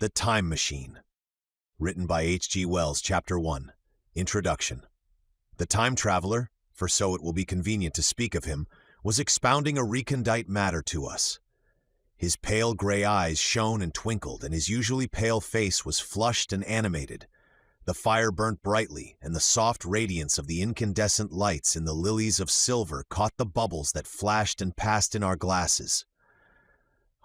The Time Machine. Written by H.G. Wells, Chapter 1. Introduction. The time traveler, for so it will be convenient to speak of him, was expounding a recondite matter to us. His pale gray eyes shone and twinkled, and his usually pale face was flushed and animated. The fire burnt brightly, and the soft radiance of the incandescent lights in the lilies of silver caught the bubbles that flashed and passed in our glasses.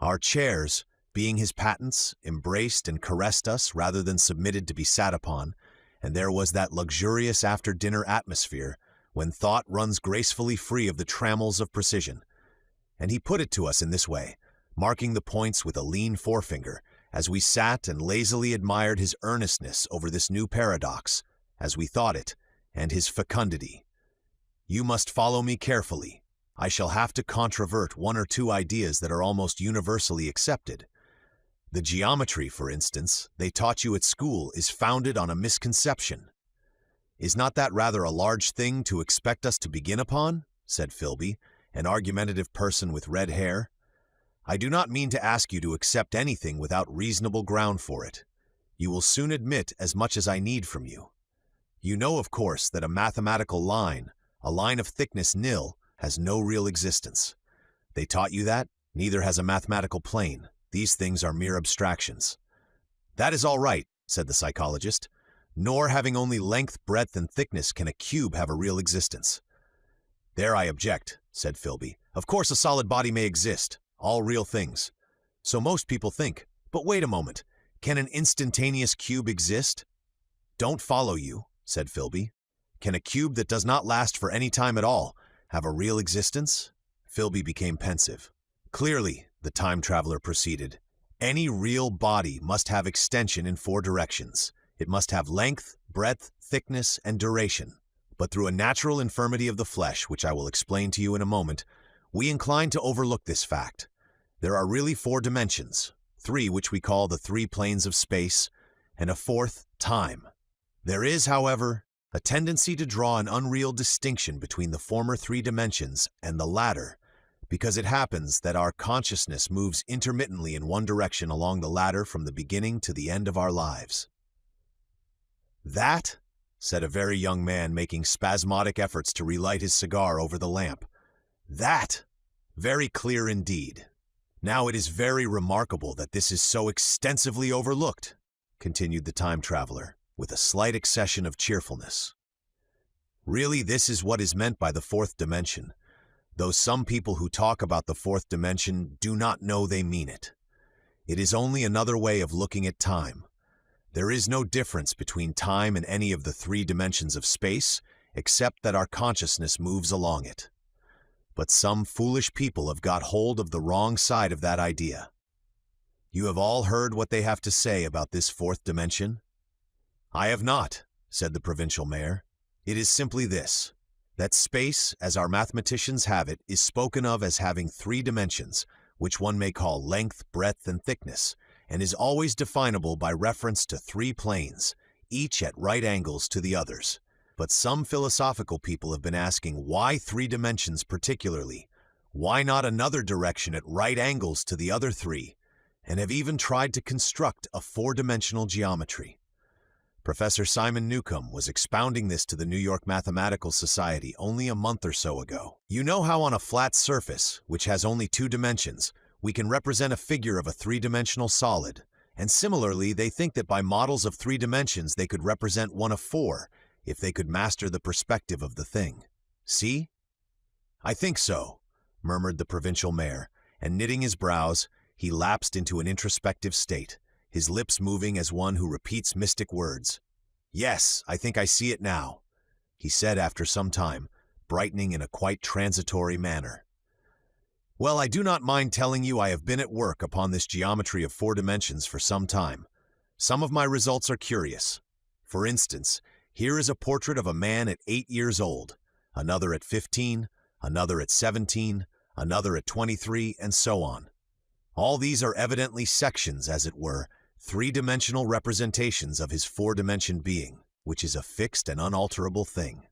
Our chairs, being his patents, embraced and caressed us rather than submitted to be sat upon, and there was that luxurious after-dinner atmosphere when thought runs gracefully free of the trammels of precision. And he put it to us in this way, marking the points with a lean forefinger, as we sat and lazily admired his earnestness over this new paradox, as we thought it, and his fecundity. You must follow me carefully. I shall have to controvert one or two ideas that are almost universally accepted. The geometry, for instance, they taught you at school is founded on a misconception. Is not that rather a large thing to expect us to begin upon? Said Philby, an argumentative person with red hair. I do not mean to ask you to accept anything without reasonable ground for it. You will soon admit as much as I need from you. You know, of course, that a mathematical line, a line of thickness nil, has no real existence. They taught you that? Neither has a mathematical plane. These things are mere abstractions. That is all right, said the psychologist. Nor having only length, breadth, and thickness can a cube have a real existence. There I object, said Philby. Of course a solid body may exist, all real things. So most people think. But wait a moment, can an instantaneous cube exist? Don't follow you, said Philby. Can a cube that does not last for any time at all have a real existence? Philby became pensive. Clearly, the time traveler proceeded, any real body must have extension in 4 directions. It must have length, breadth, thickness, and duration. But through a natural infirmity of the flesh, which I will explain to you in a moment, we incline to overlook this fact. There are really 4 dimensions, 3 which we call the 3 planes of space, and a 4th, time. There is, however, a tendency to draw an unreal distinction between the former 3 dimensions and the latter, because it happens that our consciousness moves intermittently in one direction along the ladder from the beginning to the end of our lives. That, said a very young man making spasmodic efforts to relight his cigar over the lamp. That, very clear indeed. Now it is very remarkable that this is so extensively overlooked, continued the time traveler, with a slight accession of cheerfulness. Really, this is what is meant by the 4th dimension, though some people who talk about the 4th dimension do not know they mean it. It is only another way of looking at time. There is no difference between time and any of the 3 dimensions of space, except that our consciousness moves along it. But some foolish people have got hold of the wrong side of that idea. You have all heard what they have to say about this 4th dimension? I have not, said the provincial mayor. It is simply this, that space, as our mathematicians have it, is spoken of as having 3 dimensions, which one may call length, breadth, and thickness, and is always definable by reference to 3 planes, each at right angles to the others. But some philosophical people have been asking why 3 dimensions particularly, why not another direction at right angles to the other 3, and have even tried to construct a 4-dimensional geometry. Professor Simon Newcomb was expounding this to the New York Mathematical Society only a month or so ago. You know how on a flat surface, which has only 2 dimensions, we can represent a figure of a 3-dimensional solid, and similarly they think that by models of 3 dimensions they could represent one of 4, if they could master the perspective of the thing. See? I think so, murmured the provincial mayor, and knitting his brows, he lapsed into an introspective state, his lips moving as one who repeats mystic words. Yes, I think I see it now, he said after some time, brightening in a quite transitory manner. Well, I do not mind telling you I have been at work upon this geometry of 4 dimensions for some time. Some of my results are curious. For instance, here is a portrait of a man at 8 years old, another at 15, another at 17, another at 23, and so on. All these are evidently sections, as it were, 3-dimensional representations of his 4-dimension being, which is a fixed and unalterable thing.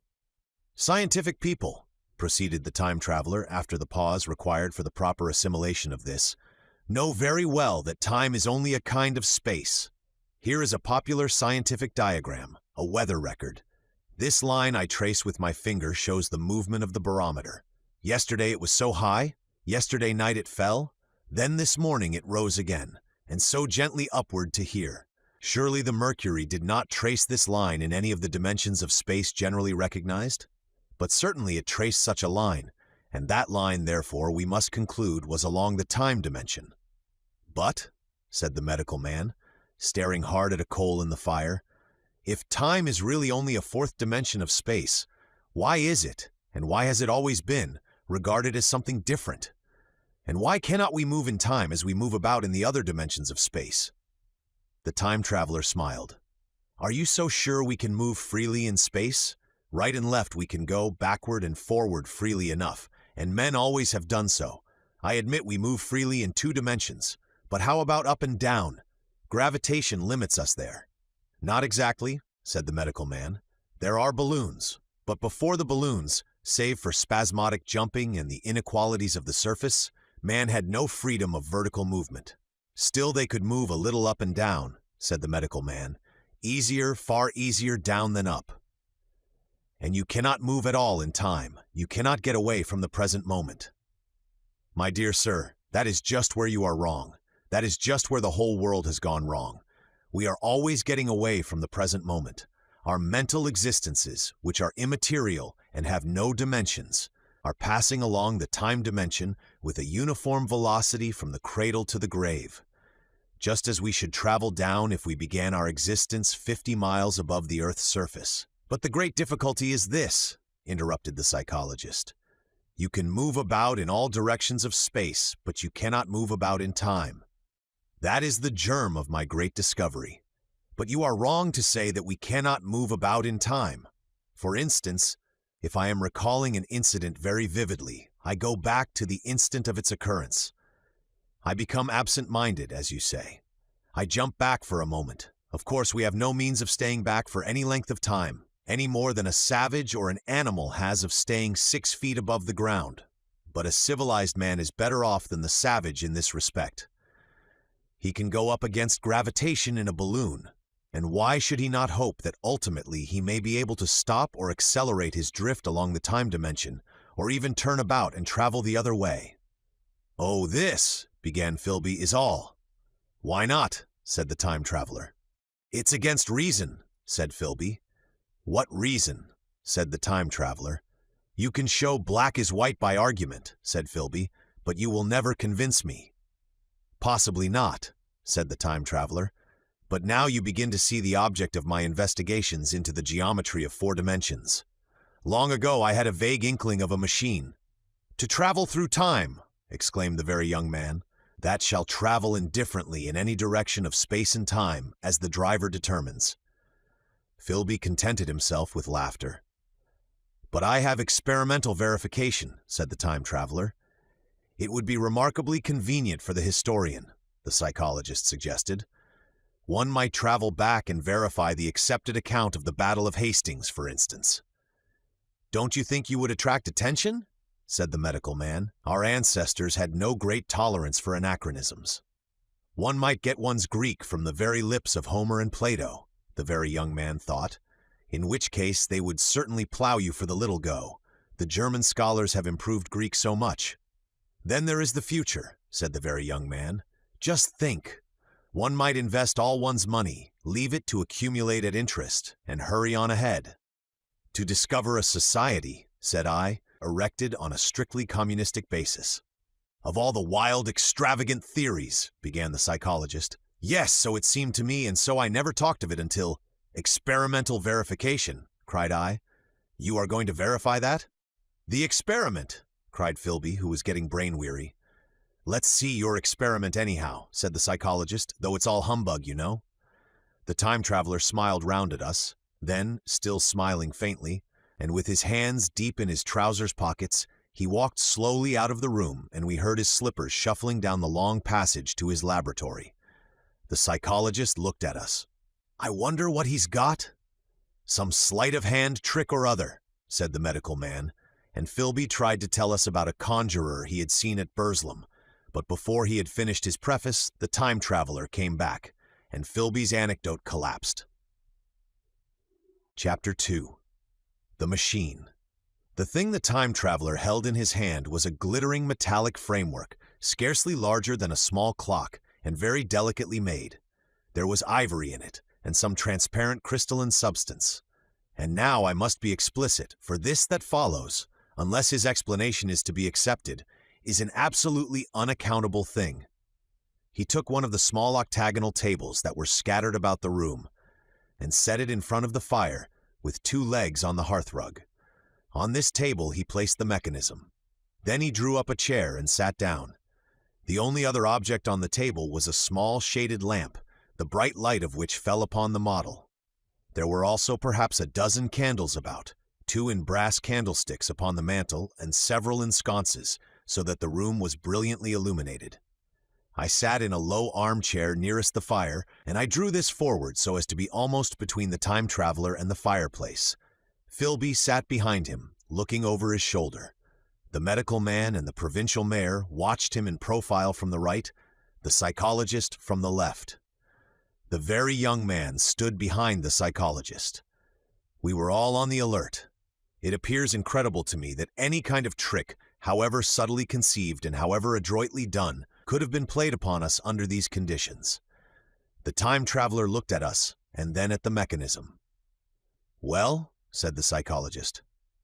Scientific people, proceeded the time traveler after the pause required for the proper assimilation of this, know very well that time is only a kind of space. Here is a popular scientific diagram, a weather record. This line I trace with my finger shows the movement of the barometer. Yesterday it was so high, yesterday night it fell, then this morning it rose again, and so gently upward to here. Surely the mercury did not trace this line in any of the dimensions of space generally recognized? But certainly it traced such a line, and that line, therefore, we must conclude was along the time dimension. But, said the medical man, staring hard at a coal in the fire, if time is really only a fourth dimension of space, why is it, and why has it always been, regarded as something different? And why cannot we move in time as we move about in the other dimensions of space? The time traveler smiled. Are you so sure we can move freely in space? Right and left we can go, backward and forward freely enough, and men always have done so. I admit we move freely in 2 dimensions, but how about up and down? Gravitation limits us there. Not exactly, said the medical man. There are balloons, but before the balloons, save for spasmodic jumping and the inequalities of the surface, man had no freedom of vertical movement. Still they could move a little up and down, said the medical man. Easier, far easier down than up. And you cannot move at all in time. You cannot get away from the present moment. My dear sir, that is just where you are wrong. That is just where the whole world has gone wrong. We are always getting away from the present moment. Our mental existences, which are immaterial and have no dimensions, are passing along the time dimension with a uniform velocity from the cradle to the grave, just as we should travel down if we began our existence 50 miles above the Earth's surface. But the great difficulty is this, interrupted the psychologist. You can move about in all directions of space, but you cannot move about in time. That is the germ of my great discovery. But you are wrong to say that we cannot move about in time. For instance, if I am recalling an incident very vividly, I go back to the instant of its occurrence. I become absent-minded, as you say. I jump back for a moment. Of course, we have no means of staying back for any length of time, any more than a savage or an animal has of staying 6 feet above the ground. But a civilized man is better off than the savage in this respect. He can go up against gravitation in a balloon, and why should he not hope that ultimately he may be able to stop or accelerate his drift along the time dimension, or even turn about and travel the other way? Oh, this, began Philby, is all. Why not? Said the time traveler. It's against reason, said Philby. What reason? Said the time traveler. You can show black is white by argument, said Philby, but you will never convince me. Possibly not, said the time traveler. But now you begin to see the object of my investigations into the geometry of 4 dimensions. Long ago I had a vague inkling of a machine. To travel through time, exclaimed the very young man, that shall travel indifferently in any direction of space and time as the driver determines. Philby contented himself with laughter. But I have experimental verification, said the time traveler. It would be remarkably convenient for the historian, the psychologist suggested. One might travel back and verify the accepted account of the Battle of Hastings, for instance. Don't you think you would attract attention? Said the medical man. Our ancestors had no great tolerance for anachronisms. One might get one's Greek from the very lips of Homer and Plato, the very young man thought, in which case they would certainly plow you for the little go. The German scholars have improved Greek so much. Then there is the future, said the very young man. Just think. One might invest all one's money, leave it to accumulate at interest, and hurry on ahead. To discover a society, said I, erected on a strictly communistic basis. Of all the wild, extravagant theories, began the psychologist. Yes, so it seemed to me, and so I never talked of it until— Experimental verification, cried I. You are going to verify that? The experiment, cried Philby, who was getting brain-weary. Let's see your experiment anyhow, said the psychologist, though it's all humbug, you know. The time traveler smiled round at us, then, still smiling faintly, and with his hands deep in his trousers pockets, he walked slowly out of the room, and we heard his slippers shuffling down the long passage to his laboratory. The psychologist looked at us. I wonder what he's got? Some sleight-of-hand trick or other, said the medical man, and Philby tried to tell us about a conjurer he had seen at Burslem, But before he had finished his preface, the time traveler came back, and Philby's anecdote collapsed. Chapter 2. The Machine. The thing the time traveler held in his hand was a glittering metallic framework, scarcely larger than a small clock, and very delicately made. There was ivory in it, and some transparent crystalline substance. And now I must be explicit, for this that follows, unless his explanation is to be accepted, is an absolutely unaccountable thing. He took one of the small octagonal tables that were scattered about the room, and set it in front of the fire, with 2 legs on the hearthrug. On this table he placed the mechanism. Then he drew up a chair and sat down. The only other object on the table was a small shaded lamp, the bright light of which fell upon the model. There were also perhaps a dozen candles about, 2 in brass candlesticks upon the mantel and several in sconces, so that the room was brilliantly illuminated. I sat in a low armchair nearest the fire, and I drew this forward so as to be almost between the time traveler and the fireplace. Philby sat behind him, looking over his shoulder. The medical man and the provincial mayor watched him in profile from the right, the psychologist from the left. The very young man stood behind the psychologist. We were all on the alert. It appears incredible to me that any kind of trick, however subtly conceived and however adroitly done, could have been played upon us under these conditions. The time traveler looked at us, and then at the mechanism. "Well," said the psychologist.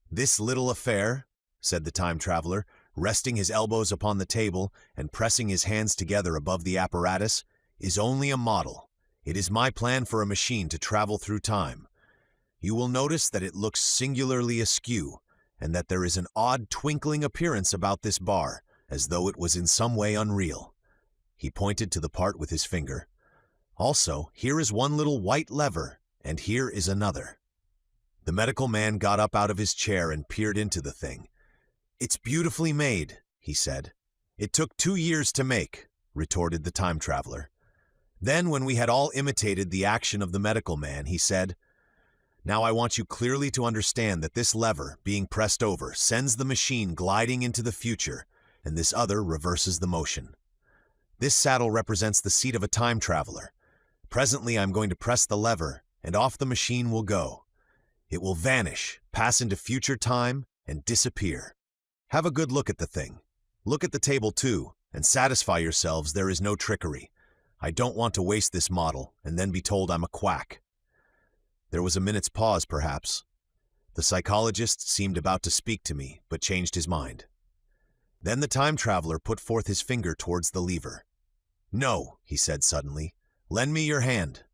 "This little affair," said the time traveler, resting his elbows upon the table and pressing his hands together above the apparatus, "is only a model. It is my plan for a machine to travel through time. You will notice that it looks singularly askew, and that there is an odd twinkling appearance about this bar, as though it was in some way unreal." He pointed to the part with his finger. "Also, here is one little white lever, and here is another." The medical man got up out of his chair and peered into the thing. "It's beautifully made," he said. "It took 2 years to make," retorted the time traveler. Then, when we had all imitated the action of the medical man, he said, "Now I want you clearly to understand that this lever, being pressed over, sends the machine gliding into the future, and this other reverses the motion. This saddle represents the seat of a time traveler. Presently I'm going to press the lever, and off the machine will go. It will vanish, pass into future time, and disappear. Have a good look at the thing. Look at the table too, and satisfy yourselves there is no trickery. I don't want to waste this model, and then be told I'm a quack." There was a minute's pause, perhaps. The psychologist seemed about to speak to me, but changed his mind. Then the time traveler put forth his finger towards the lever. "No," he said suddenly, "lend me your hand."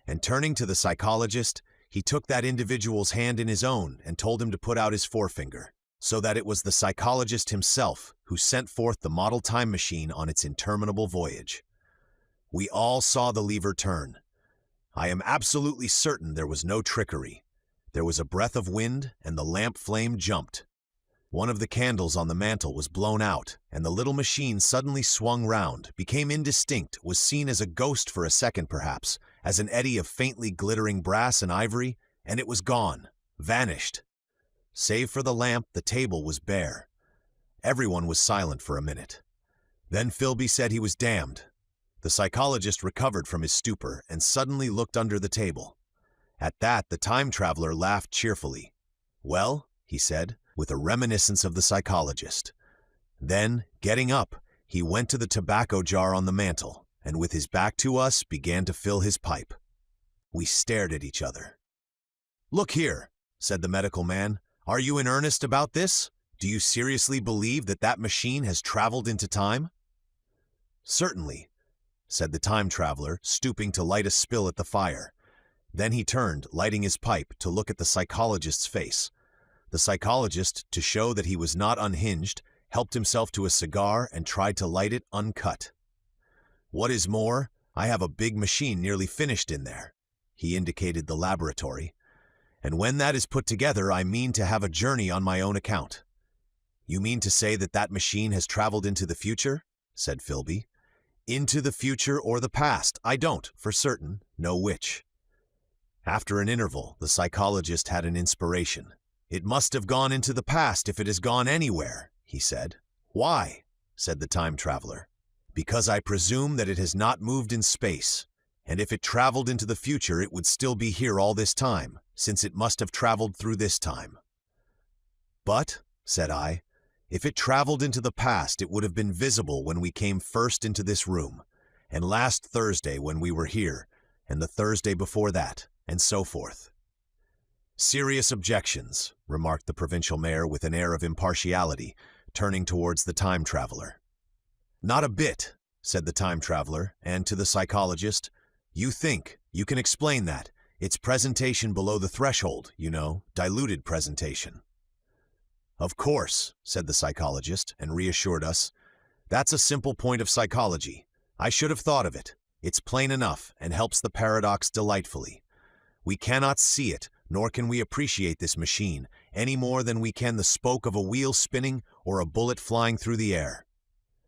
And turning to the psychologist, he took that individual's hand in his own and told him to put out his forefinger, so that it was the psychologist himself who sent forth the model time machine on its interminable voyage. We all saw the lever turn. I am absolutely certain there was no trickery. There was a breath of wind, and the lamp flame jumped. One of the candles on the mantel was blown out, and the little machine suddenly swung round, became indistinct, was seen as a ghost for a second perhaps, as an eddy of faintly glittering brass and ivory, and it was gone, vanished. Save for the lamp, the table was bare. Everyone was silent for a minute. Then Philby said he was damned. The psychologist recovered from his stupor and suddenly looked under the table. At that, the time traveler laughed cheerfully. "Well," he said, with a reminiscence of the psychologist. Then, getting up, he went to the tobacco jar on the mantel, and with his back to us began to fill his pipe. We stared at each other. "Look here," said the medical man. "Are you in earnest about this? Do you seriously believe that that machine has traveled into time?" "Certainly," said the time traveler, stooping to light a spill at the fire. Then he turned, lighting his pipe, to look at the psychologist's face. The psychologist, to show that he was not unhinged, helped himself to a cigar and tried to light it uncut. "What is more, I have a big machine nearly finished in there." He indicated the laboratory. "And when that is put together, I mean to have a journey on my own account." "You mean to say that that machine has traveled into the future?" said Philby. "Into the future or the past, I don't, for certain, know which." After an interval, the psychologist had an inspiration. "It must have gone into the past if it has gone anywhere," he said. "Why?" said the time traveler. Because I presume that it has not moved in space, and if it traveled into the future it would still be here all this time, since it must have traveled through this time. But, said I, if it traveled into the past it would have been visible when we came first into this room, and last Thursday when we were here, and the Thursday before that, and so forth. Serious objections, remarked the provincial mayor with an air of impartiality, turning towards the time traveler. Not a bit, said the time traveler, and to the psychologist, you think, you can explain that. It's presentation below the threshold, you know, diluted presentation. Of course, said the psychologist, and reassured us. That's a simple point of psychology. I should have thought of it. It's plain enough, and helps the paradox delightfully. We cannot see it, nor can we appreciate this machine, any more than we can the spoke of a wheel spinning or a bullet flying through the air.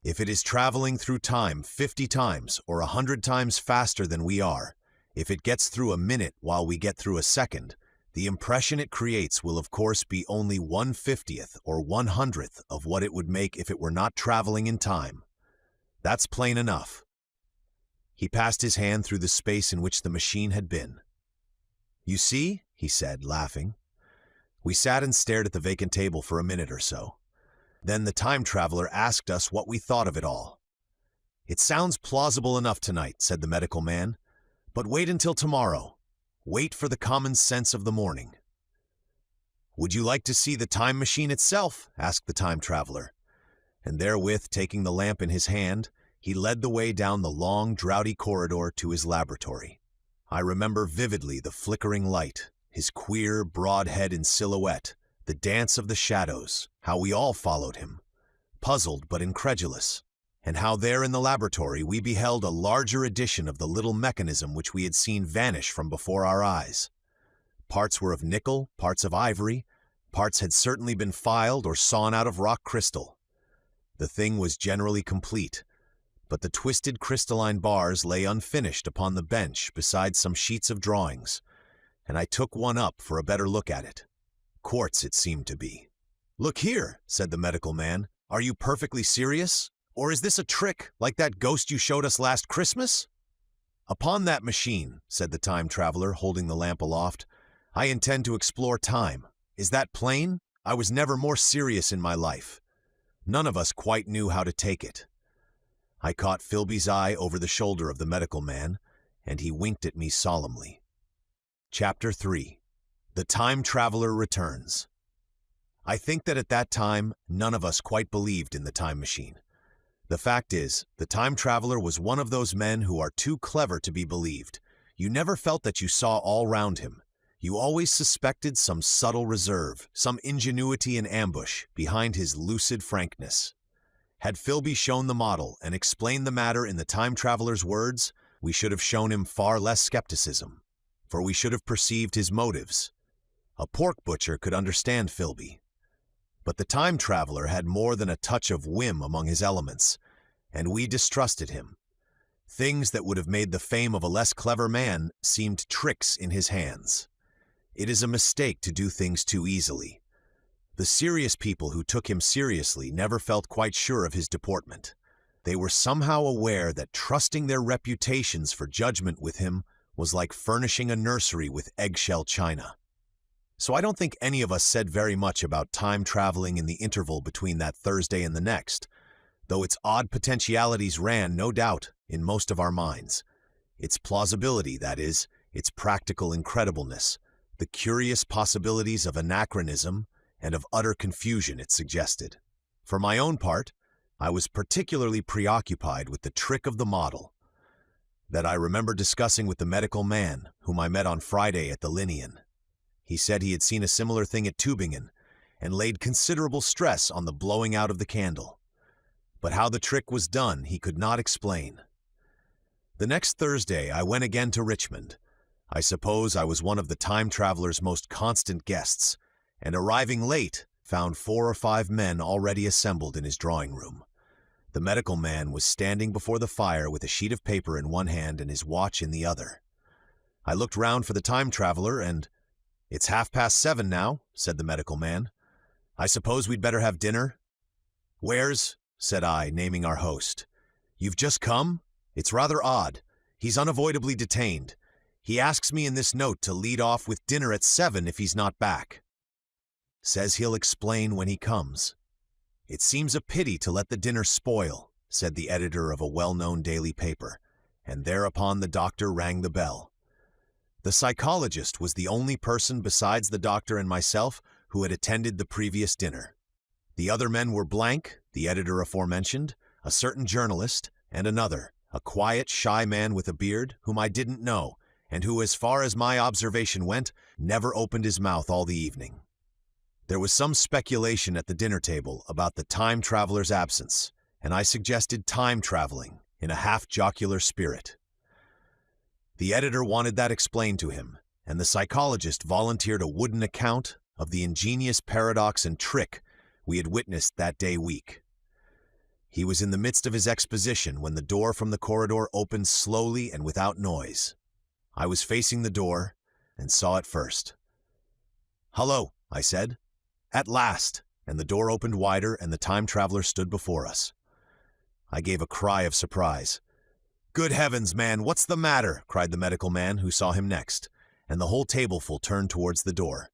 If it is traveling through time 50 times or 100 times faster than we are, if it gets through a minute while we get through a second, the impression it creates will of course be only 1/50th or 100th of what it would make if it were not traveling in time. That's plain enough. He passed his hand through the space in which the machine had been. You see, he said, laughing. We sat and stared at the vacant table for a minute or so. Then the time traveler asked us what we thought of it all. It sounds plausible enough tonight, said the medical man, but wait until tomorrow. Wait for the common sense of the morning. Would you like to see the time machine itself? Asked the time traveler. And therewith, taking the lamp in his hand, he led the way down the long, draughty corridor to his laboratory. I remember vividly the flickering light, his queer, broad head in silhouette, the dance of the shadows, how we all followed him, puzzled but incredulous, and how there in the laboratory we beheld a larger edition of the little mechanism which we had seen vanish from before our eyes. Parts were of nickel, parts of ivory, parts had certainly been filed or sawn out of rock crystal. The thing was generally complete, but the twisted crystalline bars lay unfinished upon the bench beside some sheets of drawings, and I took one up for a better look at it. Quartz it seemed to be. Look here, said the medical man. Are you perfectly serious? Or is this a trick, like that ghost you showed us last Christmas? Upon that machine, said the time traveler, holding the lamp aloft, I intend to explore time. Is that plain? I was never more serious in my life. None of us quite knew how to take it. I caught Philby's eye over the shoulder of the medical man, and he winked at me solemnly. Chapter 3. The Time Traveler Returns. I think that at that time, none of us quite believed in the time machine. The fact is, the time traveler was one of those men who are too clever to be believed. You never felt that you saw all round him. You always suspected some subtle reserve, some ingenuity in ambush behind his lucid frankness. Had Philby shown the model and explained the matter in the time traveler's words, we should have shown him far less skepticism, for we should have perceived his motives. A pork butcher could understand Philby. But the time traveler had more than a touch of whim among his elements, and we distrusted him. Things that would have made the fame of a less clever man seemed tricks in his hands. It is a mistake to do things too easily. The serious people who took him seriously never felt quite sure of his deportment. They were somehow aware that trusting their reputations for judgment with him was like furnishing a nursery with eggshell china. So I don't think any of us said very much about time traveling in the interval between that Thursday and the next, though its odd potentialities ran, no doubt, in most of our minds. Its plausibility, that is, its practical incredibleness, the curious possibilities of anachronism and of utter confusion it suggested. For my own part, I was particularly preoccupied with the trick of the model that I remember discussing with the medical man whom I met on Friday at the Linnean. He said he had seen a similar thing at Tübingen, and laid considerable stress on the blowing out of the candle. But how the trick was done he could not explain. The next Thursday I went again to Richmond. I suppose I was one of the time traveler's most constant guests, and arriving late, found 4 or 5 men already assembled in his drawing room. The medical man was standing before the fire with a sheet of paper in one hand and his watch in the other. I looked round for the time traveler and, "It's 7:30 now," said the medical man. "I suppose we'd better have dinner?" "Where's?" said I, naming our host. "You've just come? It's rather odd. He's unavoidably detained. He asks me in this note to lead off with dinner at 7 if he's not back. Says he'll explain when he comes. It seems a pity to let the dinner spoil," said the editor of a well-known daily paper, and thereupon the doctor rang the bell. The psychologist was the only person besides the doctor and myself who had attended the previous dinner. The other men were Blank, the editor aforementioned, a certain journalist, and another, a quiet, shy man with a beard, whom I didn't know, and who, as far as my observation went, never opened his mouth all the evening. There was some speculation at the dinner table about the time traveler's absence, and I suggested time traveling in a half-jocular spirit. The editor wanted that explained to him, and the psychologist volunteered a wooden account of the ingenious paradox and trick we had witnessed that day week. He was in the midst of his exposition when the door from the corridor opened slowly and without noise. I was facing the door and saw it first. "Hello," I said. "At last," and the door opened wider and the time traveler stood before us. I gave a cry of surprise. "Good heavens, man, what's the matter?" cried the medical man who saw him next, and the whole tableful turned towards the door.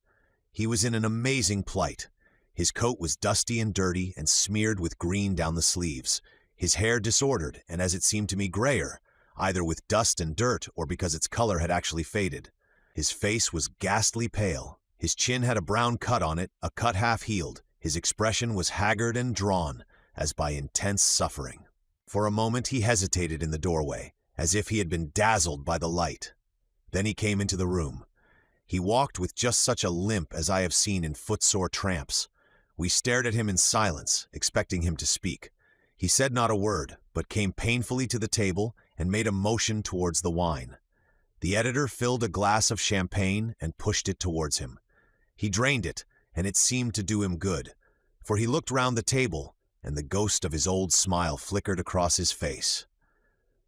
He was in an amazing plight. His coat was dusty and dirty and smeared with green down the sleeves, his hair disordered and, as it seemed to me, grayer, either with dust and dirt or because its color had actually faded. His face was ghastly pale. His chin had a brown cut on it, a cut half-healed. His expression was haggard and drawn, as by intense suffering. For a moment he hesitated in the doorway, as if he had been dazzled by the light. Then he came into the room. He walked with just such a limp as I have seen in footsore tramps. We stared at him in silence, expecting him to speak. He said not a word, but came painfully to the table and made a motion towards the wine. The editor filled a glass of champagne and pushed it towards him. He drained it, and it seemed to do him good, for he looked round the table, and the ghost of his old smile flickered across his face.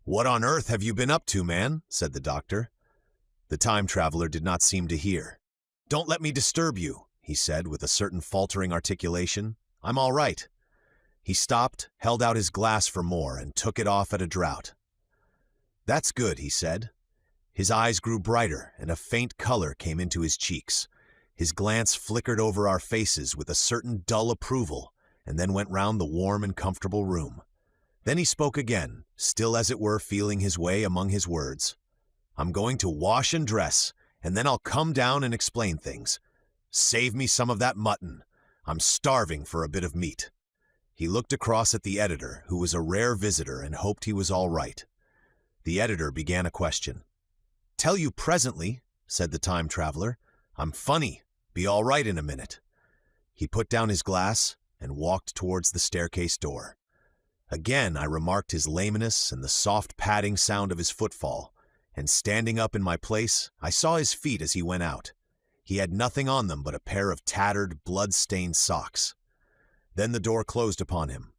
"What on earth have you been up to, man?" said the doctor. The time traveler did not seem to hear. "Don't let me disturb you," he said with a certain faltering articulation. "I'm all right." He stopped, held out his glass for more, and took it off at a draught. "That's good," he said. His eyes grew brighter, and a faint color came into his cheeks. His glance flickered over our faces with a certain dull approval, and then went round the warm and comfortable room. Then he spoke again, still as it were feeling his way among his words. "I'm going to wash and dress, and then I'll come down and explain things. Save me some of that mutton. I'm starving for a bit of meat." He looked across at the editor, who was a rare visitor, and hoped he was all right. The editor began a question. "Tell you presently," said the time traveler. "I'm funny. Be all right in a minute." He put down his glass and walked towards the staircase door. Again I remarked his lameness and the soft padding sound of his footfall, and standing up in my place, I saw his feet as he went out. He had nothing on them but a pair of tattered, blood-stained socks. Then the door closed upon him.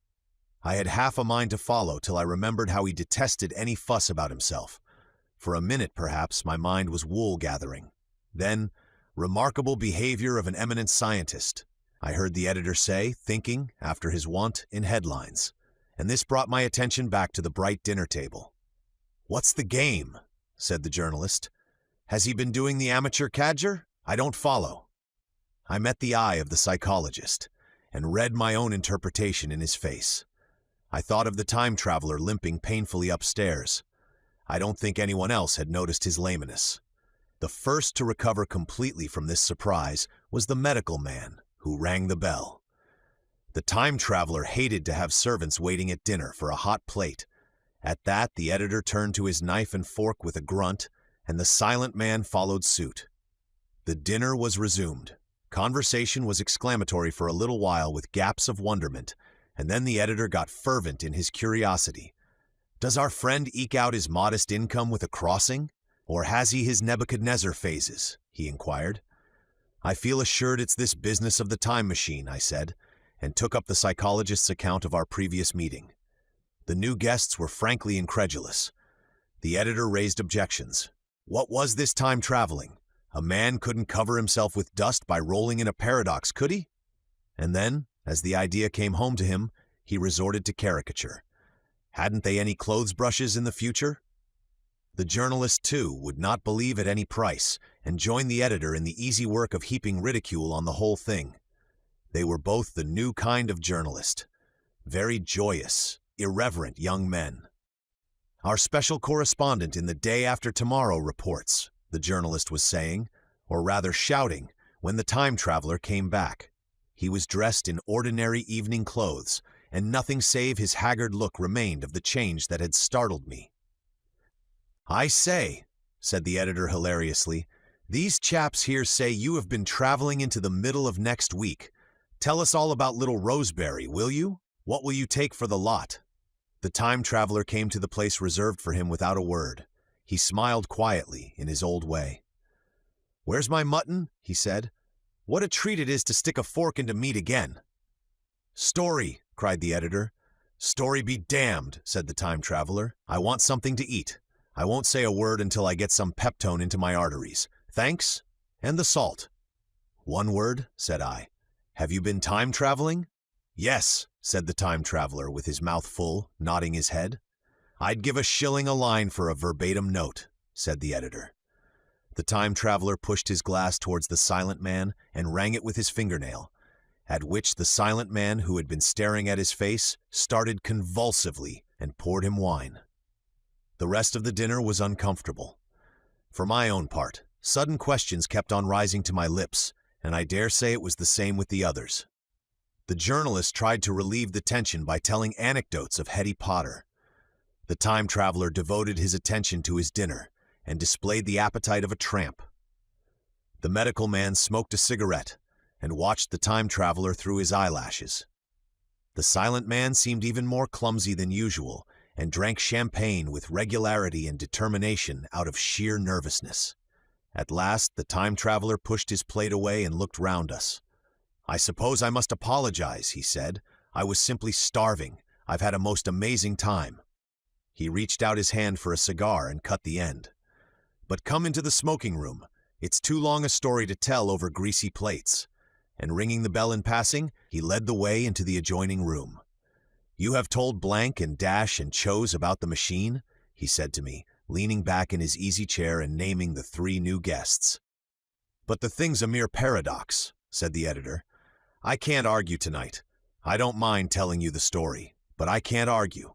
I had half a mind to follow till I remembered how he detested any fuss about himself. For a minute, perhaps, my mind was wool-gathering. Then, "Remarkable behavior of an eminent scientist," I heard the editor say, thinking, after his wont, in headlines. And this brought my attention back to the bright dinner table. "What's the game?" said the journalist. "Has he been doing the amateur cadger? I don't follow." I met the eye of the psychologist, and read my own interpretation in his face. I thought of the time traveler limping painfully upstairs. I don't think anyone else had noticed his lameness. The first to recover completely from this surprise was the medical man, who rang the bell. The time traveler hated to have servants waiting at dinner for a hot plate. At that, the editor turned to his knife and fork with a grunt, and the silent man followed suit. The dinner was resumed. Conversation was exclamatory for a little while with gaps of wonderment, and then the editor got fervent in his curiosity. "Does our friend eke out his modest income with a crossing? Or has he his Nebuchadnezzar phases?" he inquired. "I feel assured it's this business of the time machine," I said, and took up the psychologist's account of our previous meeting. The new guests were frankly incredulous. The editor raised objections. What was this time traveling? A man couldn't cover himself with dust by rolling in a paradox, could he? And then, as the idea came home to him, he resorted to caricature. Hadn't they any clothes brushes in the future? The journalist, too, would not believe at any price, and joined the editor in the easy work of heaping ridicule on the whole thing. They were both the new kind of journalist. Very joyous, irreverent young men. "Our special correspondent in the Day After Tomorrow reports," the journalist was saying, or rather shouting, when the time traveler came back. He was dressed in ordinary evening clothes, and nothing save his haggard look remained of the change that had startled me. "I say," said the editor hilariously, "these chaps here say you have been traveling into the middle of next week. Tell us all about little Roseberry, will you? What will you take for the lot?" The time traveler came to the place reserved for him without a word. He smiled quietly in his old way. "Where's my mutton?" he said. "What a treat it is to stick a fork into meat again." "Story," cried the editor. "Story be damned," said the time traveler. "I want something to eat. I won't say a word until I get some peptone into my arteries. Thanks, and the salt." "One word," said I. "Have you been time traveling?" "Yes," said the time traveler with his mouth full, nodding his head. "I'd give a shilling a line for a verbatim note," said the editor. The time traveler pushed his glass towards the silent man and rang it with his fingernail, at which the silent man, who had been staring at his face, started convulsively and poured him wine. The rest of the dinner was uncomfortable. For my own part, sudden questions kept on rising to my lips, and I dare say it was the same with the others. The journalist tried to relieve the tension by telling anecdotes of Hetty Potter. The time traveler devoted his attention to his dinner and displayed the appetite of a tramp. The medical man smoked a cigarette and watched the time traveler through his eyelashes. The silent man seemed even more clumsy than usual and drank champagne with regularity and determination out of sheer nervousness. At last, the time traveler pushed his plate away and looked round us. "I suppose I must apologize," he said. "I was simply starving. I've had a most amazing time." He reached out his hand for a cigar and cut the end. "But come into the smoking room. It's too long a story to tell over greasy plates." And ringing the bell in passing, he led the way into the adjoining room. "You have told Blank and Dash and Chose about the machine?" he said to me, leaning back in his easy chair and naming the 3 new guests. "But the thing's a mere paradox," said the editor. "I can't argue tonight. I don't mind telling you the story, but I can't argue.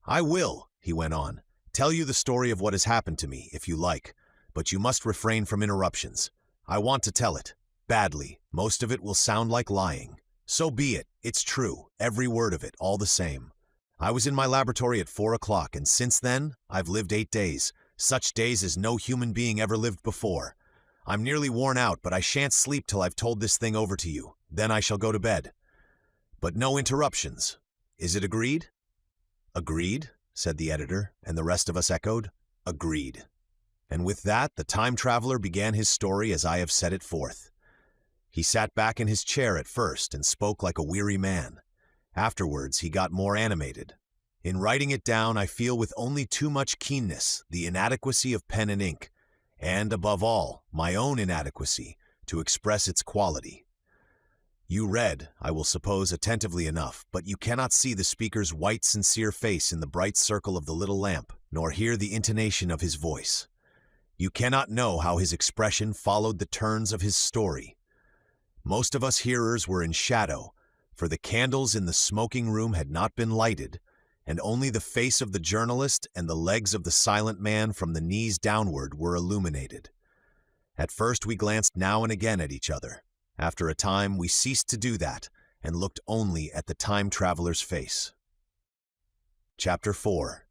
I will," he went on, "tell you the story of what has happened to me, if you like, but you must refrain from interruptions. I want to tell it. Badly. Most of it will sound like lying. So be it. It's true. Every word of it, all the same. I was in my laboratory at 4 o'clock, and since then, I've lived 8 days. Such days as no human being ever lived before. I'm nearly worn out, but I shan't sleep till I've told this thing over to you. Then I shall go to bed. But no interruptions. Is it agreed?" "Agreed," said the editor, and the rest of us echoed, "Agreed." And with that, the time traveler began his story as I have set it forth. He sat back in his chair at first and spoke like a weary man. Afterwards, he got more animated. In writing it down, I feel with only too much keenness the inadequacy of pen and ink, and, above all, my own inadequacy to express its quality. You read, I will suppose, attentively enough, but you cannot see the speaker's white, sincere face in the bright circle of the little lamp, nor hear the intonation of his voice. You cannot know how his expression followed the turns of his story. Most of us hearers were in shadow, for the candles in the smoking room had not been lighted, and only the face of the journalist and the legs of the silent man from the knees downward were illuminated. At first we glanced now and again at each other. After a time, we ceased to do that and looked only at the time traveler's face. Chapter 4.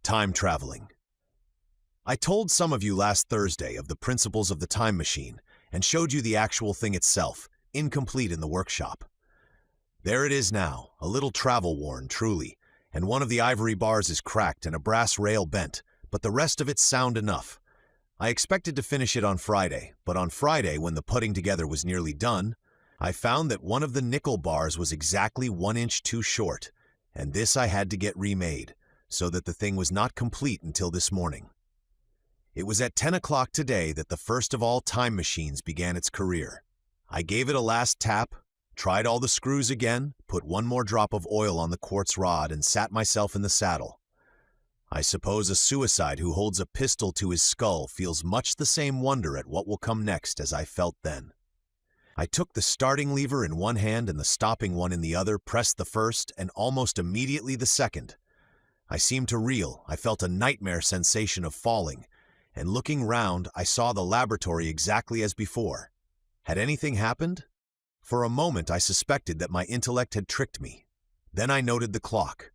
Time Traveling. I told some of you last Thursday of the principles of the time machine and showed you the actual thing itself, incomplete in the workshop. There it is now, a little travel-worn, truly, and one of the ivory bars is cracked and a brass rail bent, but the rest of it's sound enough. I expected to finish it on Friday, but on Friday, when the putting together was nearly done, I found that one of the nickel bars was exactly 1 inch too short, and this I had to get remade, so that the thing was not complete until this morning. It was at 10 o'clock today that the first of all time machines began its career. I gave it a last tap, tried all the screws again, put one more drop of oil on the quartz rod, and sat myself in the saddle. I suppose a suicide who holds a pistol to his skull feels much the same wonder at what will come next as I felt then. I took the starting lever in one hand and the stopping one in the other, pressed the first, and almost immediately the second. I seemed to reel. I felt a nightmare sensation of falling, and looking round, I saw the laboratory exactly as before. Had anything happened? For a moment I suspected that my intellect had tricked me. Then I noted the clock.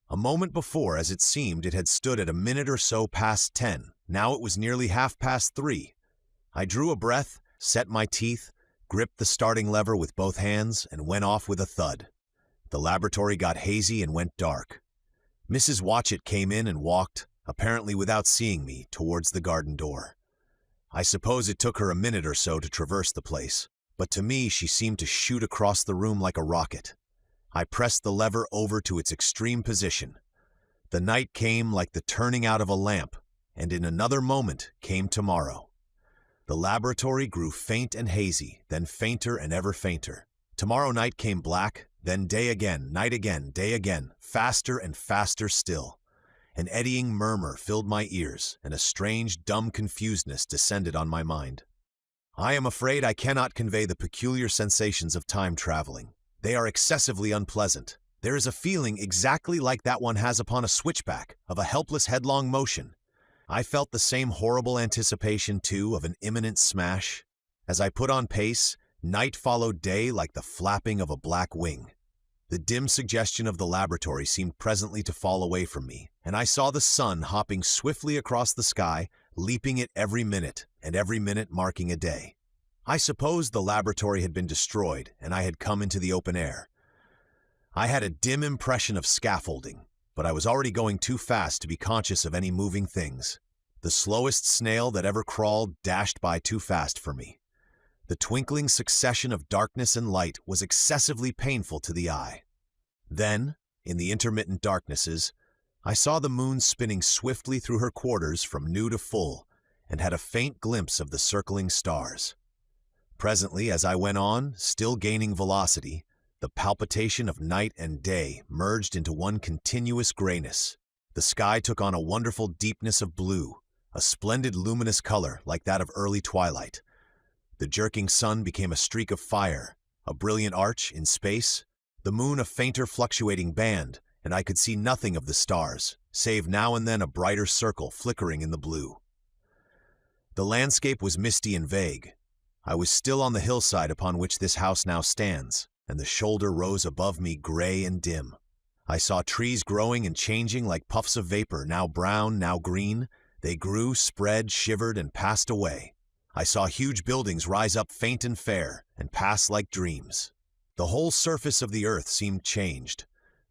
A moment before, as it seemed, it had stood at a minute or so past 10. Now it was nearly 3:30. I drew a breath, set my teeth, gripped the starting lever with both hands, and went off with a thud. The laboratory got hazy and went dark. Mrs. Watchett came in and walked, apparently without seeing me, towards the garden door. I suppose it took her a minute or so to traverse the place, but to me she seemed to shoot across the room like a rocket. I pressed the lever over to its extreme position. The night came like the turning out of a lamp, and in another moment came tomorrow. The laboratory grew faint and hazy, then fainter and ever fainter. Tomorrow night came black, then day again, night again, day again, faster and faster still. An eddying murmur filled my ears, and a strange, dumb confusedness descended on my mind. I am afraid I cannot convey the peculiar sensations of time traveling. They are excessively unpleasant. There is a feeling exactly like that one has upon a switchback, of a helpless headlong motion. I felt the same horrible anticipation, too, of an imminent smash. As I put on pace, night followed day like the flapping of a black wing. The dim suggestion of the laboratory seemed presently to fall away from me, and I saw the sun hopping swiftly across the sky, leaping it every minute, and every minute marking a day. I supposed the laboratory had been destroyed, and I had come into the open air. I had a dim impression of scaffolding, but I was already going too fast to be conscious of any moving things. The slowest snail that ever crawled dashed by too fast for me. The twinkling succession of darkness and light was excessively painful to the eye. Then, in the intermittent darknesses, I saw the moon spinning swiftly through her quarters from new to full, and had a faint glimpse of the circling stars. Presently, as I went on, still gaining velocity, the palpitation of night and day merged into one continuous grayness. The sky took on a wonderful deepness of blue, a splendid luminous color like that of early twilight. The jerking sun became a streak of fire, a brilliant arch in space, the moon a fainter fluctuating band, and I could see nothing of the stars, save now and then a brighter circle flickering in the blue. The landscape was misty and vague. I was still on the hillside upon which this house now stands, and the shoulder rose above me gray and dim. I saw trees growing and changing like puffs of vapor, now brown, now green. They grew, spread, shivered, and passed away. I saw huge buildings rise up faint and fair, and pass like dreams. The whole surface of the earth seemed changed,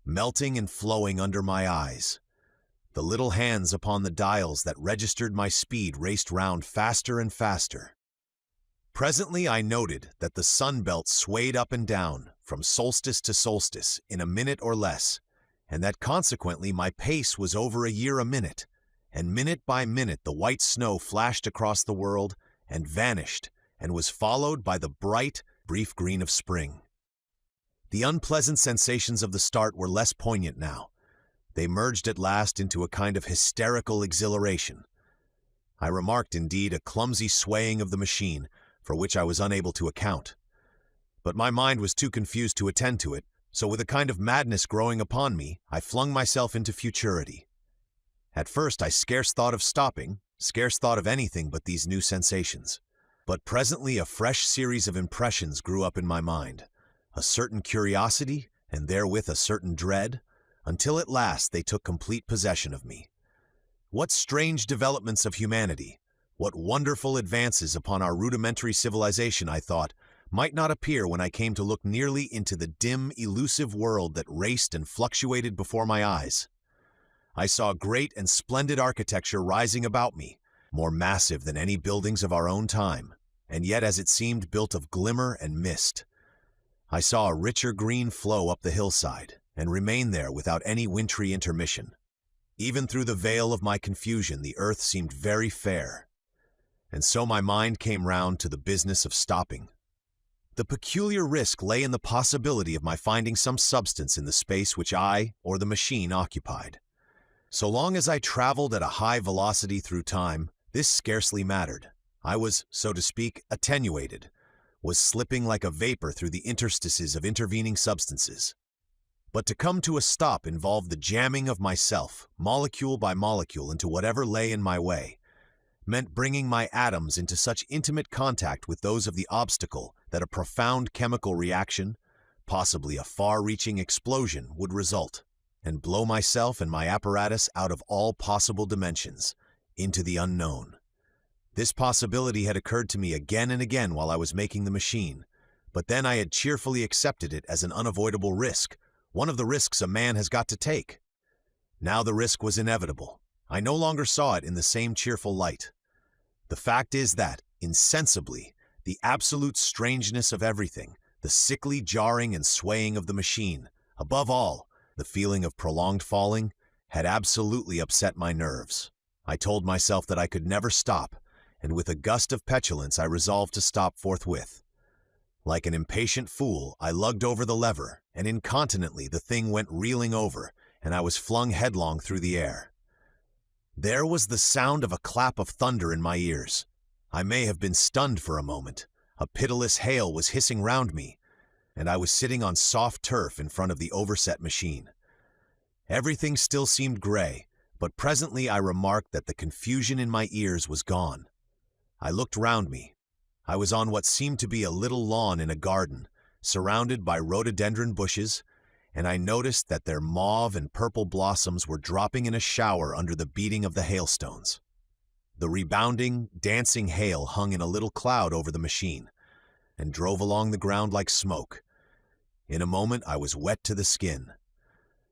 melting and flowing under my eyes. The little hands upon the dials that registered my speed raced round faster and faster. Presently I noted that the sun belt swayed up and down, from solstice to solstice, in a minute or less, and that consequently my pace was over a year a minute, and minute by minute the white snow flashed across the world and vanished, and was followed by the bright, brief green of spring. The unpleasant sensations of the start were less poignant now. They merged at last into a kind of hysterical exhilaration. I remarked, indeed, a clumsy swaying of the machine, for which I was unable to account. But my mind was too confused to attend to it, so with a kind of madness growing upon me, I flung myself into futurity. At first I scarce thought of stopping, scarce thought of anything but these new sensations. But presently a fresh series of impressions grew up in my mind, a certain curiosity, and therewith a certain dread, until at last they took complete possession of me. What strange developments of humanity! What wonderful advances upon our rudimentary civilization, I thought, might not appear when I came to look nearly into the dim, elusive world that raced and fluctuated before my eyes. I saw great and splendid architecture rising about me, more massive than any buildings of our own time, and yet as it seemed built of glimmer and mist. I saw a richer green flow up the hillside, and remain there without any wintry intermission. Even through the veil of my confusion the earth seemed very fair. And so my mind came round to the business of stopping. The peculiar risk lay in the possibility of my finding some substance in the space which I, or the machine, occupied. So long as I traveled at a high velocity through time, this scarcely mattered. I was, so to speak, attenuated, was slipping like a vapor through the interstices of intervening substances. But to come to a stop involved the jamming of myself, molecule by molecule, into whatever lay in my way, meant bringing my atoms into such intimate contact with those of the obstacle that a profound chemical reaction, possibly a far-reaching explosion, would result, and blow myself and my apparatus out of all possible dimensions, into the unknown. This possibility had occurred to me again and again while I was making the machine, but then I had cheerfully accepted it as an unavoidable risk, one of the risks a man has got to take. Now the risk was inevitable. I no longer saw it in the same cheerful light. The fact is that, insensibly, the absolute strangeness of everything, the sickly jarring and swaying of the machine, above all, the feeling of prolonged falling, had absolutely upset my nerves. I told myself that I could never stop, and with a gust of petulance I resolved to stop forthwith. Like an impatient fool, I lugged over the lever, and incontinently the thing went reeling over, and I was flung headlong through the air. There was the sound of a clap of thunder in my ears. I may have been stunned for a moment. A pitiless hail was hissing round me, and I was sitting on soft turf in front of the overset machine. Everything still seemed gray, but presently I remarked that the confusion in my ears was gone. I looked round me. I was on what seemed to be a little lawn in a garden, surrounded by rhododendron bushes, and I noticed that their mauve and purple blossoms were dropping in a shower under the beating of the hailstones. The rebounding, dancing hail hung in a little cloud over the machine, and drove along the ground like smoke. In a moment I was wet to the skin.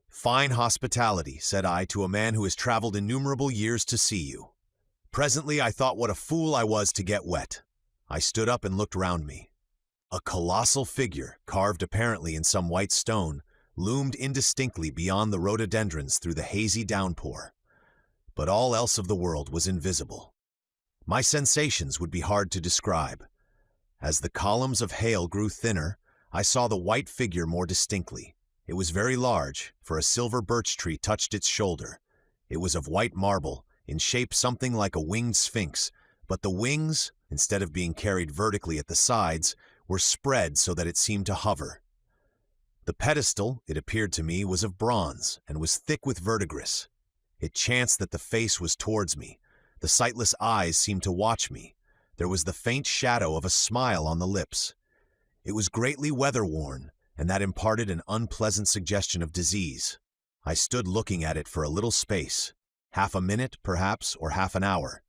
"Fine hospitality," said I to a man who has traveled innumerable years to see you. Presently I thought what a fool I was to get wet. I stood up and looked round me. A colossal figure, carved apparently in some white stone, loomed indistinctly beyond the rhododendrons through the hazy downpour. But all else of the world was invisible. My sensations would be hard to describe. As the columns of hail grew thinner, I saw the white figure more distinctly. It was very large, for a silver birch tree touched its shoulder. It was of white marble, in shape something like a winged sphinx, but the wings, instead of being carried vertically at the sides, were spread so that it seemed to hover. The pedestal, it appeared to me, was of bronze, and was thick with verdigris. It chanced that the face was towards me. The sightless eyes seemed to watch me. There was the faint shadow of a smile on the lips. It was greatly weather-worn, and that imparted an unpleasant suggestion of disease. I stood looking at it for a little space, half a minute, perhaps, or half an hour.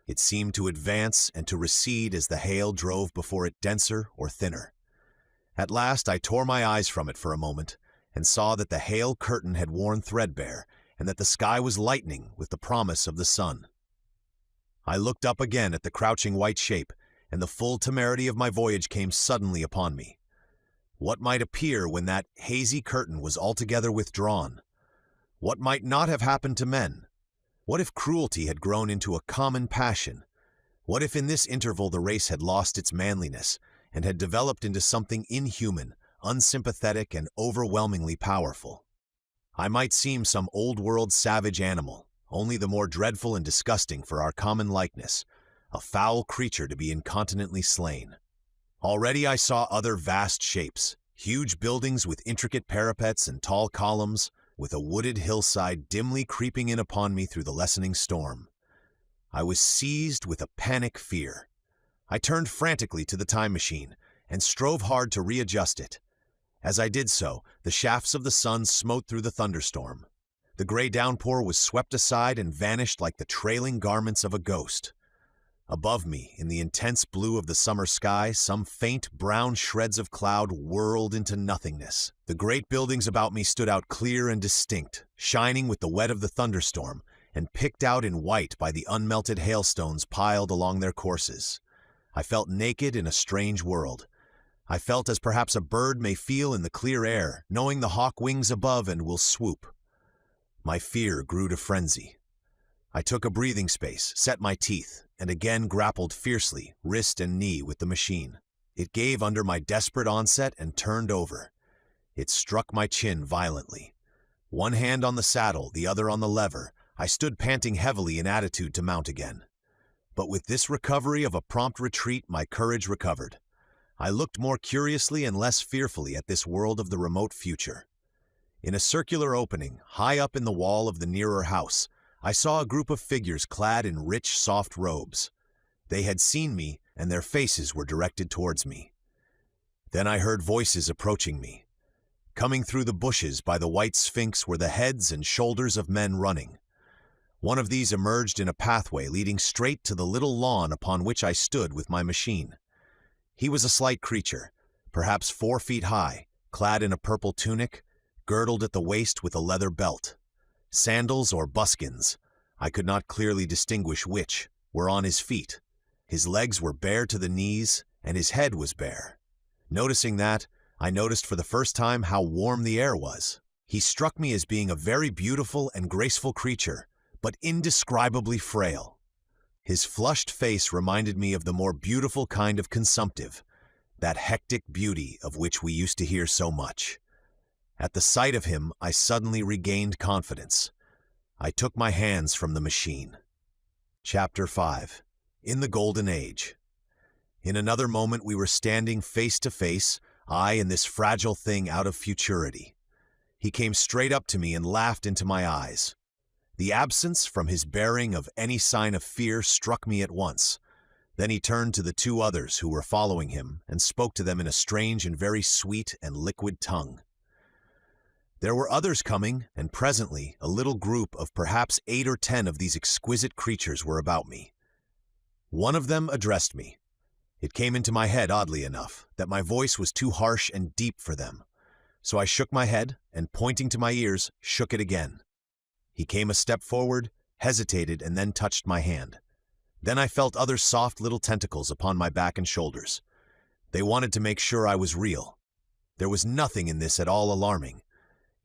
It seemed to advance and to recede as the hail drove before it denser or thinner. At last I tore my eyes from it for a moment, and saw that the hail curtain had worn threadbare, and that the sky was lightening with the promise of the sun. I looked up again at the crouching white shape, and the full temerity of my voyage came suddenly upon me. What might appear when that hazy curtain was altogether withdrawn? What might not have happened to men? What if cruelty had grown into a common passion? What if in this interval the race had lost its manliness, and had developed into something inhuman, unsympathetic, and overwhelmingly powerful? I might seem some old-world savage animal, only the more dreadful and disgusting for our common likeness, a foul creature to be incontinently slain. Already I saw other vast shapes, huge buildings with intricate parapets and tall columns, with a wooded hillside dimly creeping in upon me through the lessening storm. I was seized with a panic fear. I turned frantically to the time machine, and strove hard to readjust it. As I did so, the shafts of the sun smote through the thunderstorm. The gray downpour was swept aside and vanished like the trailing garments of a ghost. Above me, in the intense blue of the summer sky, some faint brown shreds of cloud whirled into nothingness. The great buildings about me stood out clear and distinct, shining with the wet of the thunderstorm, and picked out in white by the unmelted hailstones piled along their courses. I felt naked in a strange world. I felt as perhaps a bird may feel in the clear air, knowing the hawk wings above and will swoop. My fear grew to frenzy. I took a breathing space, set my teeth, and again grappled fiercely, wrist and knee, with the machine. It gave under my desperate onset and turned over. It struck my chin violently. One hand on the saddle, the other on the lever, I stood panting heavily in attitude to mount again. But with this recovery of a prompt retreat, my courage recovered. I looked more curiously and less fearfully at this world of the remote future. In a circular opening, high up in the wall of the nearer house, I saw a group of figures clad in rich, soft robes. They had seen me, and their faces were directed towards me. Then I heard voices approaching me. Coming through the bushes by the white Sphinx were the heads and shoulders of men running. One of these emerged in a pathway leading straight to the little lawn upon which I stood with my machine. He was a slight creature, perhaps 4 feet high, clad in a purple tunic, girdled at the waist with a leather belt. Sandals or buskins, I could not clearly distinguish which, were on his feet. His legs were bare to the knees, and his head was bare. Noticing that, I noticed for the first time how warm the air was. He struck me as being a very beautiful and graceful creature, but indescribably frail. His flushed face reminded me of the more beautiful kind of consumptive, that hectic beauty of which we used to hear so much. At the sight of him, I suddenly regained confidence. I took my hands from the machine. Chapter 5. In the Golden Age. In another moment we were standing face to face, I and this fragile thing out of futurity. He came straight up to me and laughed into my eyes. The absence from his bearing of any sign of fear struck me at once. Then he turned to the 2 others who were following him and spoke to them in a strange and very sweet and liquid tongue. There were others coming, and presently a little group of perhaps 8 or 10 of these exquisite creatures were about me. One of them addressed me. It came into my head, oddly enough, that my voice was too harsh and deep for them. So I shook my head, and pointing to my ears, shook it again. He came a step forward, hesitated, and then touched my hand. Then I felt other soft little tentacles upon my back and shoulders. They wanted to make sure I was real. There was nothing in this at all alarming.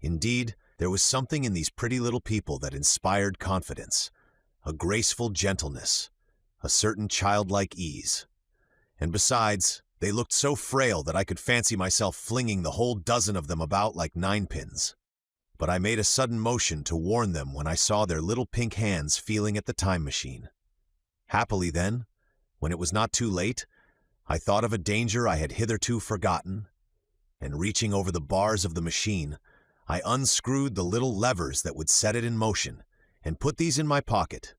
Indeed, there was something in these pretty little people that inspired confidence, a graceful gentleness, a certain childlike ease. And besides, they looked so frail that I could fancy myself flinging the whole dozen of them about like 9-pins. But I made a sudden motion to warn them when I saw their little pink hands feeling at the time machine. Happily then, when it was not too late, I thought of a danger I had hitherto forgotten, and reaching over the bars of the machine, I unscrewed the little levers that would set it in motion, and put these in my pocket.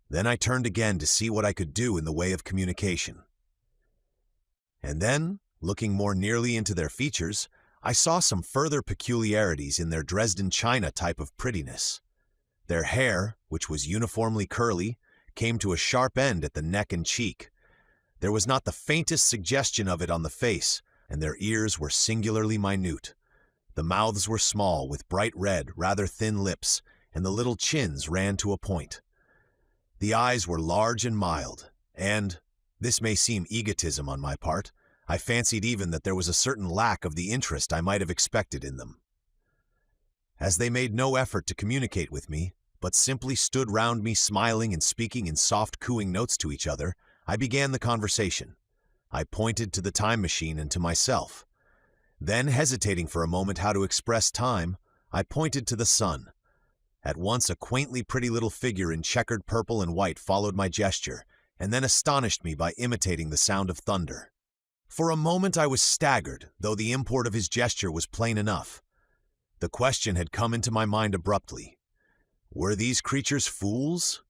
Then I turned again to see what I could do in the way of communication. And then, looking more nearly into their features, I saw some further peculiarities in their Dresden china type of prettiness. Their hair, which was uniformly curly, came to a sharp end at the neck and cheek. There was not the faintest suggestion of it on the face, and their ears were singularly minute. The mouths were small, with bright red, rather thin lips, and the little chins ran to a point. The eyes were large and mild, and, this may seem egotism on my part, I fancied even that there was a certain lack of the interest I might have expected in them. As they made no effort to communicate with me, but simply stood round me smiling and speaking in soft cooing notes to each other, I began the conversation. I pointed to the time machine and to myself. Then, hesitating for a moment how to express time, I pointed to the sun. At once a quaintly pretty little figure in checkered purple and white followed my gesture, and then astonished me by imitating the sound of thunder. For a moment I was staggered, though the import of his gesture was plain enough. The question had come into my mind abruptly. Were these creatures fools?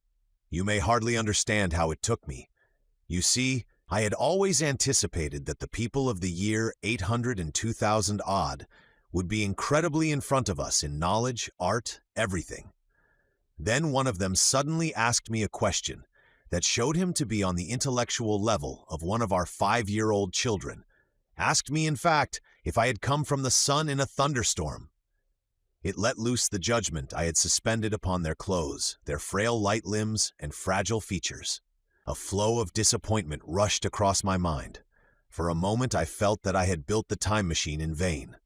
You may hardly understand how it took me. You see, I had always anticipated that the people of the year 800 and 2000 odd would be incredibly in front of us in knowledge, art, everything. Then one of them suddenly asked me a question that showed him to be on the intellectual level of one of our 5-year-old children, asked me, in fact, if I had come from the sun in a thunderstorm. It let loose the judgment I had suspended upon their clothes, their frail light limbs, and fragile features. A flow of disappointment rushed across my mind. For a moment I felt that I had built the time machine in vain.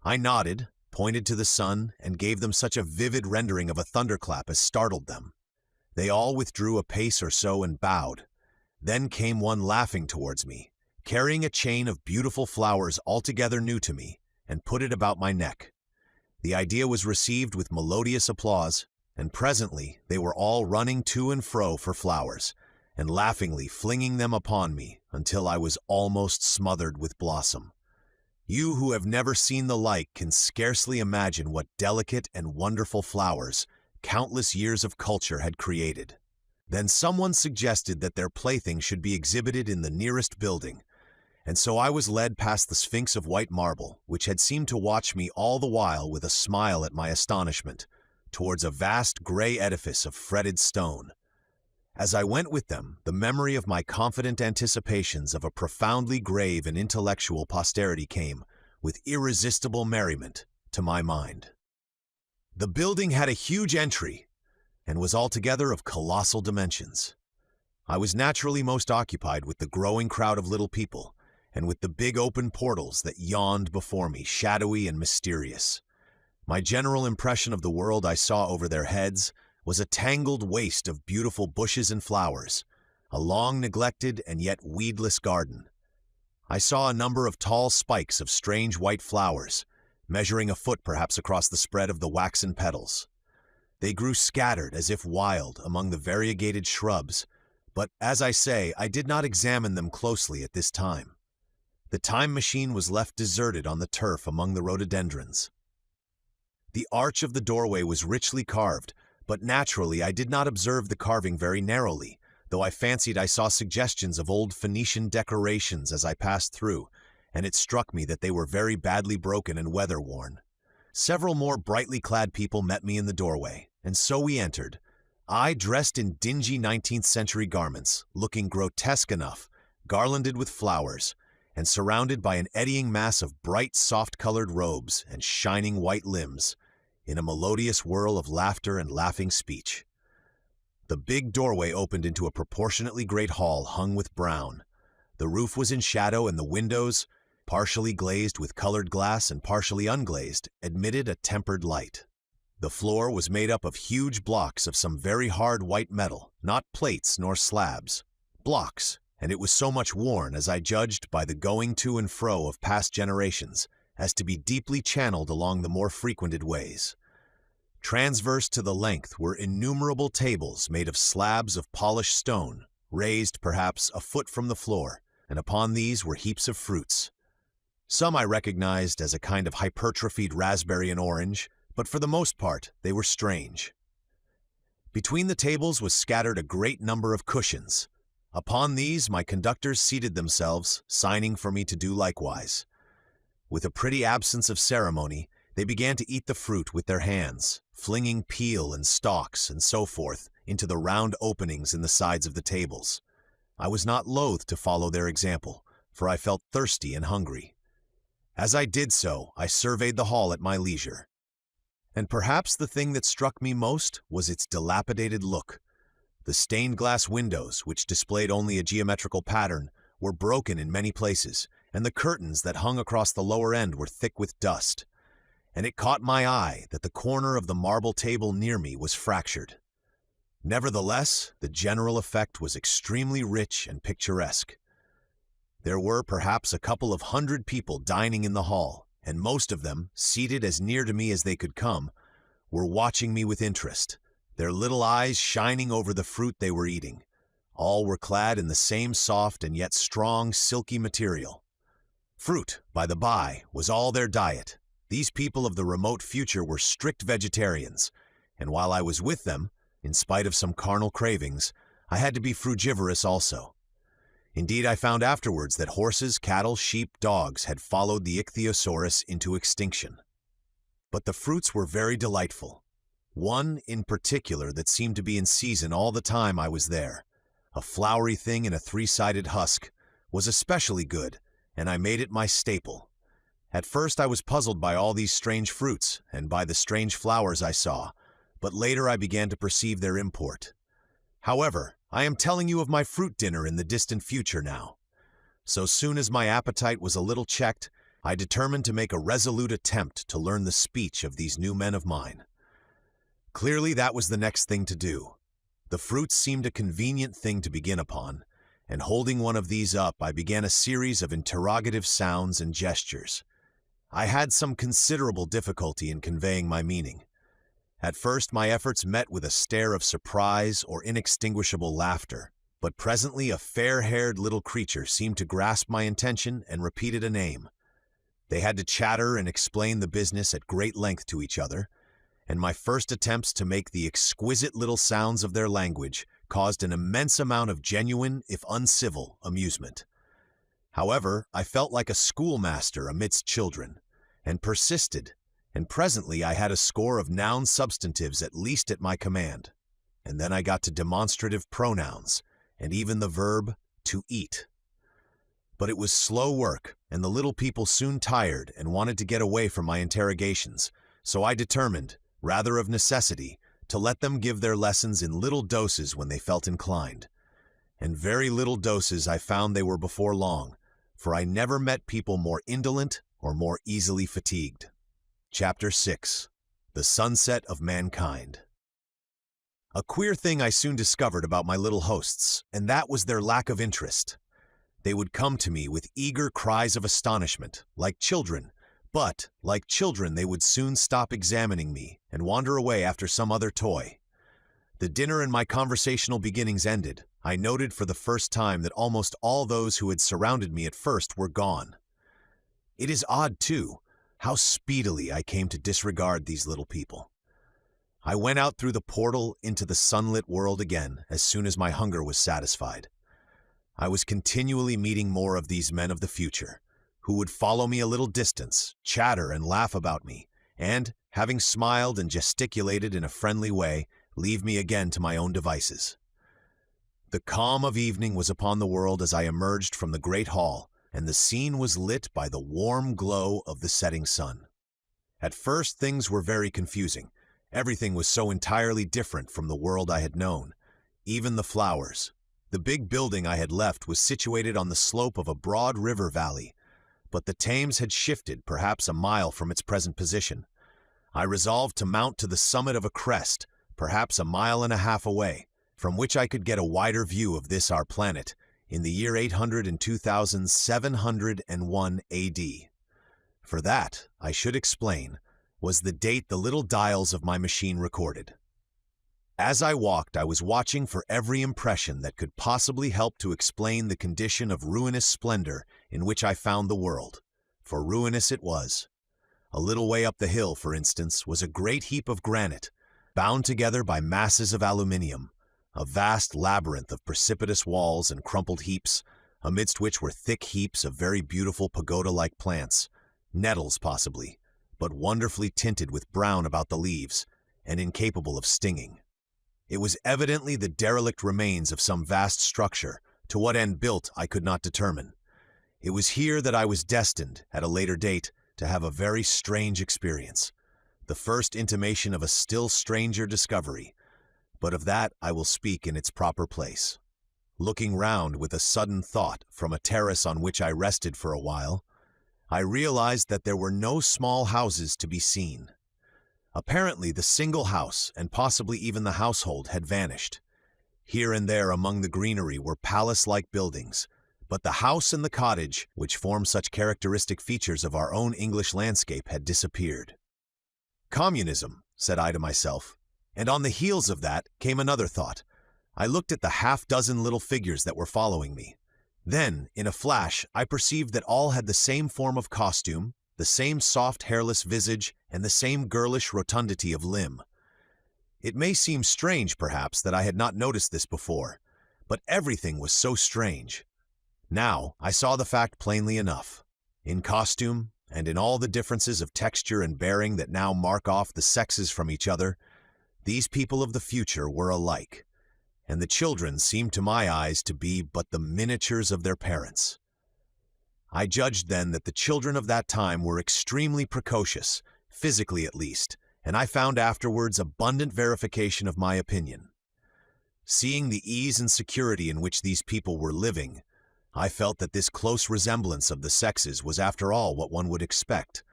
I nodded, pointed to the sun, and gave them such a vivid rendering of a thunderclap as startled them. They all withdrew a pace or so and bowed. Then came one laughing towards me, carrying a chain of beautiful flowers altogether new to me, and put it about my neck. The idea was received with melodious applause, and presently they were all running to and fro for flowers, and laughingly flinging them upon me until I was almost smothered with blossom. You who have never seen the like can scarcely imagine what delicate and wonderful flowers countless years of culture had created. Then someone suggested that their plaything should be exhibited in the nearest building, and so I was led past the Sphinx of white marble, which had seemed to watch me all the while with a smile at my astonishment, towards a vast gray edifice of fretted stone. As I went with them, the memory of my confident anticipations of a profoundly grave and intellectual posterity came, with irresistible merriment, to my mind. The building had a huge entry, and was altogether of colossal dimensions. I was naturally most occupied with the growing crowd of little people, and with the big open portals that yawned before me, shadowy and mysterious. My general impression of the world I saw over their heads was a tangled waste of beautiful bushes and flowers, a long-neglected and yet weedless garden. I saw a number of tall spikes of strange white flowers, measuring a foot perhaps across the spread of the waxen petals. They grew scattered as if wild among the variegated shrubs, but, as I say, I did not examine them closely at this time. The time machine was left deserted on the turf among the rhododendrons. The arch of the doorway was richly carved, but naturally I did not observe the carving very narrowly, though I fancied I saw suggestions of old Phoenician decorations as I passed through, and it struck me that they were very badly broken and weather-worn. Several more brightly clad people met me in the doorway, and so we entered, I dressed in dingy 19th-century garments, looking grotesque enough, garlanded with flowers, and surrounded by an eddying mass of bright, soft-colored robes and shining white limbs, in a melodious whirl of laughter and laughing speech. The big doorway opened into a proportionately great hall hung with brown. The roof was in shadow, and the windows, partially glazed with colored glass and partially unglazed, admitted a tempered light. The floor was made up of huge blocks of some very hard white metal, not plates nor slabs. Blocks, and it was so much worn, as I judged by the going to and fro of past generations, as to be deeply channeled along the more frequented ways. Transverse to the length were innumerable tables made of slabs of polished stone, raised perhaps a foot from the floor, and upon these were heaps of fruits. Some I recognized as a kind of hypertrophied raspberry and orange, but for the most part they were strange. Between the tables was scattered a great number of cushions. Upon these my conductors seated themselves, signing for me to do likewise. With a pretty absence of ceremony, they began to eat the fruit with their hands, flinging peel and stalks and so forth into the round openings in the sides of the tables. I was not loath to follow their example, for I felt thirsty and hungry. As I did so, I surveyed the hall at my leisure. And perhaps the thing that struck me most was its dilapidated look. The stained glass windows, which displayed only a geometrical pattern, were broken in many places, and the curtains that hung across the lower end were thick with dust. And it caught my eye that the corner of the marble table near me was fractured. Nevertheless, the general effect was extremely rich and picturesque. There were perhaps a couple of 100 people dining in the hall, and most of them, seated as near to me as they could come, were watching me with interest, their little eyes shining over the fruit they were eating. All were clad in the same soft and yet strong, silky material. Fruit, by the by, was all their diet. These people of the remote future were strict vegetarians, and while I was with them, in spite of some carnal cravings, I had to be frugivorous also. Indeed, I found afterwards that horses, cattle, sheep, dogs had followed the ichthyosaurus into extinction. But the fruits were very delightful. One in particular that seemed to be in season all the time I was there, a flowery thing in a three-sided husk, was especially good, and I made it my staple. At first I was puzzled by all these strange fruits, and by the strange flowers I saw, but later I began to perceive their import. However, I am telling you of my fruit dinner in the distant future now. So soon as my appetite was a little checked, I determined to make a resolute attempt to learn the speech of these new men of mine. Clearly that was the next thing to do. The fruits seemed a convenient thing to begin upon, and holding one of these up, I began a series of interrogative sounds and gestures. I had some considerable difficulty in conveying my meaning. At first, my efforts met with a stare of surprise or inextinguishable laughter, but presently a fair-haired little creature seemed to grasp my intention and repeated a name. They had to chatter and explain the business at great length to each other, and my first attempts to make the exquisite little sounds of their language caused an immense amount of genuine, if uncivil, amusement. However, I felt like a schoolmaster amidst children, and persisted, and presently I had a score of noun substantives at least at my command, and then I got to demonstrative pronouns, and even the verb to eat. But it was slow work, and the little people soon tired and wanted to get away from my interrogations, so I determined, rather of necessity, to let them give their lessons in little doses when they felt inclined. And very little doses I found they were before long, for I never met people more indolent or more easily fatigued. Chapter 6. The Sunset of Mankind. A queer thing I soon discovered about my little hosts, and that was their lack of interest. They would come to me with eager cries of astonishment, like children, but, like children, they would soon stop examining me and wander away after some other toy. The dinner and my conversational beginnings ended, I noted for the first time that almost all those who had surrounded me at first were gone. It is odd, too, how speedily I came to disregard these little people. I went out through the portal into the sunlit world again as soon as my hunger was satisfied. I was continually meeting more of these men of the future, who would follow me a little distance, chatter and laugh about me, and, having smiled and gesticulated in a friendly way, leave me again to my own devices. The calm of evening was upon the world as I emerged from the great hall, and the scene was lit by the warm glow of the setting sun. At first things were very confusing. Everything was so entirely different from the world I had known, even the flowers. The big building I had left was situated on the slope of a broad river valley, but the Thames had shifted perhaps a mile from its present position. I resolved to mount to the summit of a crest, perhaps a mile and a half away, from which I could get a wider view of this our planet, in the year 802,701 A.D. For that, I should explain, was the date the little dials of my machine recorded. As I walked, I was watching for every impression that could possibly help to explain the condition of ruinous splendor in which I found the world, for ruinous it was. A little way up the hill, for instance, was a great heap of granite, bound together by masses of aluminium, a vast labyrinth of precipitous walls and crumpled heaps, amidst which were thick heaps of very beautiful pagoda-like plants, nettles possibly, but wonderfully tinted with brown about the leaves, and incapable of stinging. It was evidently the derelict remains of some vast structure, to what end built I could not determine. It was here that I was destined, at a later date, to have a very strange experience, the first intimation of a still stranger discovery, but of that I will speak in its proper place. Looking round with a sudden thought from a terrace on which I rested for a while, I realized that there were no small houses to be seen. Apparently the single house, and possibly even the household, had vanished. Here and there among the greenery were palace-like buildings, but the house and the cottage, which form such characteristic features of our own English landscape, had disappeared. Communism, said I to myself, and on the heels of that came another thought. I looked at the half-dozen little figures that were following me. Then, in a flash, I perceived that all had the same form of costume, the same soft hairless visage, and the same girlish rotundity of limb. It may seem strange, perhaps, that I had not noticed this before, but everything was so strange. Now I saw the fact plainly enough. In costume, and in all the differences of texture and bearing that now mark off the sexes from each other, these people of the future were alike, and the children seemed to my eyes to be but the miniatures of their parents. I judged then that the children of that time were extremely precocious, physically at least, and I found afterwards abundant verification of my opinion. Seeing the ease and security in which these people were living, I felt that this close resemblance of the sexes was after all what one would expect,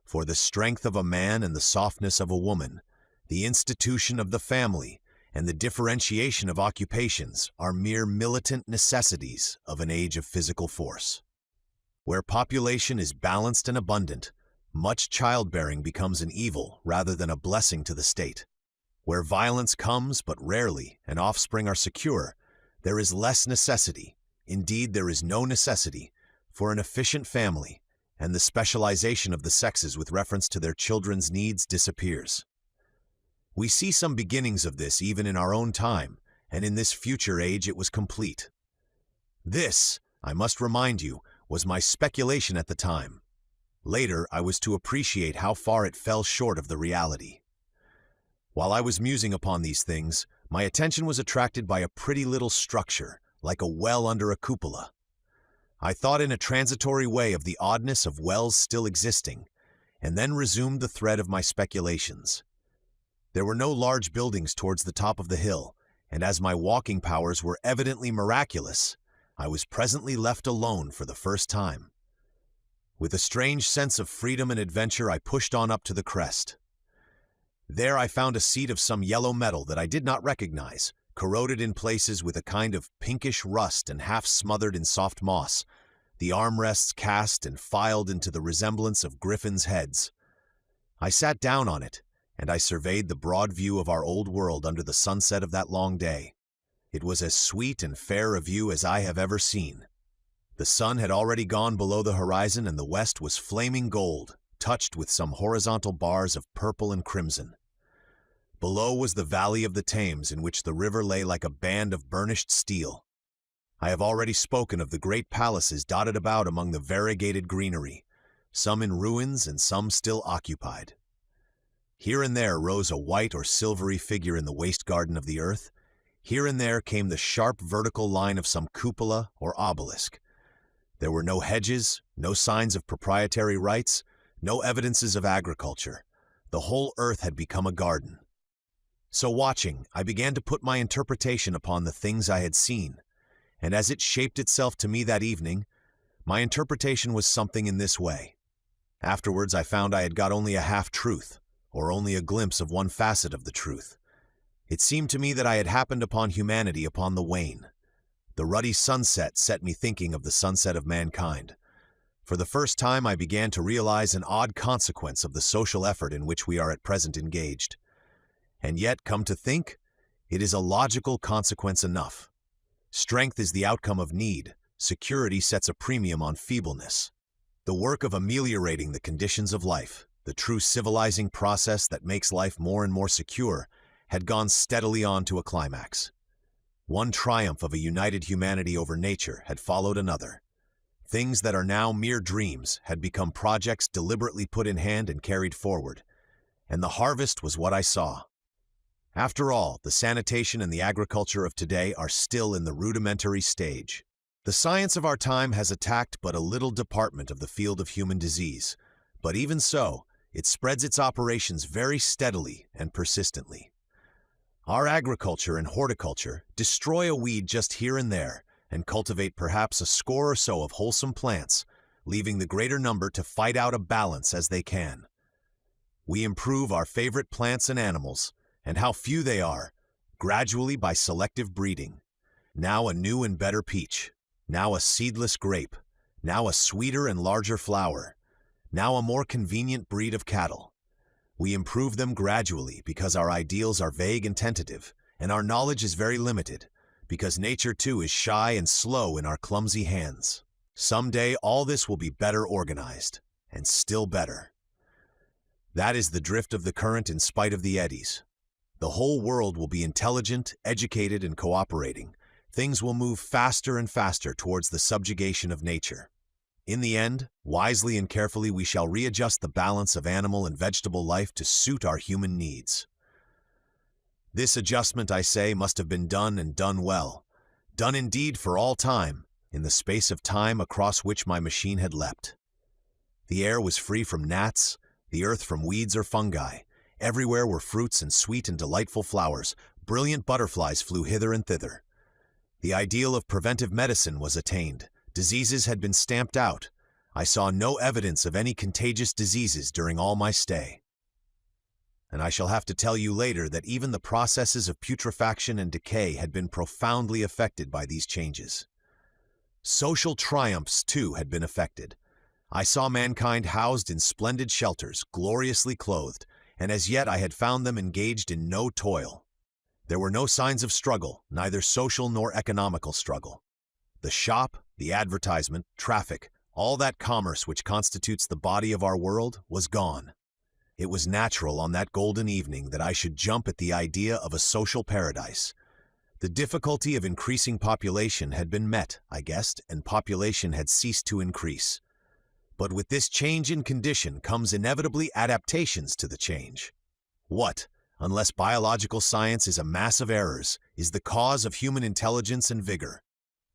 for the strength of a man and the softness of a woman, the institution of the family, and the differentiation of occupations are mere militant necessities of an age of physical force. Where population is balanced and abundant, much childbearing becomes an evil rather than a blessing to the state. Where violence comes but rarely and offspring are secure, there is less necessity, indeed there is no necessity, for an efficient family, and the specialization of the sexes with reference to their children's needs disappears. We see some beginnings of this even in our own time, and in this future age it was complete. This, I must remind you, was my speculation at the time. Later, I was to appreciate how far it fell short of the reality. While I was musing upon these things, my attention was attracted by a pretty little structure, like a well under a cupola. I thought in a transitory way of the oddness of wells still existing, and then resumed the thread of my speculations. There were no large buildings towards the top of the hill, and as my walking powers were evidently miraculous, I was presently left alone for the first time. With a strange sense of freedom and adventure, I pushed on up to the crest. There I found a seat of some yellow metal that I did not recognize, corroded in places with a kind of pinkish rust and half smothered in soft moss, the armrests cast and filed into the resemblance of griffins' heads. I sat down on it, and I surveyed the broad view of our old world under the sunset of that long day. It was as sweet and fair a view as I have ever seen. The sun had already gone below the horizon, and the west was flaming gold, touched with some horizontal bars of purple and crimson. Below was the valley of the Thames, in which the river lay like a band of burnished steel. I have already spoken of the great palaces dotted about among the variegated greenery, some in ruins and some still occupied. Here and there rose a white or silvery figure in the waste garden of the earth. Here and there came the sharp vertical line of some cupola or obelisk. There were no hedges, no signs of proprietary rights, no evidences of agriculture. The whole earth had become a garden. So watching, I began to put my interpretation upon the things I had seen, and as it shaped itself to me that evening, my interpretation was something in this way. Afterwards I found I had got only a half-truth, or only a glimpse of one facet of the truth. It seemed to me that I had happened upon humanity upon the wane. The ruddy sunset set me thinking of the sunset of mankind. For the first time I began to realize an odd consequence of the social effort in which we are at present engaged. And yet, come to think, it is a logical consequence enough. Strength is the outcome of need. Security sets a premium on feebleness. The work of ameliorating the conditions of life, the true civilizing process that makes life more and more secure, had gone steadily on to a climax. One triumph of a united humanity over nature had followed another. Things that are now mere dreams had become projects deliberately put in hand and carried forward, and the harvest was what I saw. After all, the sanitation and the agriculture of today are still in the rudimentary stage. The science of our time has attacked but a little department of the field of human disease, but even so, it spreads its operations very steadily and persistently. Our agriculture and horticulture destroy a weed just here and there and cultivate perhaps a score or so of wholesome plants, leaving the greater number to fight out a balance as they can. We improve our favorite plants and animals, and how few they are, gradually by selective breeding. Now a new and better peach, now a seedless grape, now a sweeter and larger flower, now a more convenient breed of cattle. We improve them gradually because our ideals are vague and tentative, and our knowledge is very limited, because nature too is shy and slow in our clumsy hands. Someday all this will be better organized, and still better. That is the drift of the current in spite of the eddies. The whole world will be intelligent, educated, and cooperating. Things will move faster and faster towards the subjugation of nature. In the end, wisely and carefully we shall readjust the balance of animal and vegetable life to suit our human needs. This adjustment, I say, must have been done and done well. Done indeed for all time, in the space of time across which my machine had leapt. The air was free from gnats, the earth from weeds or fungi. Everywhere were fruits and sweet and delightful flowers. Brilliant butterflies flew hither and thither. The ideal of preventive medicine was attained. Diseases had been stamped out. I saw no evidence of any contagious diseases during all my stay. and I shall have to tell you later that even the processes of putrefaction and decay had been profoundly affected by these changes. Social triumphs, too, had been affected. I saw mankind housed in splendid shelters, gloriously clothed, and as yet I had found them engaged in no toil. There were no signs of struggle, neither social nor economical struggle. The shop, the advertisement, traffic, all that commerce which constitutes the body of our world, was gone. It was natural on that golden evening that I should jump at the idea of a social paradise. The difficulty of increasing population had been met, I guessed, and population had ceased to increase. But with this change in condition comes inevitably adaptations to the change. What, unless biological science is a mass of errors, is the cause of human intelligence and vigor?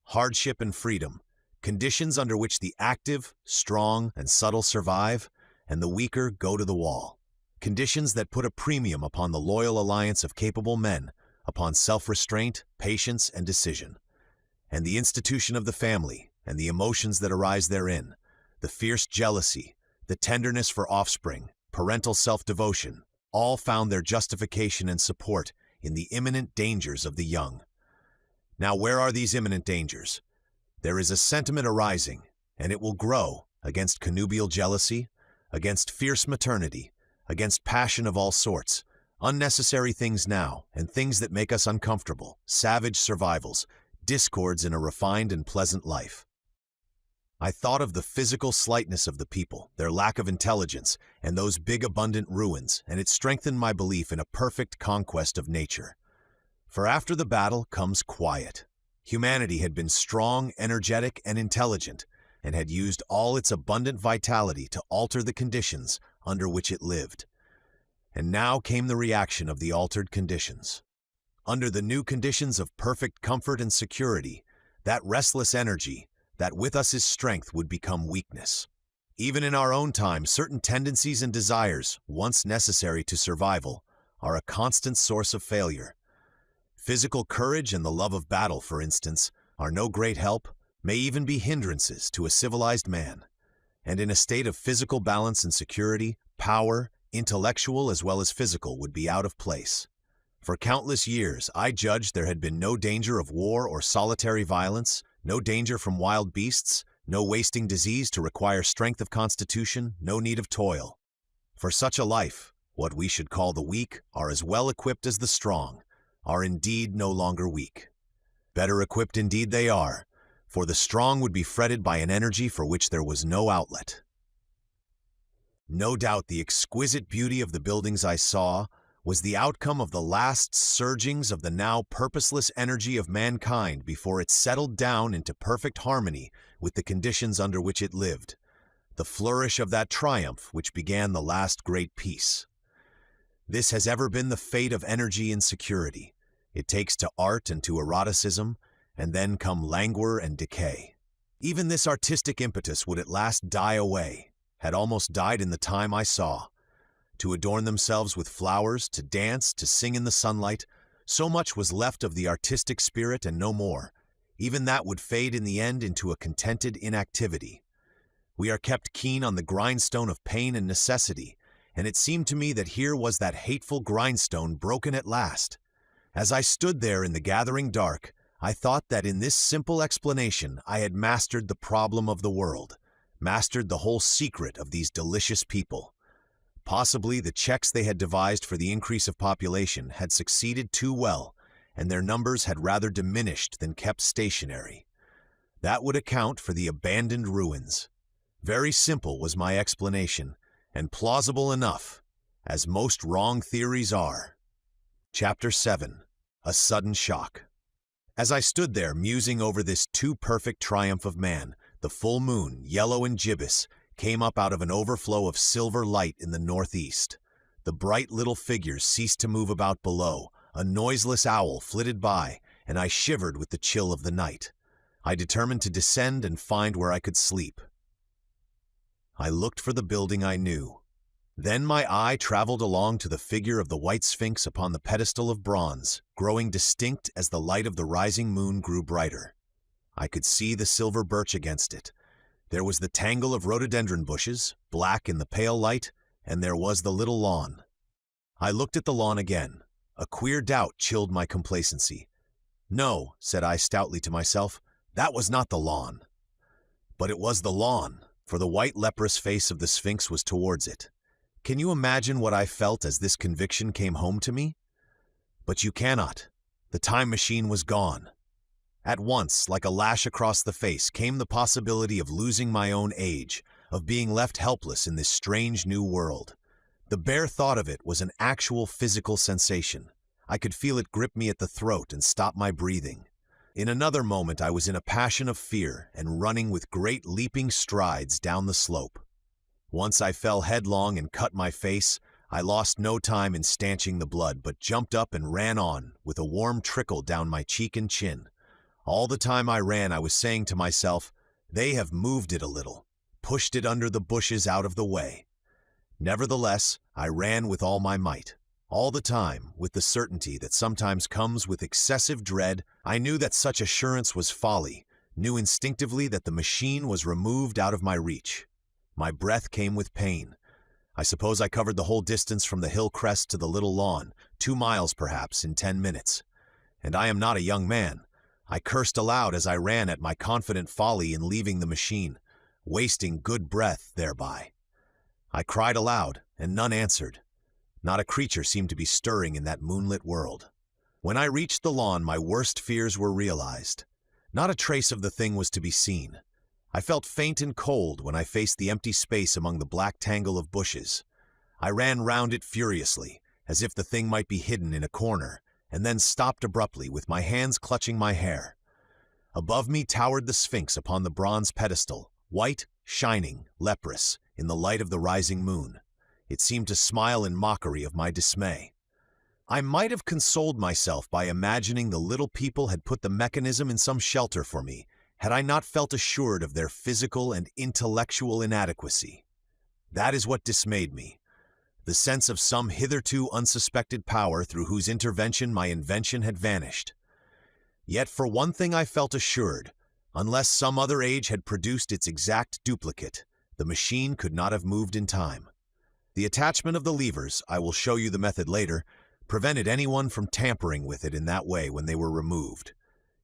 Hardship and freedom, conditions under which the active, strong, and subtle survive, and the weaker go to the wall. Conditions that put a premium upon the loyal alliance of capable men, upon self-restraint, patience, and decision. And the institution of the family, and the emotions that arise therein, the fierce jealousy, the tenderness for offspring, parental self-devotion, all found their justification and support in the imminent dangers of the young. Now, where are these imminent dangers? There is a sentiment arising, and it will grow, against connubial jealousy, against fierce maternity, against passion of all sorts, unnecessary things now, and things that make us uncomfortable, savage survivals, discords in a refined and pleasant life. I thought of the physical slightness of the people, their lack of intelligence, and those big abundant ruins, and it strengthened my belief in a perfect conquest of nature. For after the battle comes quiet. Humanity had been strong, energetic, and intelligent, and had used all its abundant vitality to alter the conditions under which it lived. And now came the reaction of the altered conditions. Under the new conditions of perfect comfort and security, that restless energy, that with us is strength, would become weakness. Even in our own time, certain tendencies and desires, once necessary to survival, are a constant source of failure. Physical courage and the love of battle, for instance, are no great help, may even be hindrances to a civilized man. And in a state of physical balance and security, power, intellectual as well as physical, would be out of place. For countless years, I judged there had been no danger of war or solitary violence, no danger from wild beasts, no wasting disease to require strength of constitution, no need of toil. For such a life, what we should call the weak are as well equipped as the strong, are indeed no longer weak. Better equipped indeed they are, for the strong would be fretted by an energy for which there was no outlet. No doubt the exquisite beauty of the buildings I saw was the outcome of the last surgings of the now purposeless energy of mankind before it settled down into perfect harmony with the conditions under which it lived, the flourish of that triumph which began the last great peace. This has ever been the fate of energy and security. It takes to art and to eroticism, and then come languor and decay. Even this artistic impetus would at last die away, had almost died in the time I saw. To adorn themselves with flowers, to dance, to sing in the sunlight, so much was left of the artistic spirit and no more. Even that would fade in the end into a contented inactivity. We are kept keen on the grindstone of pain and necessity, and it seemed to me that here was that hateful grindstone broken at last. As I stood there in the gathering dark, I thought that in this simple explanation I had mastered the problem of the world, mastered the whole secret of these delicious people. Possibly the checks they had devised for the increase of population had succeeded too well, and their numbers had rather diminished than kept stationary. That would account for the abandoned ruins. Very simple was my explanation, and plausible enough, as most wrong theories are. Chapter 7. A Sudden Shock. As I stood there musing over this too perfect triumph of man, the full moon, yellow and gibbous, came up out of an overflow of silver light in the northeast. The bright little figures ceased to move about below, a noiseless owl flitted by, and I shivered with the chill of the night. I determined to descend and find where I could sleep. I looked for the building I knew. Then my eye traveled along to the figure of the white Sphinx upon the pedestal of bronze, growing distinct as the light of the rising moon grew brighter. I could see the silver birch against it. There was the tangle of rhododendron bushes, black in the pale light, and there was the little lawn. I looked at the lawn again. A queer doubt chilled my complacency. No, said I stoutly to myself, that was not the lawn. But it was the lawn, for the white leprous face of the Sphinx was towards it. Can you imagine what I felt as this conviction came home to me? But you cannot. The time machine was gone. At once, like a lash across the face, came the possibility of losing my own age, of being left helpless in this strange new world. The bare thought of it was an actual physical sensation. I could feel it grip me at the throat and stop my breathing. In another moment I was in a passion of fear and running with great leaping strides down the slope. Once I fell headlong and cut my face, I lost no time in stanching the blood, but jumped up and ran on, with a warm trickle down my cheek and chin. All the time I ran I was saying to myself, they have moved it a little, pushed it under the bushes out of the way. Nevertheless, I ran with all my might. All the time, with the certainty that sometimes comes with excessive dread, I knew that such assurance was folly, knew instinctively that the machine was removed out of my reach. My breath came with pain. I suppose I covered the whole distance from the hill crest to the little lawn, 2 miles perhaps, in 10 minutes. And I am not a young man. I cursed aloud as I ran at my confident folly in leaving the machine, wasting good breath thereby. I cried aloud, and none answered. Not a creature seemed to be stirring in that moonlit world. When I reached the lawn, my worst fears were realized. Not a trace of the thing was to be seen. I felt faint and cold when I faced the empty space among the black tangle of bushes. I ran round it furiously, as if the thing might be hidden in a corner, and then stopped abruptly with my hands clutching my hair. Above me towered the Sphinx upon the bronze pedestal, white, shining, leprous, in the light of the rising moon. It seemed to smile in mockery of my dismay. I might have consoled myself by imagining the little people had put the mechanism in some shelter for me, had I not felt assured of their physical and intellectual inadequacy. That is what dismayed me. The sense of some hitherto unsuspected power through whose intervention my invention had vanished. Yet for one thing I felt assured, unless some other age had produced its exact duplicate, the machine could not have moved in time. The attachment of the levers, I will show you the method later, prevented anyone from tampering with it in that way when they were removed.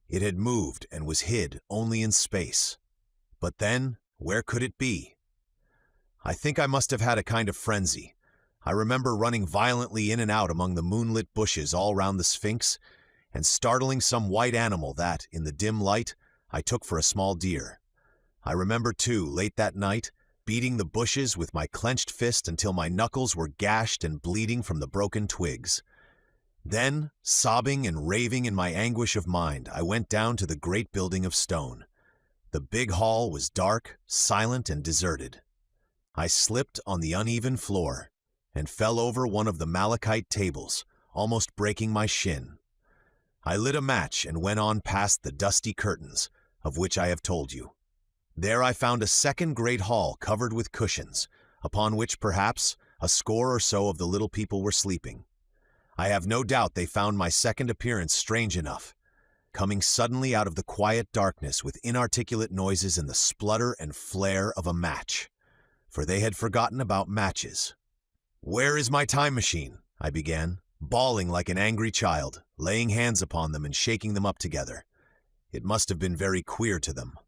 It had moved and was hid only in space. But then, where could it be? I think I must have had a kind of frenzy. I remember running violently in and out among the moonlit bushes all round the Sphinx, and startling some white animal that, in the dim light, I took for a small deer. I remember, too, late that night, beating the bushes with my clenched fist until my knuckles were gashed and bleeding from the broken twigs. Then, sobbing and raving in my anguish of mind, I went down to the great building of stone. The big hall was dark, silent, and deserted. I slipped on the uneven floor and fell over one of the malachite tables, almost breaking my shin. I lit a match and went on past the dusty curtains, of which I have told you. There I found a second great hall covered with cushions, upon which, perhaps, a score or so of the little people were sleeping. I have no doubt they found my second appearance strange enough, coming suddenly out of the quiet darkness with inarticulate noises and the splutter and flare of a match, for they had forgotten about matches. "Where is my time machine?" I began, bawling like an angry child, laying hands upon them and shaking them up together. It must have been very queer to them.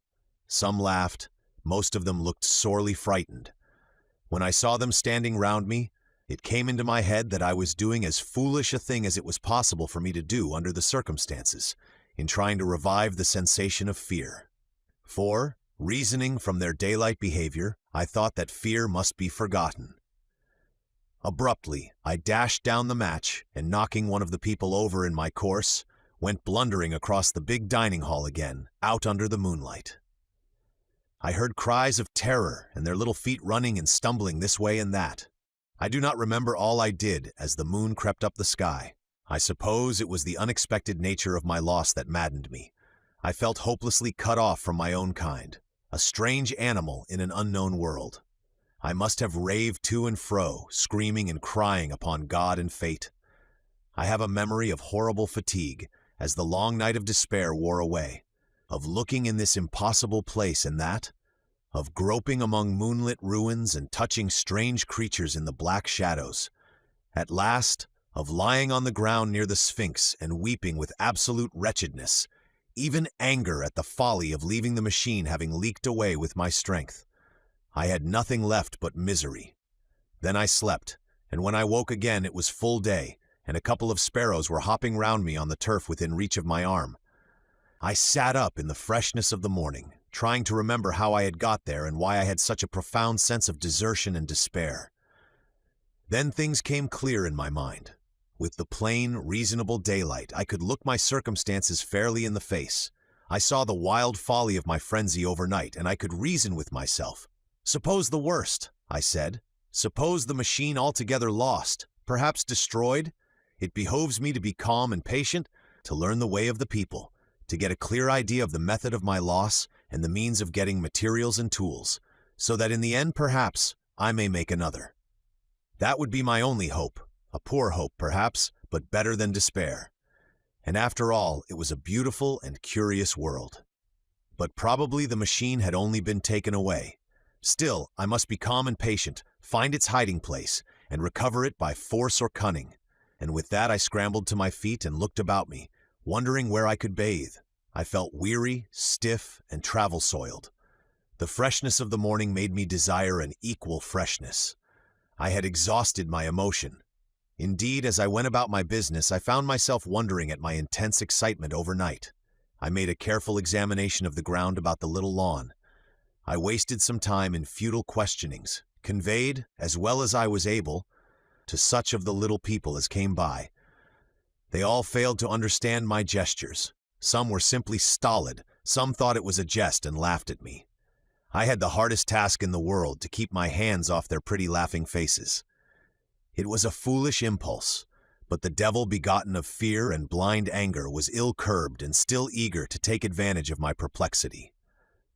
Some laughed, most of them looked sorely frightened. When I saw them standing round me, it came into my head that I was doing as foolish a thing as it was possible for me to do under the circumstances, in trying to revive the sensation of fear. For, reasoning from their daylight behavior, I thought that fear must be forgotten. Abruptly, I dashed down the match, and knocking one of the people over in my course, went blundering across the big dining hall again, out under the moonlight. I heard cries of terror and their little feet running and stumbling this way and that. I do not remember all I did as the moon crept up the sky. I suppose it was the unexpected nature of my loss that maddened me. I felt hopelessly cut off from my own kind, a strange animal in an unknown world. I must have raved to and fro, screaming and crying upon God and fate. I have a memory of horrible fatigue as the long night of despair wore away, of looking in this impossible place and that, of groping among moonlit ruins and touching strange creatures in the black shadows, At last, of lying on the ground near the Sphinx and weeping with absolute wretchedness, even anger at the folly of leaving the machine having leaked away with my strength. I had nothing left but misery. Then I slept, and when I woke again it was full day, and a couple of sparrows were hopping round me on the turf within reach of my arm. I sat up in the freshness of the morning, trying to remember how I had got there and why I had such a profound sense of desertion and despair. Then things came clear in my mind. With the plain, reasonable daylight, I could look my circumstances fairly in the face. I saw the wild folly of my frenzy overnight, and I could reason with myself. Suppose the worst, I said. Suppose the machine altogether lost, perhaps destroyed. It behoves me to be calm and patient, to learn the way of the people, to get a clear idea of the method of my loss and the means of getting materials and tools, so that in the end, perhaps, I may make another. That would be my only hope, a poor hope perhaps, but better than despair. And after all, it was a beautiful and curious world. But probably the machine had only been taken away. Still, I must be calm and patient, find its hiding place, and recover it by force or cunning. And with that I scrambled to my feet and looked about me, wondering where I could bathe. I felt weary, stiff, and travel-soiled. The freshness of the morning made me desire an equal freshness. I had exhausted my emotion. Indeed, as I went about my business, I found myself wondering at my intense excitement overnight. I made a careful examination of the ground about the little lawn. I wasted some time in futile questionings, conveyed, as well as I was able, to such of the little people as came by. They all failed to understand my gestures. Some were simply stolid, some thought it was a jest and laughed at me. I had the hardest task in the world to keep my hands off their pretty laughing faces. It was a foolish impulse, but the devil begotten of fear and blind anger was ill-curbed and still eager to take advantage of my perplexity.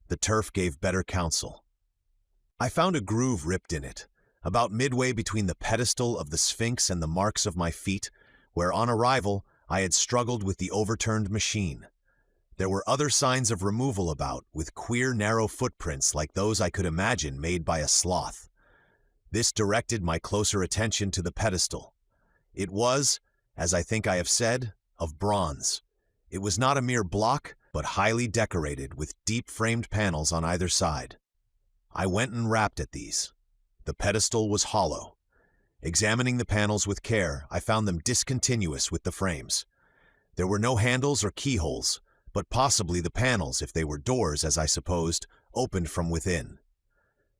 The turf gave better counsel. I found a groove ripped in it, about midway between the pedestal of the Sphinx and the marks of my feet, where on arrival I had struggled with the overturned machine. There were other signs of removal about, with queer narrow footprints like those I could imagine made by a sloth. This directed my closer attention to the pedestal. It was, as I think I have said, of bronze. It was not a mere block, but highly decorated with deep-framed panels on either side. I went and rapped at these. The pedestal was hollow. Examining the panels with care, I found them discontinuous with the frames. There were no handles or keyholes, but possibly the panels, if they were doors as I supposed, opened from within.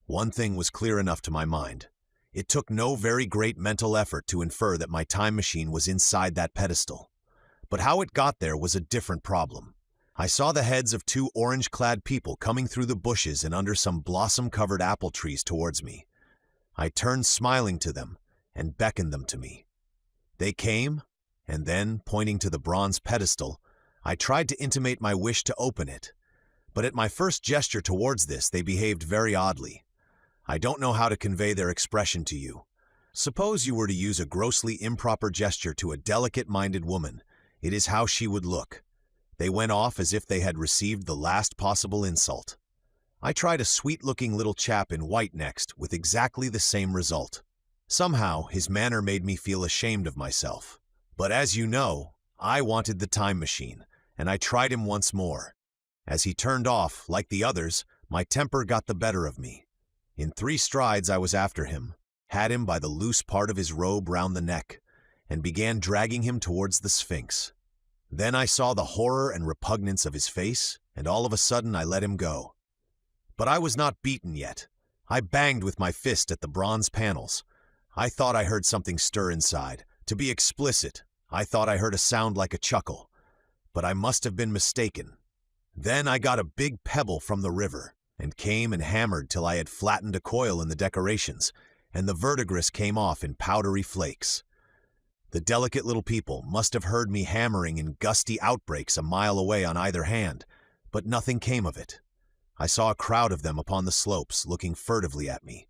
One thing was clear enough to my mind. It took no very great mental effort to infer that my time machine was inside that pedestal. But how it got there was a different problem. I saw the heads of two orange-clad people coming through the bushes and under some blossom-covered apple trees towards me. I turned smiling to them and beckoned them to me. They came, and then, pointing to the bronze pedestal, I tried to intimate my wish to open it, but at my first gesture towards this they behaved very oddly. I don't know how to convey their expression to you. Suppose you were to use a grossly improper gesture to a delicate-minded woman, it is how she would look. They went off as if they had received the last possible insult. I tried a sweet-looking little chap in white next, with exactly the same result. Somehow, his manner made me feel ashamed of myself. But as you know, I wanted the time machine, and I tried him once more. As he turned off, like the others, my temper got the better of me. In 3 strides I was after him, had him by the loose part of his robe round the neck, and began dragging him towards the Sphinx. Then I saw the horror and repugnance of his face, and all of a sudden I let him go. But I was not beaten yet. I banged with my fist at the bronze panels. I thought I heard something stir inside. To be explicit, I thought I heard a sound like a chuckle. But I must have been mistaken. Then I got a big pebble from the river, and came and hammered till I had flattened a coil in the decorations, and the verdigris came off in powdery flakes. The delicate little people must have heard me hammering in gusty outbreaks a mile away on either hand, but nothing came of it. I saw a crowd of them upon the slopes, looking furtively at me.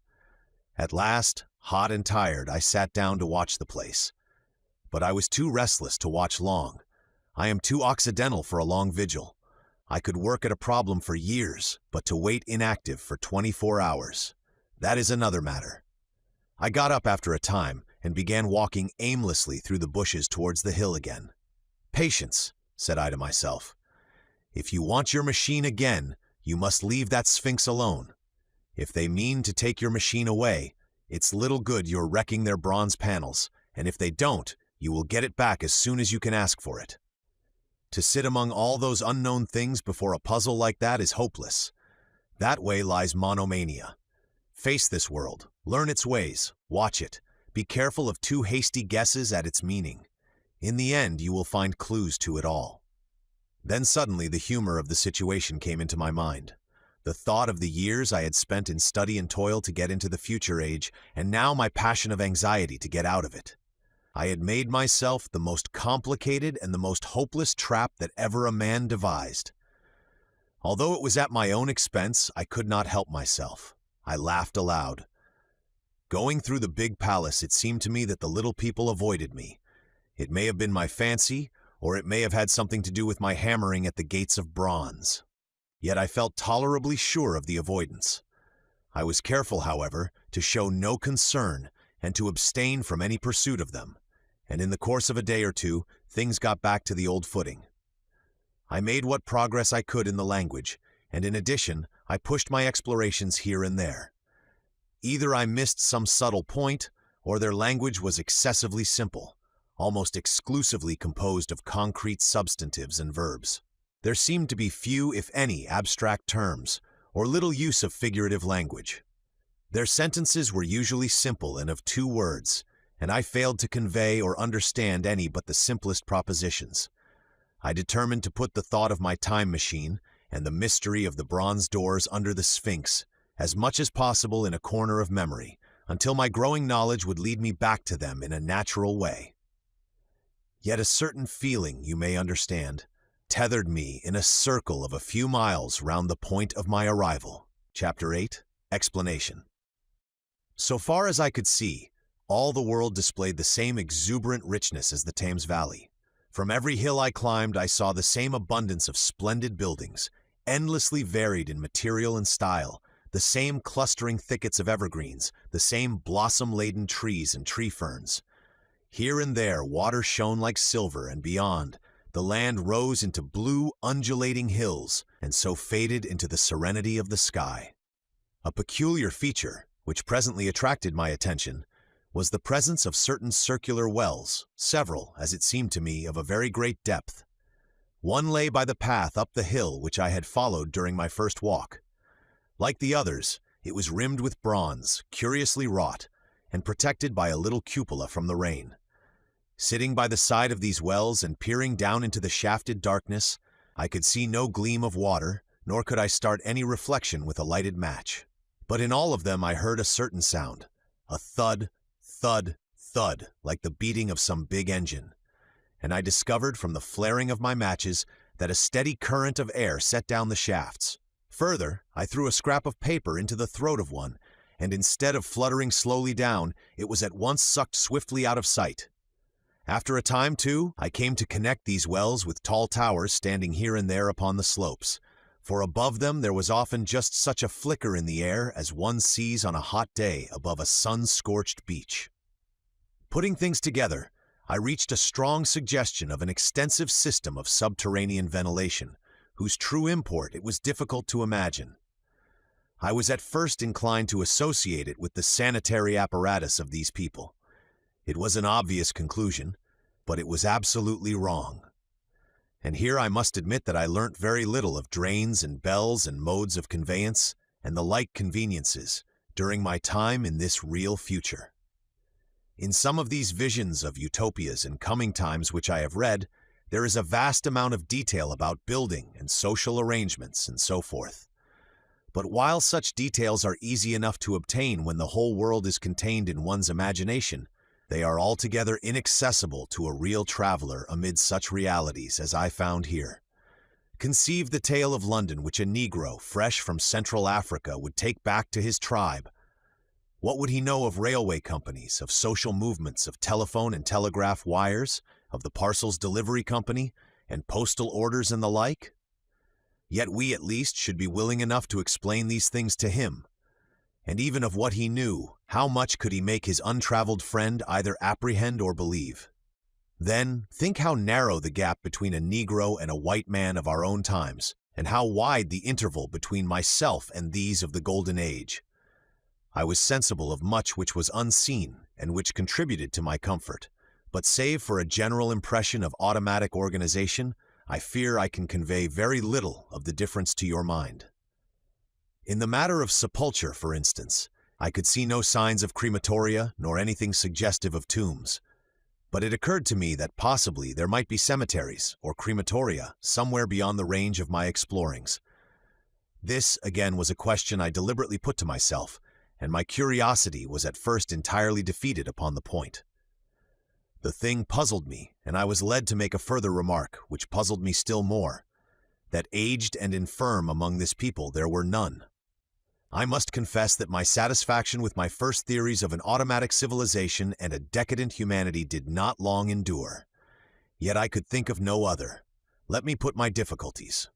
At last, hot and tired, I sat down to watch the place. But I was too restless to watch long. I am too occidental for a long vigil. I could work at a problem for years, but to wait inactive for 24 hours, that is another matter. I got up after a time, and began walking aimlessly through the bushes towards the hill again. "Patience," said I to myself. "If you want your machine again, you must leave that Sphinx alone. If they mean to take your machine away, it's little good you're wrecking their bronze panels, and if they don't, you will get it back as soon as you can ask for it. To sit among all those unknown things before a puzzle like that is hopeless. That way lies monomania. Face this world, learn its ways, watch it, be careful of too hasty guesses at its meaning. In the end, you will find clues to it all." Then suddenly the humor of the situation came into my mind. The thought of the years I had spent in study and toil to get into the future age, and now my passion of anxiety to get out of it. I had made myself the most complicated and the most hopeless trap that ever a man devised. Although it was at my own expense, I could not help myself. I laughed aloud. Going through the big palace, it seemed to me that the little people avoided me. It may have been my fancy, or it may have had something to do with my hammering at the gates of bronze. Yet I felt tolerably sure of the avoidance. I was careful, however, to show no concern and to abstain from any pursuit of them, and in the course of a day or two, things got back to the old footing. I made what progress I could in the language, and in addition, I pushed my explorations here and there. Either I missed some subtle point, or their language was excessively simple, almost exclusively composed of concrete substantives and verbs. There seemed to be few, if any, abstract terms, or little use of figurative language. Their sentences were usually simple and of 2 words, and I failed to convey or understand any but the simplest propositions. I determined to put the thought of my time machine and the mystery of the bronze doors under the Sphinx as much as possible in a corner of memory, until my growing knowledge would lead me back to them in a natural way. Yet a certain feeling, you may understand, tethered me in a circle of a few miles round the point of my arrival. Chapter 8. Explanation. So far as I could see, all the world displayed the same exuberant richness as the Thames Valley. From every hill I climbed, I saw the same abundance of splendid buildings, endlessly varied in material and style, the same clustering thickets of evergreens, the same blossom-laden trees and tree ferns. Here and there water shone like silver, and beyond, the land rose into blue, undulating hills, and so faded into the serenity of the sky. A peculiar feature, which presently attracted my attention, was the presence of certain circular wells, several, as it seemed to me, of a very great depth. One lay by the path up the hill which I had followed during my first walk. Like the others, it was rimmed with bronze, curiously wrought, and protected by a little cupola from the rain. Sitting by the side of these wells and peering down into the shafted darkness, I could see no gleam of water, nor could I start any reflection with a lighted match. But in all of them I heard a certain sound, a thud, thud, thud, like the beating of some big engine. And I discovered from the flaring of my matches that a steady current of air set down the shafts. Further, I threw a scrap of paper into the throat of one, and instead of fluttering slowly down, it was at once sucked swiftly out of sight. After a time, too, I came to connect these wells with tall towers standing here and there upon the slopes, for above them there was often just such a flicker in the air as one sees on a hot day above a sun-scorched beach. Putting things together, I reached a strong suggestion of an extensive system of subterranean ventilation, whose true import it was difficult to imagine. I was at first inclined to associate it with the sanitary apparatus of these people. It was an obvious conclusion, but it was absolutely wrong. And here I must admit that I learnt very little of drains and bells and modes of conveyance and the like conveniences during my time in this real future. In some of these visions of utopias and coming times which I have read, there is a vast amount of detail about building and social arrangements and so forth. But while such details are easy enough to obtain when the whole world is contained in one's imagination, they are altogether inaccessible to a real traveler amid such realities as I found here. Conceive the tale of London which a Negro, fresh from Central Africa, would take back to his tribe. What would he know of railway companies, of social movements, of telephone and telegraph wires, of the parcels delivery company, and postal orders and the like? Yet we at least should be willing enough to explain these things to him. And even of what he knew, How much could he make his untraveled friend either apprehend or believe? Then, think how narrow the gap between a Negro and a white man of our own times, and how wide the interval between myself and these of the Golden Age. I was sensible of much which was unseen and which contributed to my comfort, but save for a general impression of automatic organization, I fear I can convey very little of the difference to your mind. In the matter of sepulture, for instance, I could see no signs of crematoria nor anything suggestive of tombs, but it occurred to me that possibly there might be cemeteries or crematoria somewhere beyond the range of my explorings. This, again, was a question I deliberately put to myself, and my curiosity was at first entirely defeated upon the point. The thing puzzled me, and I was led to make a further remark, which puzzled me still more, that aged and infirm among this people there were none. I must confess that my satisfaction with my first theories of an automatic civilization and a decadent humanity did not long endure. Yet I could think of no other. Let me put my difficulties.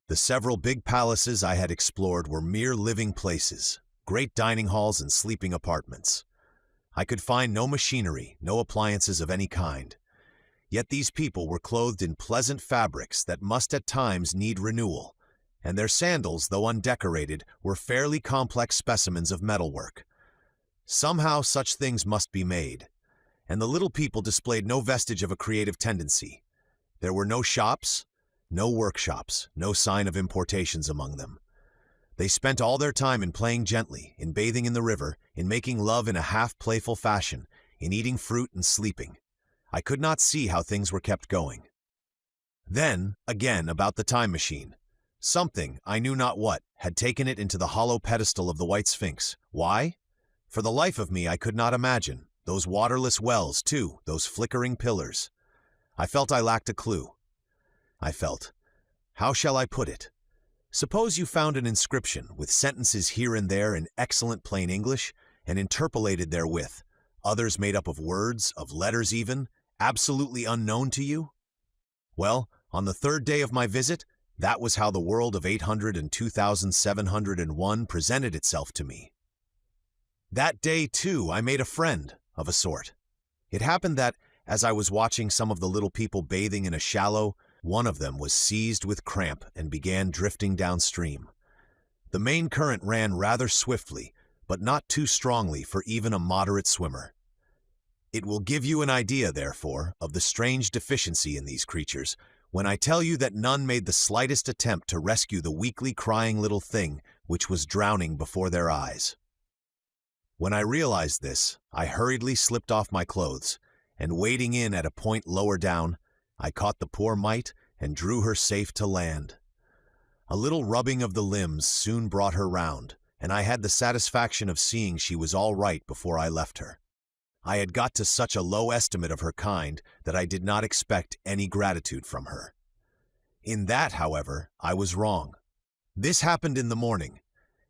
The several big palaces I had explored were mere living places, great dining halls and sleeping apartments. I could find no machinery, no appliances of any kind. Yet these people were clothed in pleasant fabrics that must at times need renewal, and their sandals, though undecorated, were fairly complex specimens of metalwork. Somehow such things must be made, and the little people displayed no vestige of a creative tendency. There were no shops, no workshops, no sign of importations among them. They spent all their time in playing gently, in bathing in the river, in making love in a half-playful fashion, in eating fruit and sleeping. I could not see how things were kept going. Then, again, about the time machine. Something, I knew not what, had taken it into the hollow pedestal of the White Sphinx. Why? For the life of me I could not imagine. Those waterless wells, too, those flickering pillars. I felt I lacked a clue. How shall I put it? Suppose you found an inscription with sentences here and there in excellent plain English, and interpolated therewith, others made up of words, of letters even, absolutely unknown to you? Well, on the third day of my visit, that was how the world of 802,701 presented itself to me. That day, too, I made a friend, of a sort. It happened that, as I was watching some of the little people bathing in a shallow, one of them was seized with cramp and began drifting downstream. The main current ran rather swiftly, but not too strongly for even a moderate swimmer. It will give you an idea, therefore, of the strange deficiency in these creatures, when I tell you that none made the slightest attempt to rescue the weakly crying little thing which was drowning before their eyes. When I realized this, I hurriedly slipped off my clothes, and wading in at a point lower down, I caught the poor mite and drew her safe to land. A little rubbing of the limbs soon brought her round, and I had the satisfaction of seeing she was all right before I left her. I had got to such a low estimate of her kind that I did not expect any gratitude from her. In that, however, I was wrong. This happened in the morning.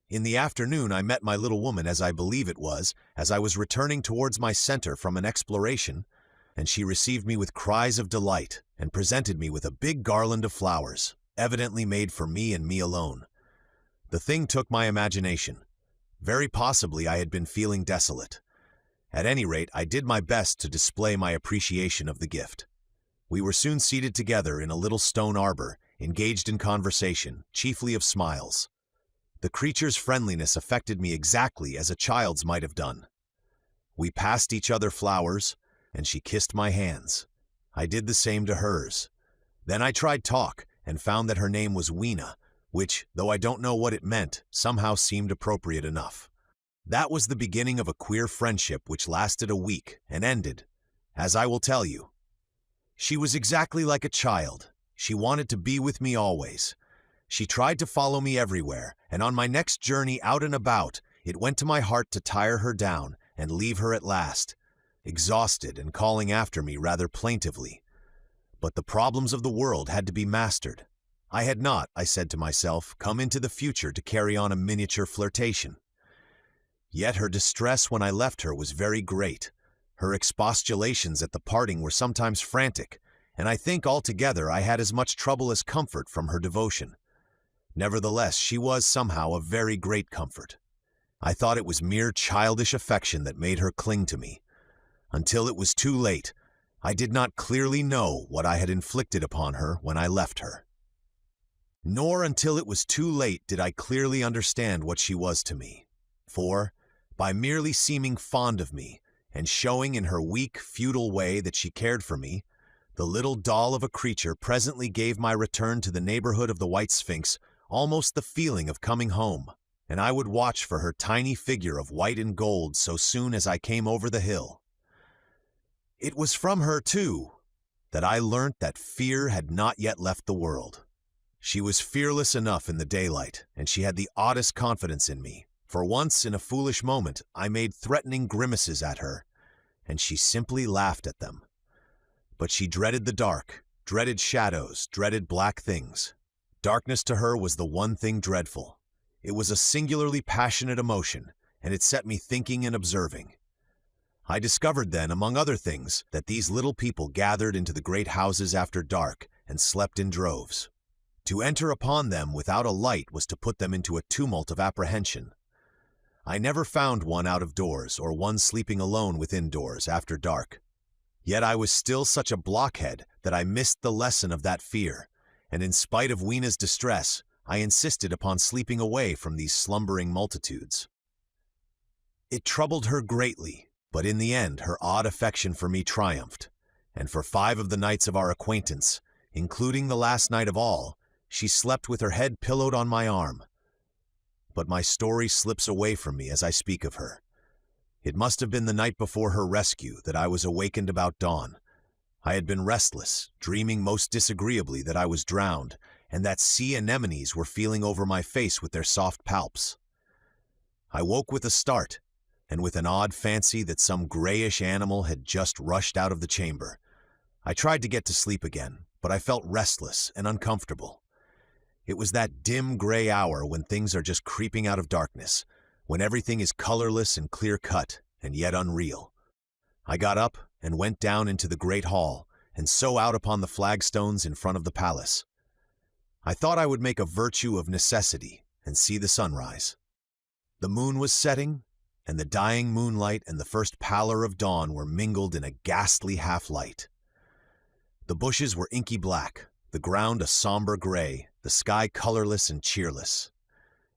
In the afternoon I met my little woman, as I believe it was, as I was returning towards my center from an exploration, and she received me with cries of delight and presented me with a big garland of flowers, evidently made for me and me alone. The thing took my imagination. Very possibly I had been feeling desolate. At any rate, I did my best to display my appreciation of the gift. We were soon seated together in a little stone arbor, engaged in conversation, chiefly of smiles. The creature's friendliness affected me exactly as a child's might have done. We passed each other flowers, and she kissed my hands. I did the same to hers. Then I tried talk, and found that her name was Weena, which, though I don't know what it meant, somehow seemed appropriate enough. That was the beginning of a queer friendship which lasted a week and ended, as I will tell you. She was exactly like a child. She wanted to be with me always. She tried to follow me everywhere, and on my next journey out and about, it went to my heart to tire her down and leave her at last, exhausted and calling after me rather plaintively. But the problems of the world had to be mastered. I had not, I said to myself, come into the future to carry on a miniature flirtation. Yet her distress when I left her was very great. Her expostulations at the parting were sometimes frantic, and I think altogether I had as much trouble as comfort from her devotion. Nevertheless, she was somehow a very great comfort. I thought it was mere childish affection that made her cling to me. Until it was too late, I did not clearly know what I had inflicted upon her when I left her. Nor until it was too late did I clearly understand what she was to me. For, by merely seeming fond of me, and showing in her weak, futile way that she cared for me, the little doll of a creature presently gave my return to the neighborhood of the White Sphinx almost the feeling of coming home, and I would watch for her tiny figure of white and gold so soon as I came over the hill. It was from her, too, that I learnt that fear had not yet left the world. She was fearless enough in the daylight, and she had the oddest confidence in me. For once, in a foolish moment, I made threatening grimaces at her, and she simply laughed at them. But she dreaded the dark, dreaded shadows, dreaded black things. Darkness to her was the one thing dreadful. It was a singularly passionate emotion, and it set me thinking and observing. I discovered then, among other things, that these little people gathered into the great houses after dark and slept in droves. To enter upon them without a light was to put them into a tumult of apprehension. I never found one out of doors or one sleeping alone within doors after dark. Yet I was still such a blockhead that I missed the lesson of that fear, and in spite of Weena's distress, I insisted upon sleeping away from these slumbering multitudes. It troubled her greatly, but in the end her odd affection for me triumphed, and for 5 of the nights of our acquaintance, including the last night of all, she slept with her head pillowed on my arm. But my story slips away from me as I speak of her. It must have been the night before her rescue that I was awakened about dawn. I had been restless, dreaming most disagreeably that I was drowned, and that sea anemones were feeling over my face with their soft palps. I woke with a start, and with an odd fancy that some grayish animal had just rushed out of the chamber. I tried to get to sleep again, but I felt restless and uncomfortable. It was that dim gray hour when things are just creeping out of darkness, when everything is colorless and clear-cut, and yet unreal. I got up and went down into the great hall, and so out upon the flagstones in front of the palace. I thought I would make a virtue of necessity and see the sunrise. The moon was setting, and the dying moonlight and the first pallor of dawn were mingled in a ghastly half-light. The bushes were inky black, the ground a somber gray, the sky colorless and cheerless.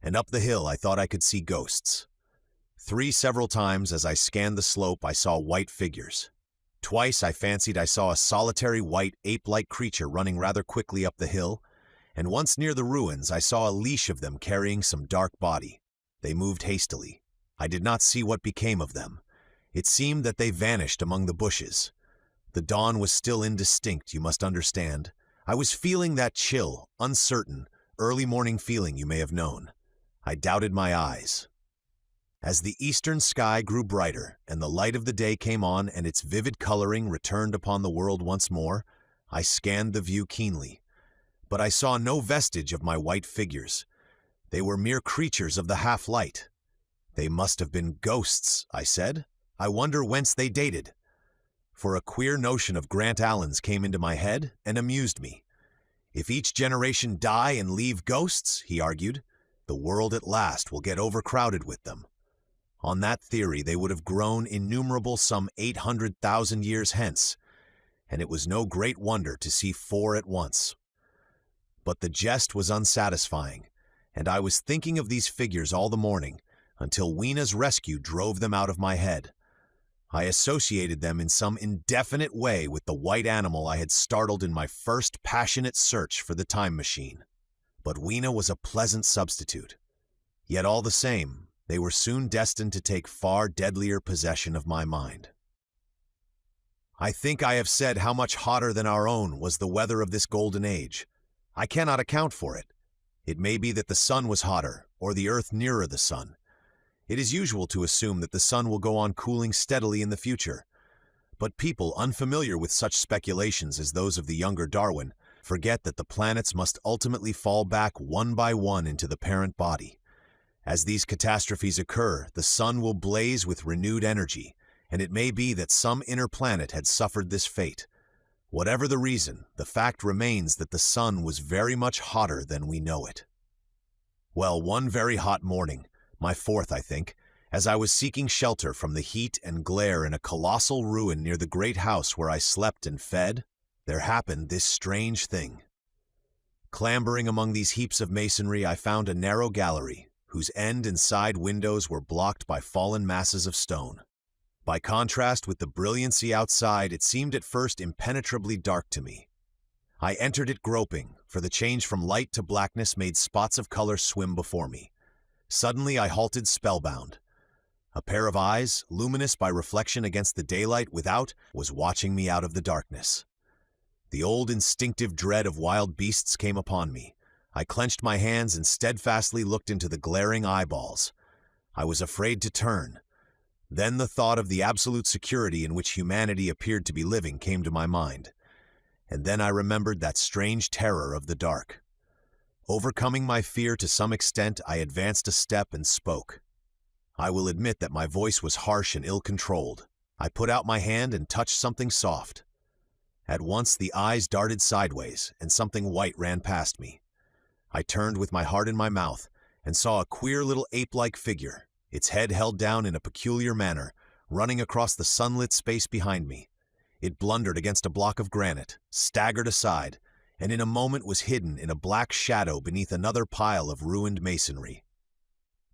And up the hill I thought I could see ghosts. 3 several times as I scanned the slope I saw white figures. Twice I fancied I saw a solitary white ape-like creature running rather quickly up the hill, and once near the ruins I saw a leash of them carrying some dark body. They moved hastily. I did not see what became of them. It seemed that they vanished among the bushes. The dawn was still indistinct, you must understand. I was feeling that chill, uncertain, early morning feeling you may have known. I doubted my eyes. As the eastern sky grew brighter and the light of the day came on and its vivid coloring returned upon the world once more, I scanned the view keenly. But I saw no vestige of my white figures. They were mere creatures of the half-light. They must have been ghosts, I said. I wonder whence they dated. For a queer notion of Grant Allen's came into my head and amused me. If each generation die and leave ghosts, he argued, the world at last will get overcrowded with them. On that theory they would have grown innumerable some 800,000 years hence, and it was no great wonder to see 4 at once. But the jest was unsatisfying, and I was thinking of these figures all the morning, until Weena's rescue drove them out of my head. I associated them in some indefinite way with the white animal I had startled in my first passionate search for the time machine. But Weena was a pleasant substitute. Yet all the same, they were soon destined to take far deadlier possession of my mind. I think I have said how much hotter than our own was the weather of this golden age. I cannot account for it. It may be that the sun was hotter, or the earth nearer the sun. It is usual to assume that the sun will go on cooling steadily in the future. But people unfamiliar with such speculations as those of the younger Darwin forget that the planets must ultimately fall back one by one into the parent body. As these catastrophes occur, the sun will blaze with renewed energy, and it may be that some inner planet had suffered this fate. Whatever the reason, the fact remains that the sun was very much hotter than we know it. Well, one very hot morning, my fourth, I think, as I was seeking shelter from the heat and glare in a colossal ruin near the great house where I slept and fed, there happened this strange thing. Clambering among these heaps of masonry, I found a narrow gallery, whose end and side windows were blocked by fallen masses of stone. By contrast with the brilliancy outside, it seemed at first impenetrably dark to me. I entered it groping, for the change from light to blackness made spots of color swim before me. Suddenly I halted spellbound. A pair of eyes, luminous by reflection against the daylight without, was watching me out of the darkness. The old instinctive dread of wild beasts came upon me. I clenched my hands and steadfastly looked into the glaring eyeballs. I was afraid to turn. Then the thought of the absolute security in which humanity appeared to be living came to my mind. And then I remembered that strange terror of the dark. Overcoming my fear to some extent, I advanced a step and spoke. I will admit that my voice was harsh and ill-controlled. I put out my hand and touched something soft. At once the eyes darted sideways, and something white ran past me. I turned with my heart in my mouth, and saw a queer little ape-like figure, its head held down in a peculiar manner, running across the sunlit space behind me. It blundered against a block of granite, staggered aside, and in a moment was hidden in a black shadow beneath another pile of ruined masonry.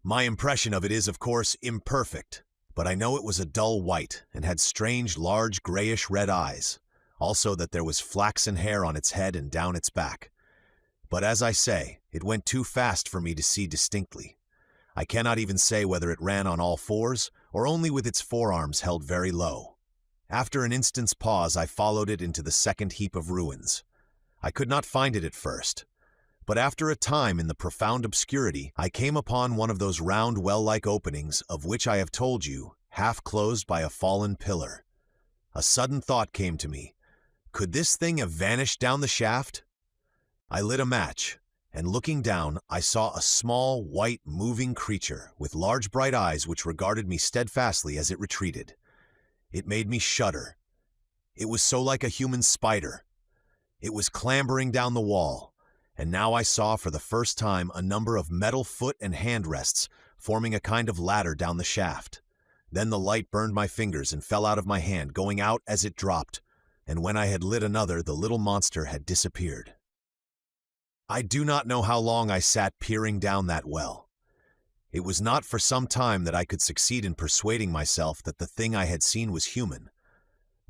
My impression of it is, of course, imperfect, but I know it was a dull white and had strange, large, grayish-red eyes, also that there was flaxen hair on its head and down its back. But as I say, it went too fast for me to see distinctly. I cannot even say whether it ran on all fours or only with its forearms held very low. After an instant's pause, I followed it into the second heap of ruins. I could not find it at first, but after a time in the profound obscurity, I came upon one of those round well-like openings of which I have told you, half closed by a fallen pillar. A sudden thought came to me. Could this thing have vanished down the shaft? I lit a match, and looking down, I saw a small, white, moving creature with large bright eyes which regarded me steadfastly as it retreated. It made me shudder. It was so like a human spider. It was clambering down the wall, and now I saw for the first time a number of metal foot and hand rests forming a kind of ladder down the shaft. Then the light burned my fingers and fell out of my hand, going out as it dropped, and when I had lit another, the little monster had disappeared. I do not know how long I sat peering down that well. It was not for some time that I could succeed in persuading myself that the thing I had seen was human.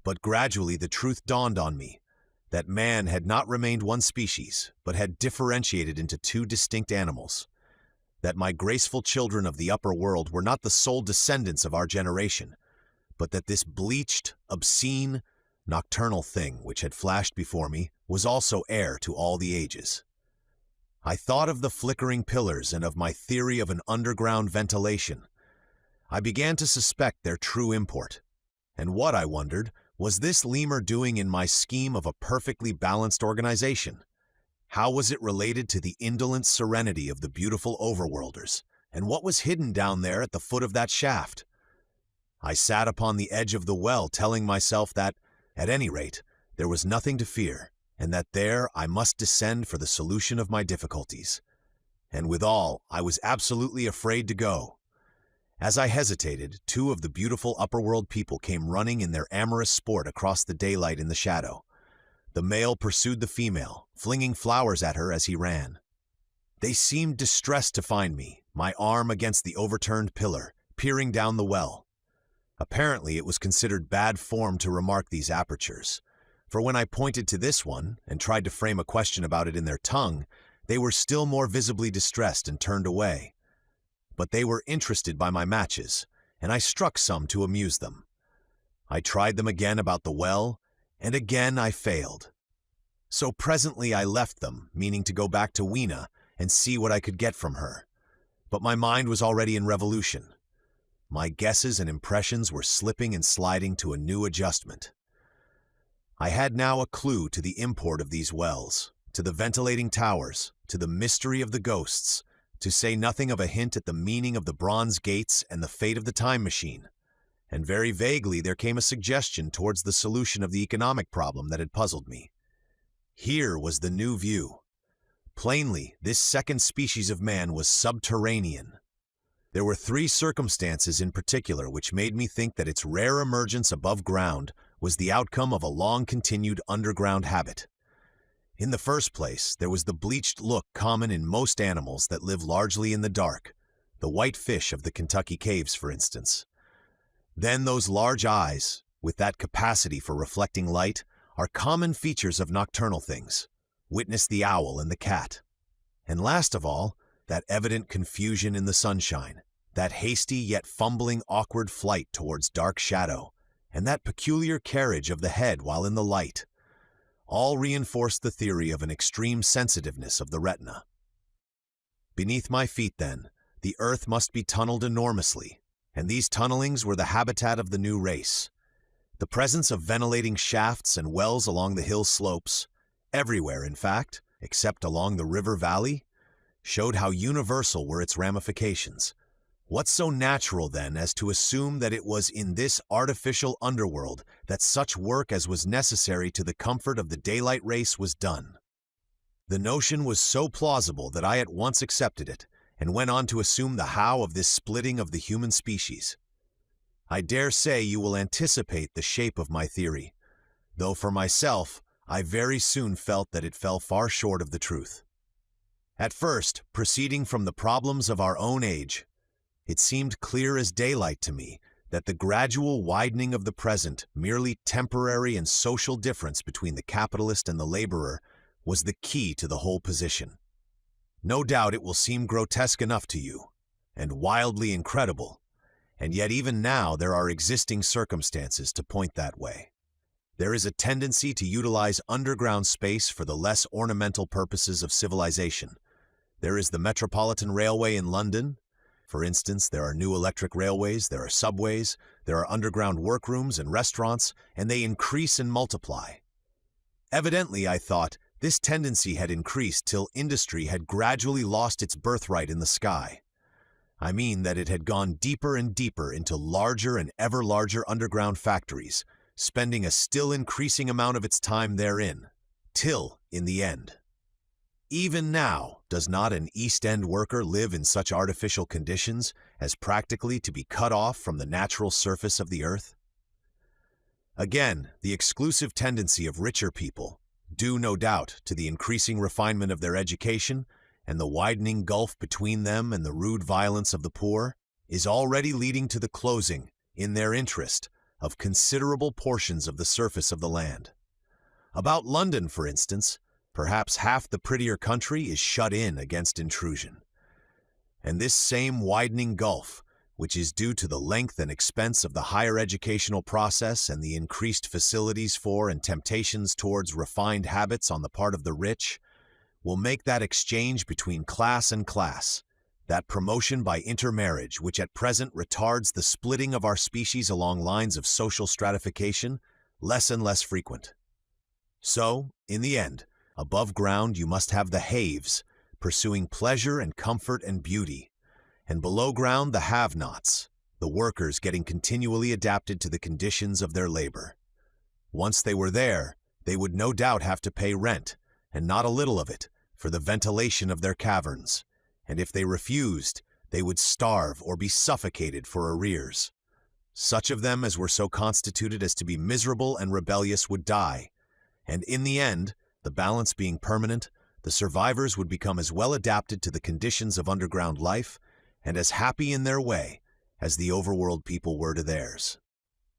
But gradually the truth dawned on me, that man had not remained one species, but had differentiated into two distinct animals. That my graceful children of the upper world were not the sole descendants of our generation, but that this bleached, obscene, nocturnal thing which had flashed before me was also heir to all the ages. I thought of the flickering pillars and of my theory of an underground ventilation. I began to suspect their true import. And what, I wondered, was this lemur doing in my scheme of a perfectly balanced organization? How was it related to the indolent serenity of the beautiful overworlders? And what was hidden down there at the foot of that shaft? I sat upon the edge of the well telling myself that, at any rate, there was nothing to fear, and that there I must descend for the solution of my difficulties. And withal, I was absolutely afraid to go. As I hesitated, two of the beautiful upperworld people came running in their amorous sport across the daylight in the shadow. The male pursued the female, flinging flowers at her as he ran. They seemed distressed to find me, my arm against the overturned pillar, peering down the well. Apparently it was considered bad form to remark these apertures, for when I pointed to this one and tried to frame a question about it in their tongue, they were still more visibly distressed and turned away. But they were interested by my matches, and I struck some to amuse them. I tried them again about the well, and again I failed. So presently I left them, meaning to go back to Weena and see what I could get from her. But my mind was already in revolution. My guesses and impressions were slipping and sliding to a new adjustment. I had now a clue to the import of these wells, to the ventilating towers, to the mystery of the ghosts, to say nothing of a hint at the meaning of the bronze gates and the fate of the time machine. And very vaguely there came a suggestion towards the solution of the economic problem that had puzzled me. Here was the new view. Plainly, this second species of man was subterranean. There were three circumstances in particular which made me think that its rare emergence above ground was the outcome of a long-continued underground habit. In the first place, there was the bleached look common in most animals that live largely in the dark, the white fish of the Kentucky caves, for instance. Then those large eyes, with that capacity for reflecting light, are common features of nocturnal things. Witness the owl and the cat. And last of all, that evident confusion in the sunshine, that hasty yet fumbling awkward flight towards dark shadow, and that peculiar carriage of the head while in the light, all reinforced the theory of an extreme sensitiveness of the retina. Beneath my feet, then, the earth must be tunneled enormously, and these tunnelings were the habitat of the new race. The presence of ventilating shafts and wells along the hill slopes, everywhere in fact, except along the river valley, showed how universal were its ramifications. What so natural, then, as to assume that it was in this artificial underworld that such work as was necessary to the comfort of the daylight race was done? The notion was so plausible that I at once accepted it, and went on to assume the how of this splitting of the human species. I dare say you will anticipate the shape of my theory, though for myself, I very soon felt that it fell far short of the truth. At first, proceeding from the problems of our own age, it seemed clear as daylight to me that the gradual widening of the present, merely temporary and social difference between the capitalist and the laborer was the key to the whole position. No doubt it will seem grotesque enough to you, and wildly incredible, and yet even now there are existing circumstances to point that way. There is a tendency to utilize underground space for the less ornamental purposes of civilization. There is the Metropolitan Railway in London. For instance, there are new electric railways, there are subways, there are underground workrooms and restaurants, and they increase and multiply. Evidently, I thought, this tendency had increased till industry had gradually lost its birthright in the sky. I mean that it had gone deeper and deeper into larger and ever larger underground factories, spending a still increasing amount of its time therein, till, in the end. Even now, does not an East End worker live in such artificial conditions as practically to be cut off from the natural surface of the earth? Again, the exclusive tendency of richer people, due no doubt to the increasing refinement of their education and the widening gulf between them and the rude violence of the poor, is already leading to the closing, in their interest, of considerable portions of the surface of the land. About London, for instance, perhaps half the prettier country is shut in against intrusion. And this same widening gulf, which is due to the length and expense of the higher educational process and the increased facilities for and temptations towards refined habits on the part of the rich, will make that exchange between class and class, that promotion by intermarriage which at present retards the splitting of our species along lines of social stratification, less and less frequent. So, in the end, above ground you must have the haves, pursuing pleasure and comfort and beauty, and below ground the have-nots, the workers getting continually adapted to the conditions of their labor. Once they were there, they would no doubt have to pay rent, and not a little of it, for the ventilation of their caverns, and if they refused, they would starve or be suffocated for arrears. Such of them as were so constituted as to be miserable and rebellious would die, and in the end, the balance being permanent, the survivors would become as well adapted to the conditions of underground life and as happy in their way as the overworld people were to theirs.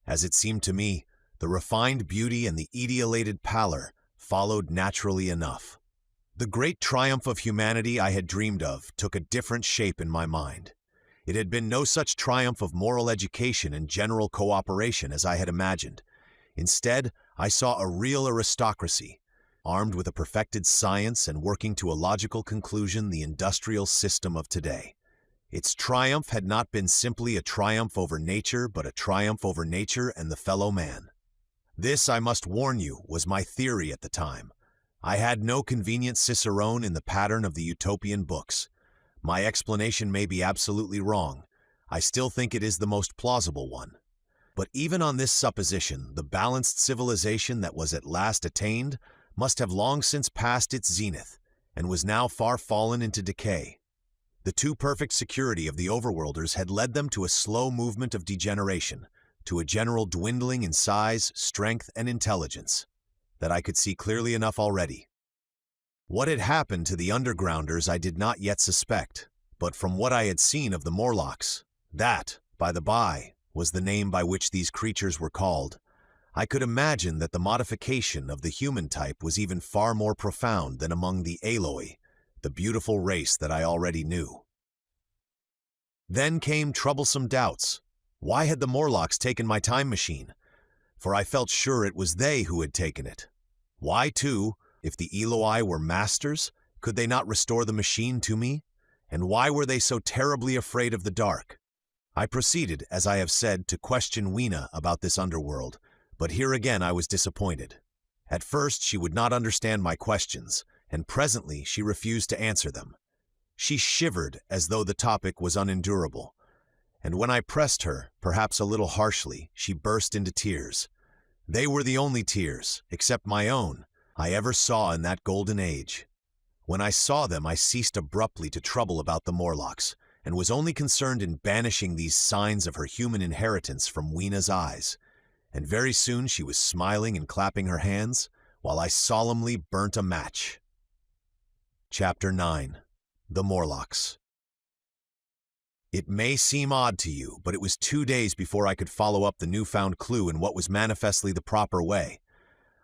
As it seemed to me, the refined beauty and the etiolated pallor followed naturally enough. The great triumph of humanity I had dreamed of took a different shape in my mind. It had been no such triumph of moral education and general cooperation as I had imagined. Instead, I saw a real aristocracy, armed with a perfected science and working to a logical conclusion the industrial system of today. Its triumph had not been simply a triumph over nature, but a triumph over nature and the fellow man. This, I must warn you, was my theory at the time. I had no convenient cicerone in the pattern of the utopian books. My explanation may be absolutely wrong. I still think it is the most plausible one. But even on this supposition, the balanced civilization that was at last attained must have long since passed its zenith, and was now far fallen into decay. The too perfect security of the overworlders had led them to a slow movement of degeneration, to a general dwindling in size, strength, and intelligence, that I could see clearly enough already. What had happened to the undergrounders I did not yet suspect, but from what I had seen of the Morlocks, that, by the by, was the name by which these creatures were called, I could imagine that the modification of the human type was even far more profound than among the Aloy, the beautiful race that I already knew. Then came troublesome doubts. Why had the Morlocks taken my time machine? For I felt sure it was they who had taken it. Why, too, if the Aloy were masters, could they not restore the machine to me? And why were they so terribly afraid of the dark? I proceeded, as I have said, to question Weena about this underworld, but here again I was disappointed. At first she would not understand my questions, and presently she refused to answer them. She shivered as though the topic was unendurable, and when I pressed her, perhaps a little harshly, she burst into tears. They were the only tears, except my own, I ever saw in that golden age. When I saw them, I ceased abruptly to trouble about the Morlocks, and was only concerned in banishing these signs of her human inheritance from Weena's eyes, and very soon she was smiling and clapping her hands, while I solemnly burnt a match. Chapter 9. The Morlocks. It may seem odd to you, but it was 2 days before I could follow up the newfound clue in what was manifestly the proper way.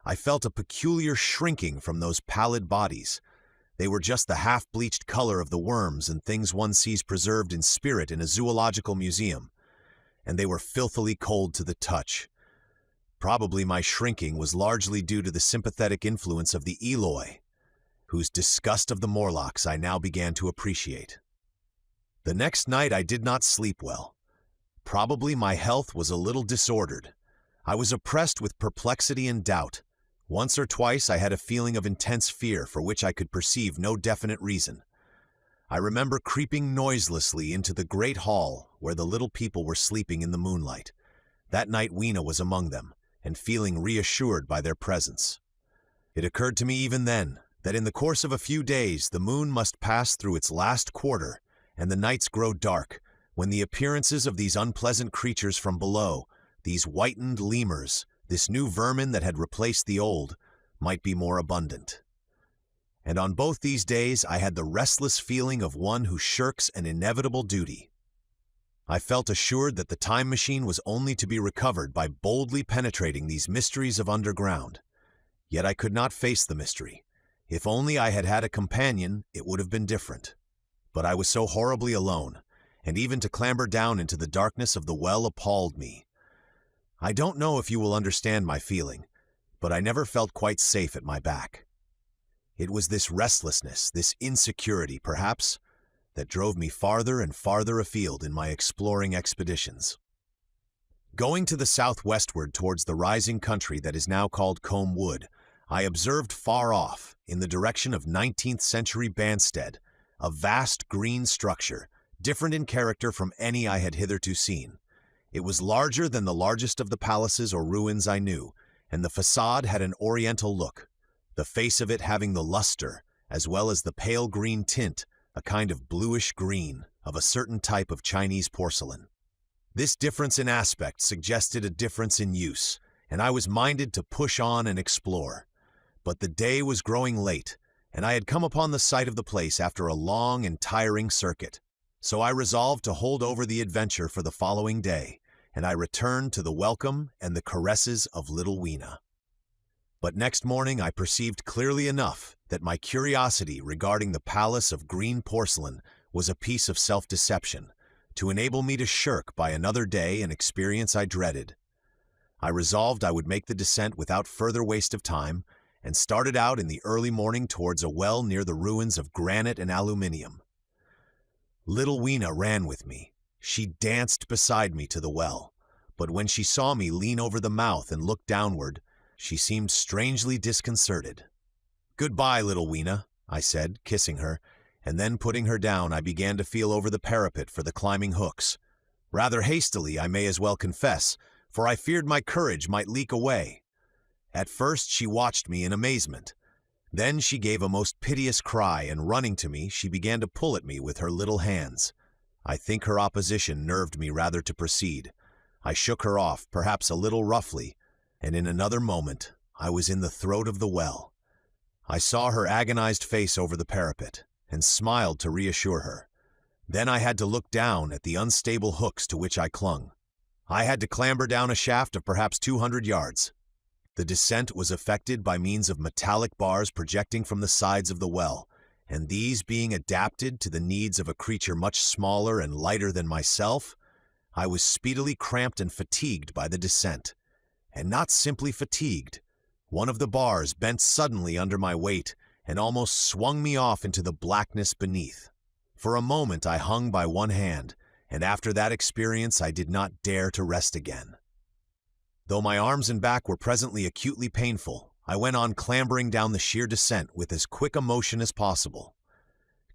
I felt a peculiar shrinking from those pallid bodies. They were just the half-bleached color of the worms and things one sees preserved in spirit in a zoological museum, and they were filthily cold to the touch. Probably my shrinking was largely due to the sympathetic influence of the Aloy, whose disgust of the Morlocks I now began to appreciate. The next night I did not sleep well. Probably my health was a little disordered. I was oppressed with perplexity and doubt. Once or twice I had a feeling of intense fear for which I could perceive no definite reason. I remember creeping noiselessly into the great hall where the little people were sleeping in the moonlight. That night Weena was among them, and feeling reassured by their presence. It occurred to me even then that in the course of a few days the moon must pass through its last quarter, and the nights grow dark, when the appearances of these unpleasant creatures from below, these whitened lemurs, this new vermin that had replaced the old, might be more abundant. And on both these days I had the restless feeling of one who shirks an inevitable duty. I felt assured that the time machine was only to be recovered by boldly penetrating these mysteries of underground. Yet I could not face the mystery. If only I had had a companion, it would have been different. But I was so horribly alone, and even to clamber down into the darkness of the well appalled me. I don't know if you will understand my feeling, but I never felt quite safe at my back. It was this restlessness, this insecurity, perhaps, that drove me farther and farther afield in my exploring expeditions. Going to the southwestward towards the rising country that is now called Combe Wood, I observed far off, in the direction of 19th century Banstead, a vast green structure, different in character from any I had hitherto seen. It was larger than the largest of the palaces or ruins I knew, and the facade had an oriental look, the face of it having the luster, as well as the pale green tint, a kind of bluish green, of a certain type of Chinese porcelain. This difference in aspect suggested a difference in use, and I was minded to push on and explore. But the day was growing late, and I had come upon the site of the place after a long and tiring circuit. So I resolved to hold over the adventure for the following day, and I returned to the welcome and the caresses of little Weena. But next morning I perceived clearly enough that my curiosity regarding the palace of green porcelain was a piece of self-deception, to enable me to shirk by another day an experience I dreaded. I resolved I would make the descent without further waste of time, and started out in the early morning towards a well near the ruins of granite and aluminium. Little Weena ran with me. She danced beside me to the well, but when she saw me lean over the mouth and look downward, she seemed strangely disconcerted. "Goodbye, little Weena," I said, kissing her, and then putting her down I began to feel over the parapet for the climbing hooks. Rather hastily, I may as well confess, for I feared my courage might leak away. At first she watched me in amazement. Then she gave a most piteous cry, and running to me, she began to pull at me with her little hands. I think her opposition nerved me rather to proceed. I shook her off, perhaps a little roughly, and in another moment I was in the throat of the well. I saw her agonized face over the parapet, and smiled to reassure her. Then I had to look down at the unstable hooks to which I clung. I had to clamber down a shaft of perhaps 200 yards. The descent was effected by means of metallic bars projecting from the sides of the well, and these being adapted to the needs of a creature much smaller and lighter than myself, I was speedily cramped and fatigued by the descent. And not simply fatigued. One of the bars bent suddenly under my weight and almost swung me off into the blackness beneath. For a moment I hung by one hand, and after that experience I did not dare to rest again. Though my arms and back were presently acutely painful, I went on clambering down the sheer descent with as quick a motion as possible.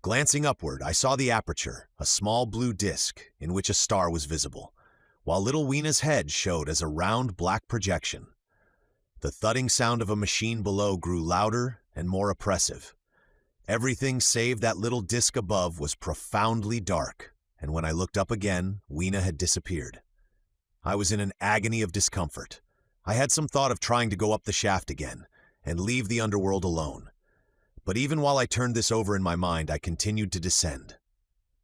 Glancing upward, I saw the aperture, a small blue disk, in which a star was visible, while little Weena's head showed as a round black projection. The thudding sound of a machine below grew louder and more oppressive. Everything save that little disk above was profoundly dark, and when I looked up again, Weena had disappeared. I was in an agony of discomfort. I had some thought of trying to go up the shaft again, and leave the underworld alone. But even while I turned this over in my mind, I continued to descend.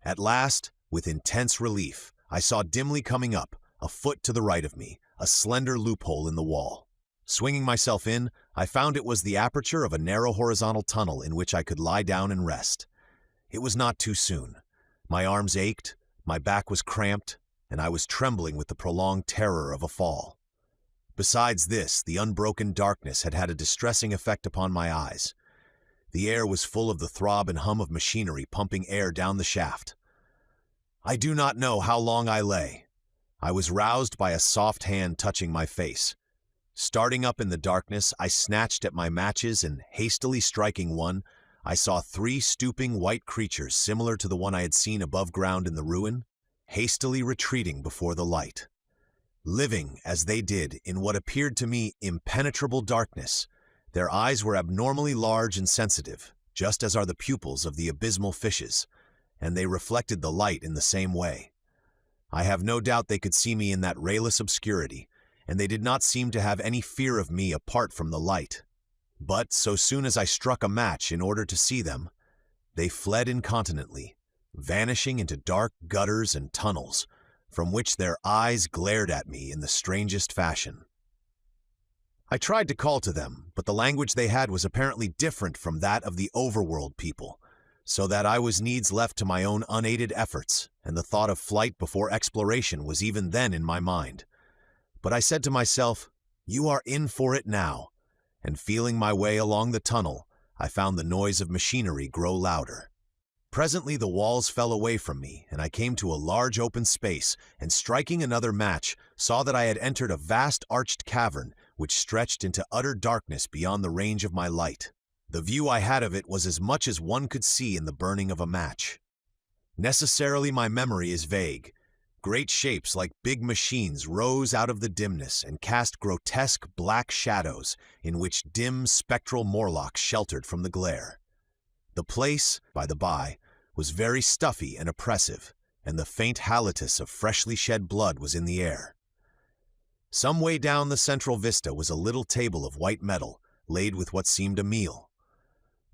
At last, with intense relief, I saw dimly coming up, a foot to the right of me, a slender loophole in the wall. Swinging myself in, I found it was the aperture of a narrow horizontal tunnel in which I could lie down and rest. It was not too soon. My arms ached, my back was cramped, and I was trembling with the prolonged terror of a fall. Besides this, the unbroken darkness had had a distressing effect upon my eyes. The air was full of the throb and hum of machinery pumping air down the shaft. I do not know how long I lay. I was roused by a soft hand touching my face. Starting up in the darkness, I snatched at my matches and, hastily striking one, I saw 3 stooping white creatures similar to the one I had seen above ground in the ruin, hastily retreating before the light. Living, as they did, in what appeared to me impenetrable darkness, their eyes were abnormally large and sensitive, just as are the pupils of the abysmal fishes, and they reflected the light in the same way. I have no doubt they could see me in that rayless obscurity, and they did not seem to have any fear of me apart from the light. But so soon as I struck a match in order to see them, they fled incontinently, vanishing into dark gutters and tunnels, from which their eyes glared at me in the strangest fashion. I tried to call to them, but the language they had was apparently different from that of the overworld people, so that I was needs left to my own unaided efforts, and the thought of flight before exploration was even then in my mind. But I said to myself, "You are in for it now," and feeling my way along the tunnel, I found the noise of machinery grow louder. Presently the walls fell away from me, and I came to a large open space, and striking another match, saw that I had entered a vast arched cavern which stretched into utter darkness beyond the range of my light. The view I had of it was as much as one could see in the burning of a match. Necessarily my memory is vague. Great shapes like big machines rose out of the dimness and cast grotesque black shadows in which dim spectral Morlocks sheltered from the glare. The place, by the by, was very stuffy and oppressive, and the faint halitus of freshly shed blood was in the air. Some way down the central vista was a little table of white metal, laid with what seemed a meal.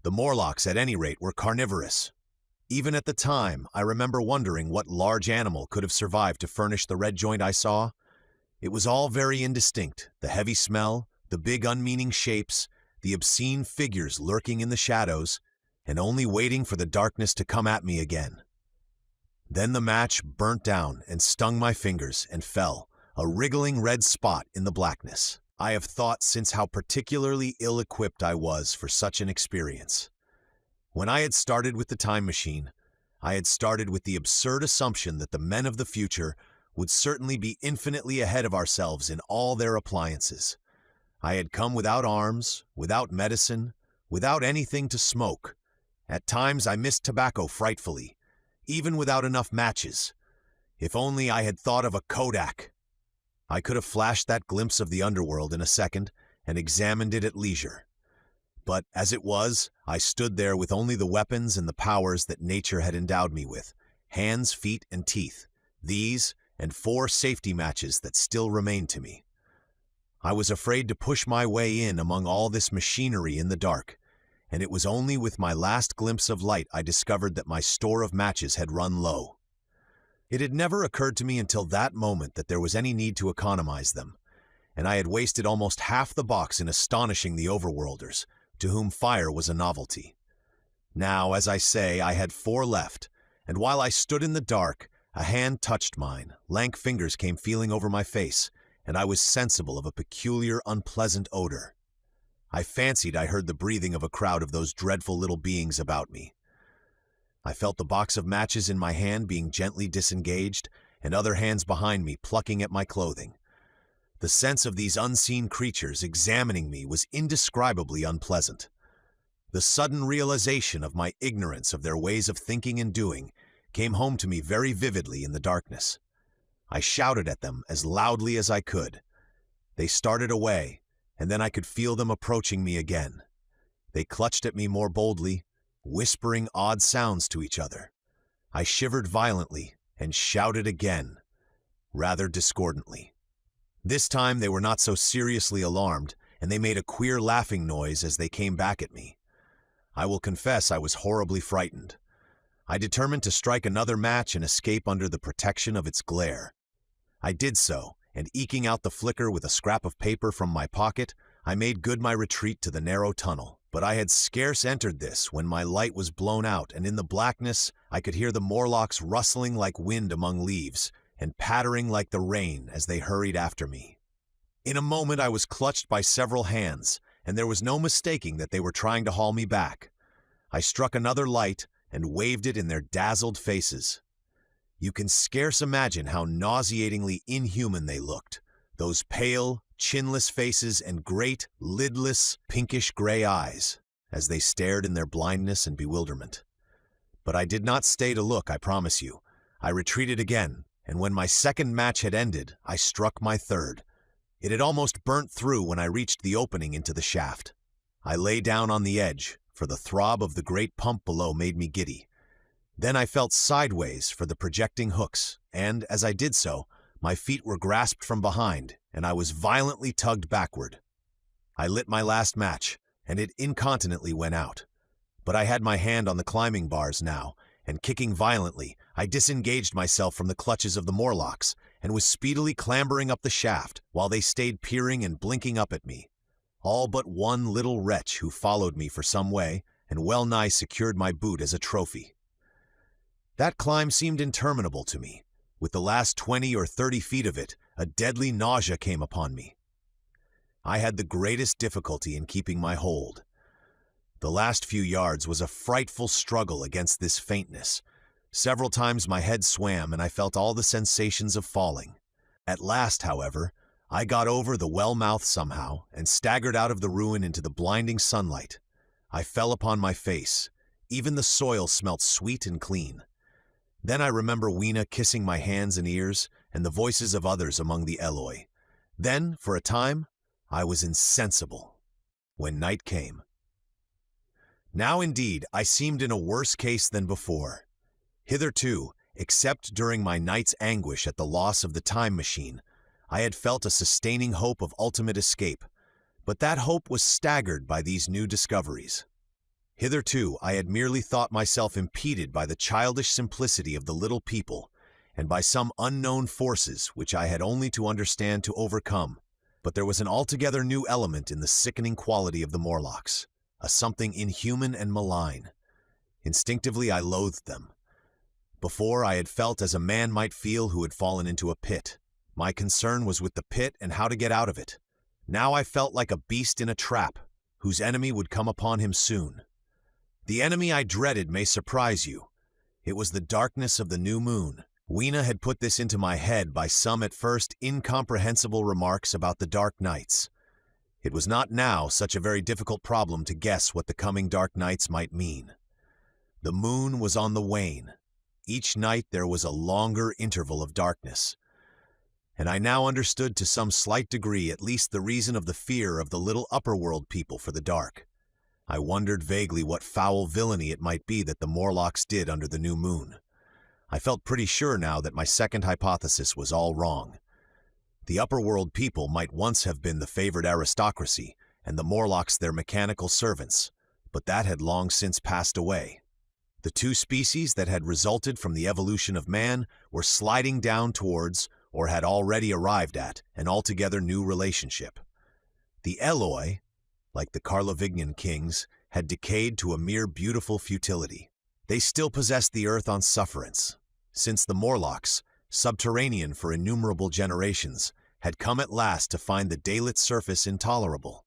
The Morlocks, at any rate, were carnivorous. Even at the time, I remember wondering what large animal could have survived to furnish the red joint I saw. It was all very indistinct, the heavy smell, the big unmeaning shapes, the obscene figures lurking in the shadows, and only waiting for the darkness to come at me again. Then the match burnt down and stung my fingers and fell, a wriggling red spot in the blackness. I have thought since how particularly ill-equipped I was for such an experience. When I had started with the time machine, I had started with the absurd assumption that the men of the future would certainly be infinitely ahead of ourselves in all their appliances. I had come without arms, without medicine, without anything to smoke. At times I missed tobacco frightfully, even without enough matches. If only I had thought of a Kodak! I could have flashed that glimpse of the underworld in a second and examined it at leisure. But as it was, I stood there with only the weapons and the powers that nature had endowed me with: hands, feet, and teeth. These, and 4 safety matches that still remained to me. I was afraid to push my way in among all this machinery in the dark, and it was only with my last glimpse of light I discovered that my store of matches had run low. It had never occurred to me until that moment that there was any need to economize them, and I had wasted almost half the box in astonishing the overworlders, to whom fire was a novelty. Now, as I say, I had 4 left, and while I stood in the dark, a hand touched mine, lank fingers came feeling over my face, and I was sensible of a peculiar, unpleasant odor. I fancied I heard the breathing of a crowd of those dreadful little beings about me. I felt the box of matches in my hand being gently disengaged, and other hands behind me plucking at my clothing. The sense of these unseen creatures examining me was indescribably unpleasant. The sudden realization of my ignorance of their ways of thinking and doing came home to me very vividly in the darkness. I shouted at them as loudly as I could. They started away, and then I could feel them approaching me again. They clutched at me more boldly, whispering odd sounds to each other. I shivered violently and shouted again, rather discordantly. This time they were not so seriously alarmed, and they made a queer laughing noise as they came back at me. I will confess I was horribly frightened. I determined to strike another match and escape under the protection of its glare. I did so, and eking out the flicker with a scrap of paper from my pocket, I made good my retreat to the narrow tunnel. But I had scarce entered this when my light was blown out, and in the blackness I could hear the Morlocks rustling like wind among leaves, and pattering like the rain as they hurried after me. In a moment I was clutched by several hands, and there was no mistaking that they were trying to haul me back. I struck another light and waved it in their dazzled faces. You can scarce imagine how nauseatingly inhuman they looked, those pale, chinless faces and great, lidless, pinkish-gray eyes, as they stared in their blindness and bewilderment. But I did not stay to look, I promise you. I retreated again, and when my second match had ended, I struck my third. It had almost burnt through when I reached the opening into the shaft. I lay down on the edge, for the throb of the great pump below made me giddy. Then I felt sideways for the projecting hooks, and, as I did so, my feet were grasped from behind, and I was violently tugged backward. I lit my last match, and it incontinently went out. But I had my hand on the climbing bars now, and kicking violently, I disengaged myself from the clutches of the Morlocks, and was speedily clambering up the shaft, while they stayed peering and blinking up at me. All but one little wretch who followed me for some way, and well-nigh secured my boot as a trophy. That climb seemed interminable to me. With the last 20 or 30 feet of it, a deadly nausea came upon me. I had the greatest difficulty in keeping my hold. The last few yards was a frightful struggle against this faintness. Several times my head swam and I felt all the sensations of falling. At last, however, I got over the well mouth somehow and staggered out of the ruin into the blinding sunlight. I fell upon my face. Even the soil smelt sweet and clean. Then I remember Weena kissing my hands and ears, and the voices of others among the Eloi. Then, for a time, I was insensible. When night came. Now indeed, I seemed in a worse case than before. Hitherto, except during my night's anguish at the loss of the time machine, I had felt a sustaining hope of ultimate escape, but that hope was staggered by these new discoveries. Hitherto, I had merely thought myself impeded by the childish simplicity of the little people, and by some unknown forces which I had only to understand to overcome. But there was an altogether new element in the sickening quality of the Morlocks, a something inhuman and malign. Instinctively I loathed them. Before, I had felt as a man might feel who had fallen into a pit. My concern was with the pit and how to get out of it. Now I felt like a beast in a trap, whose enemy would come upon him soon. The enemy I dreaded may surprise you. It was the darkness of the new moon. Weena had put this into my head by some at first incomprehensible remarks about the dark nights. It was not now such a very difficult problem to guess what the coming dark nights might mean. The moon was on the wane. Each night there was a longer interval of darkness. And I now understood to some slight degree at least the reason of the fear of the little upper world people for the dark. I wondered vaguely what foul villainy it might be that the Morlocks did under the new moon. I felt pretty sure now that my second hypothesis was all wrong. The upper-world people might once have been the favored aristocracy, and the Morlocks their mechanical servants, but that had long since passed away. The two species that had resulted from the evolution of man were sliding down towards, or had already arrived at, an altogether new relationship. The Eloi, like the Carlovingian kings, had decayed to a mere beautiful futility. They still possessed the earth on sufferance, since the Morlocks, subterranean for innumerable generations, had come at last to find the daylit surface intolerable.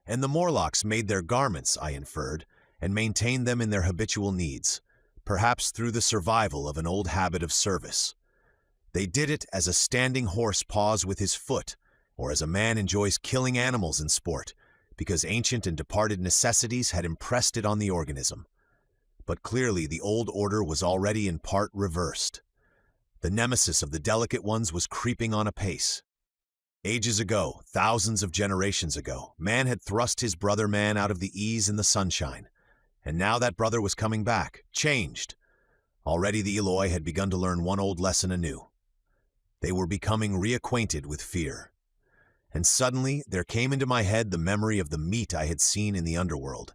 And the Morlocks made their garments, I inferred, and maintained them in their habitual needs, perhaps through the survival of an old habit of service. They did it as a standing horse paws with his foot, or as a man enjoys killing animals in sport, because ancient and departed necessities had impressed it on the organism. But clearly the old order was already in part reversed. The nemesis of the delicate ones was creeping on apace. Ages ago, thousands of generations ago, man had thrust his brother man out of the ease and the sunshine, and now that brother was coming back, changed. Already the Eloi had begun to learn one old lesson anew. They were becoming reacquainted with fear. And suddenly there came into my head the memory of the meat I had seen in the underworld.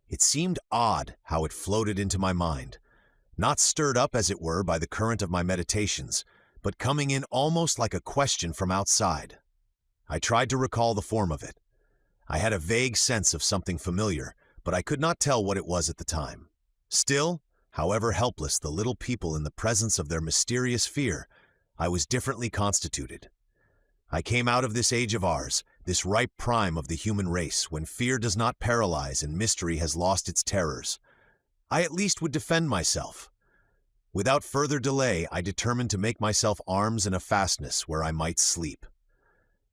It seemed odd how it floated into my mind, not stirred up as it were by the current of my meditations, but coming in almost like a question from outside. I tried to recall the form of it. I had a vague sense of something familiar, but I could not tell what it was at the time. Still, however helpless the little people in the presence of their mysterious fear, I was differently constituted. I came out of this age of ours, this ripe prime of the human race, when fear does not paralyze and mystery has lost its terrors. I at least would defend myself. Without further delay, I determined to make myself arms and a fastness where I might sleep.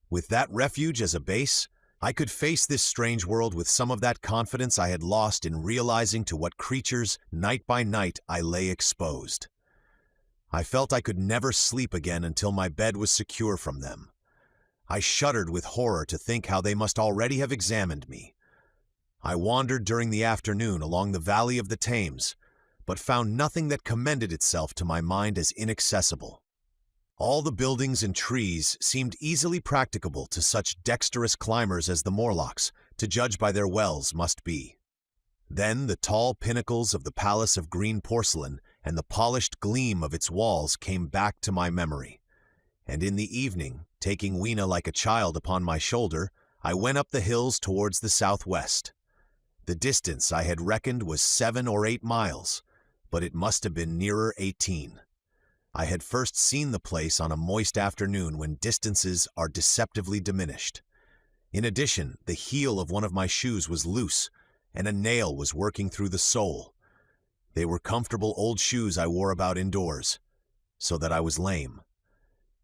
With that refuge as a base, I could face this strange world with some of that confidence I had lost in realizing to what creatures, night by night, I lay exposed. I felt I could never sleep again until my bed was secure from them. I shuddered with horror to think how they must already have examined me. I wandered during the afternoon along the valley of the Thames, but found nothing that commended itself to my mind as inaccessible. All the buildings and trees seemed easily practicable to such dexterous climbers as the Morlocks, to judge by their wells, must be. Then the tall pinnacles of the Palace of Green Porcelain and the polished gleam of its walls came back to my memory. And in the evening, taking Weena like a child upon my shoulder, I went up the hills towards the southwest. The distance I had reckoned was 7 or 8 miles, but it must have been nearer 18. I had first seen the place on a moist afternoon when distances are deceptively diminished. In addition, the heel of one of my shoes was loose, and a nail was working through the sole. They were comfortable old shoes I wore about indoors, so that I was lame.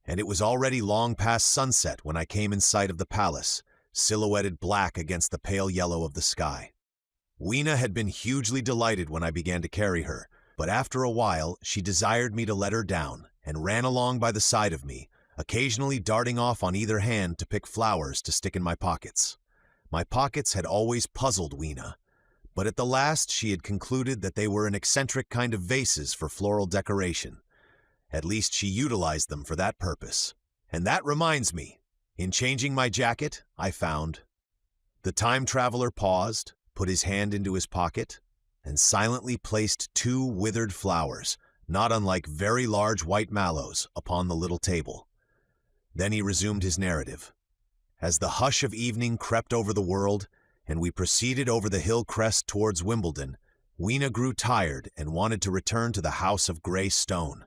And it was already long past sunset when I came in sight of the palace, silhouetted black against the pale yellow of the sky. Weena had been hugely delighted when I began to carry her, but after a while she desired me to let her down, and ran along by the side of me, occasionally darting off on either hand to pick flowers to stick in my pockets. My pockets had always puzzled Weena, but at the last she had concluded that they were an eccentric kind of vases for floral decoration. At least she utilized them for that purpose. And that reminds me, in changing my jacket, I found. The time traveler paused, put his hand into his pocket, and silently placed 2 withered flowers, not unlike very large white mallows, upon the little table. Then he resumed his narrative. As the hush of evening crept over the world, and we proceeded over the hill crest towards Wimbledon, Weena grew tired and wanted to return to the house of grey stone.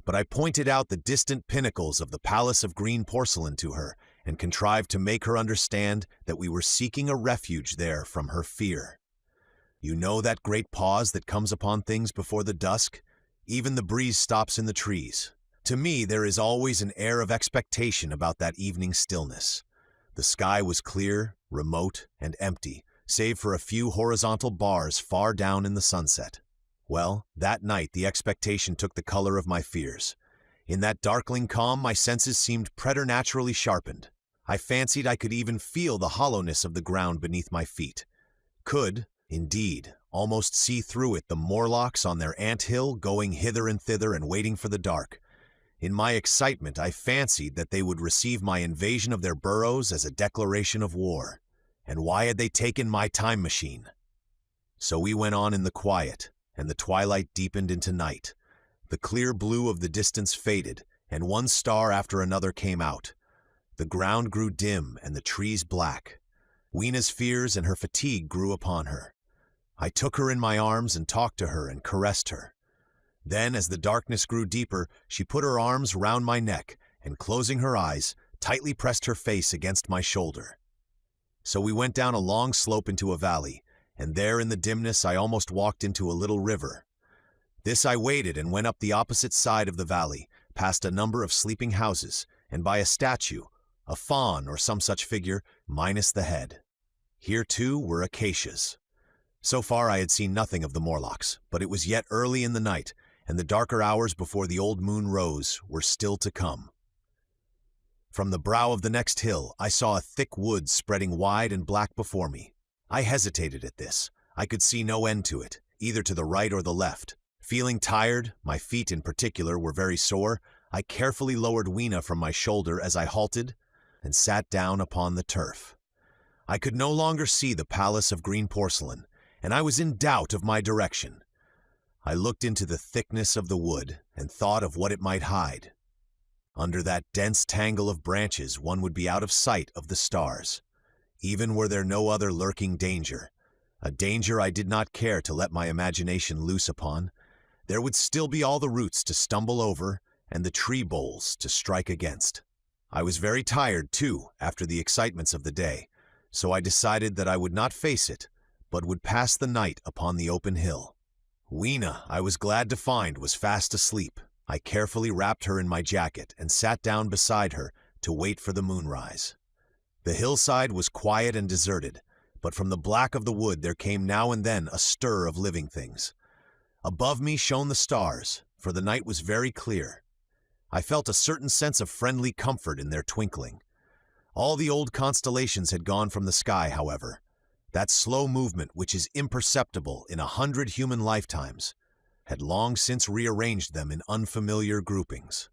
But I pointed out the distant pinnacles of the Palace of Green Porcelain to her, and contrived to make her understand that we were seeking a refuge there from her fear. You know that great pause that comes upon things before the dusk? Even the breeze stops in the trees. To me, there is always an air of expectation about that evening stillness. The sky was clear, remote, and empty, save for a few horizontal bars far down in the sunset. Well, that night the expectation took the color of my fears. In that darkling calm, my senses seemed preternaturally sharpened. I fancied I could even feel the hollowness of the ground beneath my feet. could, indeed, almost see through it the Morlocks on their ant-hill going hither and thither and waiting for the dark. In my excitement, I fancied that they would receive my invasion of their burrows as a declaration of war. And why had they taken my time machine? So we went on in the quiet, and the twilight deepened into night. The clear blue of the distance faded, and one star after another came out. The ground grew dim and the trees black. Weena's fears and her fatigue grew upon her. I took her in my arms and talked to her and caressed her. Then, as the darkness grew deeper, she put her arms round my neck and, closing her eyes, tightly pressed her face against my shoulder. So we went down a long slope into a valley, and there in the dimness I almost walked into a little river. This I waded and went up the opposite side of the valley, past a number of sleeping houses, and by a statue, a faun or some such figure, minus the head. Here, too, were acacias. So far I had seen nothing of the Morlocks, but it was yet early in the night, and the darker hours before the old moon rose were still to come. From the brow of the next hill, I saw a thick wood spreading wide and black before me. I hesitated at this. I could see no end to it, either to the right or the left. Feeling tired, my feet in particular were very sore, I carefully lowered Weena from my shoulder as I halted and sat down upon the turf. I could no longer see the palace of green porcelain, and I was in doubt of my direction. I looked into the thickness of the wood and thought of what it might hide. Under that dense tangle of branches one would be out of sight of the stars. Even were there no other lurking danger, a danger I did not care to let my imagination loose upon, there would still be all the roots to stumble over and the tree boles to strike against. I was very tired, too, after the excitements of the day, so I decided that I would not face it, but would pass the night upon the open hill. Weena, I was glad to find, was fast asleep. I carefully wrapped her in my jacket and sat down beside her to wait for the moonrise. The hillside was quiet and deserted, but from the black of the wood there came now and then a stir of living things. Above me shone the stars, for the night was very clear. I felt a certain sense of friendly comfort in their twinkling. All the old constellations had gone from the sky, however. That slow movement which is imperceptible in 100 human lifetimes had long since rearranged them in unfamiliar groupings.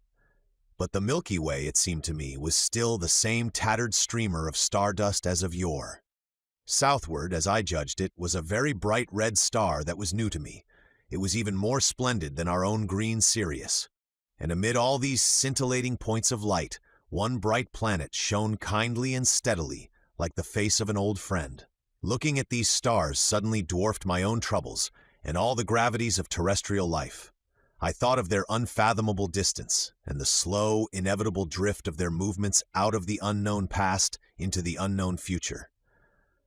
But the Milky Way, it seemed to me, was still the same tattered streamer of stardust as of yore. Southward, as I judged it, was a very bright red star that was new to me. It was even more splendid than our own green Sirius. And amid all these scintillating points of light, one bright planet shone kindly and steadily, like the face of an old friend. Looking at these stars suddenly dwarfed my own troubles and all the gravities of terrestrial life. I thought of their unfathomable distance and the slow, inevitable drift of their movements out of the unknown past into the unknown future.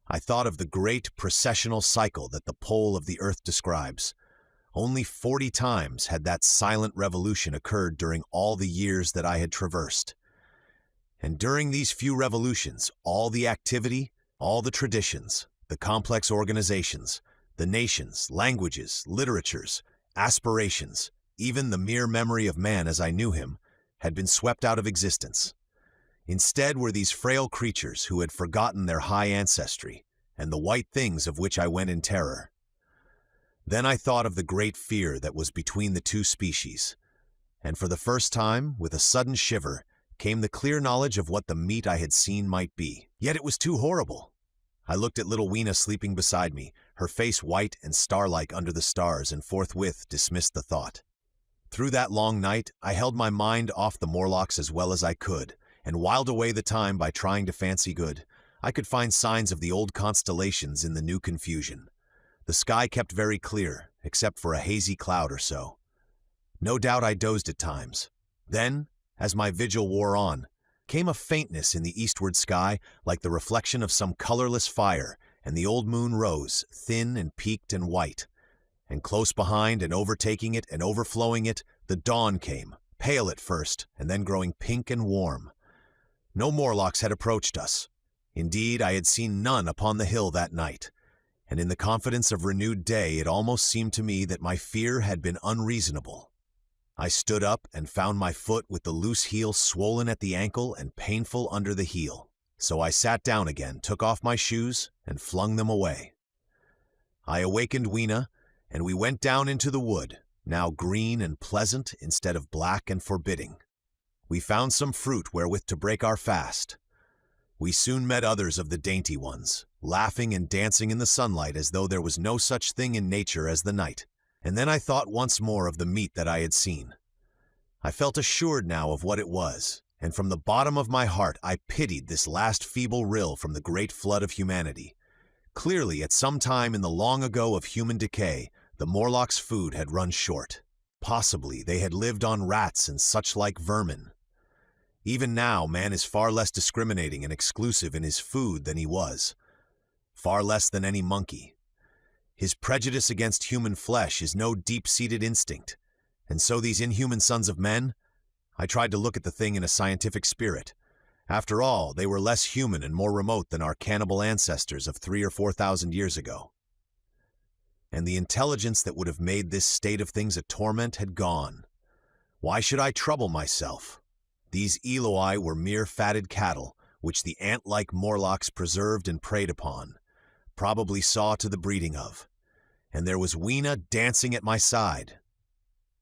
I thought of the great precessional cycle that the pole of the Earth describes. Only 40 times had that silent revolution occurred during all the years that I had traversed. And during these few revolutions, all the activity, all the traditions, the complex organizations, the nations, languages, literatures, aspirations, even the mere memory of man as I knew him, had been swept out of existence. Instead were these frail creatures who had forgotten their high ancestry and the white things of which I went in terror. Then I thought of the great fear that was between the two species, and for the first time, with a sudden shiver, came the clear knowledge of what the meat I had seen might be. Yet it was too horrible. I looked at little Weena sleeping beside me, her face white and star-like under the stars, and forthwith dismissed the thought. Through that long night, I held my mind off the Morlocks as well as I could, and whiled away the time by trying to fancy good. I could find signs of the old constellations in the new confusion. The sky kept very clear, except for a hazy cloud or so. No doubt I dozed at times. Then, as my vigil wore on, came a faintness in the eastward sky like the reflection of some colorless fire, and the old moon rose, thin and peaked and white. And close behind and overtaking it and overflowing it, the dawn came, pale at first, and then growing pink and warm. No Morlocks had approached us. Indeed, I had seen none upon the hill that night, and in the confidence of renewed day it almost seemed to me that my fear had been unreasonable. I stood up and found my foot with the loose heel swollen at the ankle and painful under the heel. So I sat down again, took off my shoes, and flung them away. I awakened Weena, and we went down into the wood, now green and pleasant instead of black and forbidding. We found some fruit wherewith to break our fast. We soon met others of the dainty ones, laughing and dancing in the sunlight as though there was no such thing in nature as the night. And then I thought once more of the meat that I had seen. I felt assured now of what it was, and from the bottom of my heart I pitied this last feeble rill from the great flood of humanity. Clearly, at some time in the long ago of human decay, the Morlocks' food had run short. Possibly they had lived on rats and such like vermin. Even now, man is far less discriminating and exclusive in his food than he was. Far less than any monkey. His prejudice against human flesh is no deep-seated instinct. And so these inhuman sons of men? I tried to look at the thing in a scientific spirit. After all, they were less human and more remote than our cannibal ancestors of 3,000 or 4,000 years ago. And the intelligence that would have made this state of things a torment had gone. Why should I trouble myself? These Eloi were mere fatted cattle, which the ant-like Morlocks preserved and preyed upon, probably saw to the breeding of. And there was Weena dancing at my side.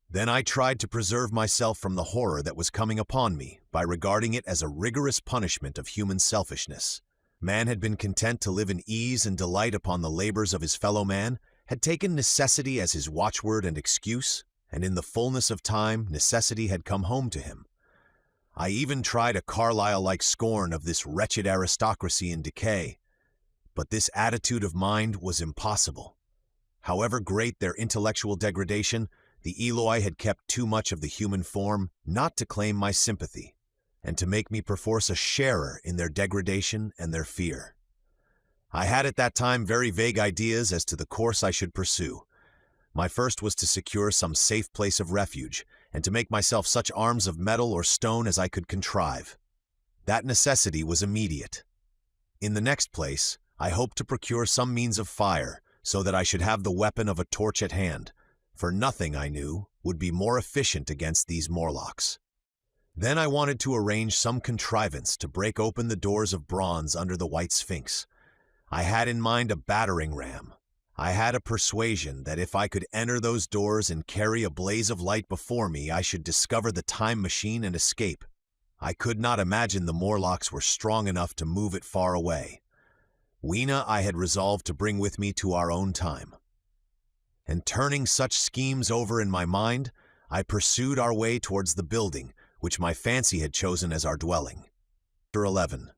Then I tried to preserve myself from the horror that was coming upon me by regarding it as a rigorous punishment of human selfishness. Man had been content to live in ease and delight upon the labors of his fellow man, had taken necessity as his watchword and excuse, and in the fullness of time necessity had come home to him. I even tried a Carlyle-like scorn of this wretched aristocracy in decay, but this attitude of mind was impossible. However great their intellectual degradation, the Eloi had kept too much of the human form not to claim my sympathy, and to make me perforce a sharer in their degradation and their fear. I had at that time very vague ideas as to the course I should pursue. My first was to secure some safe place of refuge, and to make myself such arms of metal or stone as I could contrive. That necessity was immediate. In the next place, I hoped to procure some means of fire, so that I should have the weapon of a torch at hand, for nothing, I knew, would be more efficient against these Morlocks. Then I wanted to arrange some contrivance to break open the doors of bronze under the white Sphinx. I had in mind a battering ram. I had a persuasion that if I could enter those doors and carry a blaze of light before me, I should discover the time machine and escape. I could not imagine the Morlocks were strong enough to move it far away. Weena I had resolved to bring with me to our own time. And turning such schemes over in my mind, I pursued our way towards the building, which my fancy had chosen as our dwelling. Chapter 11.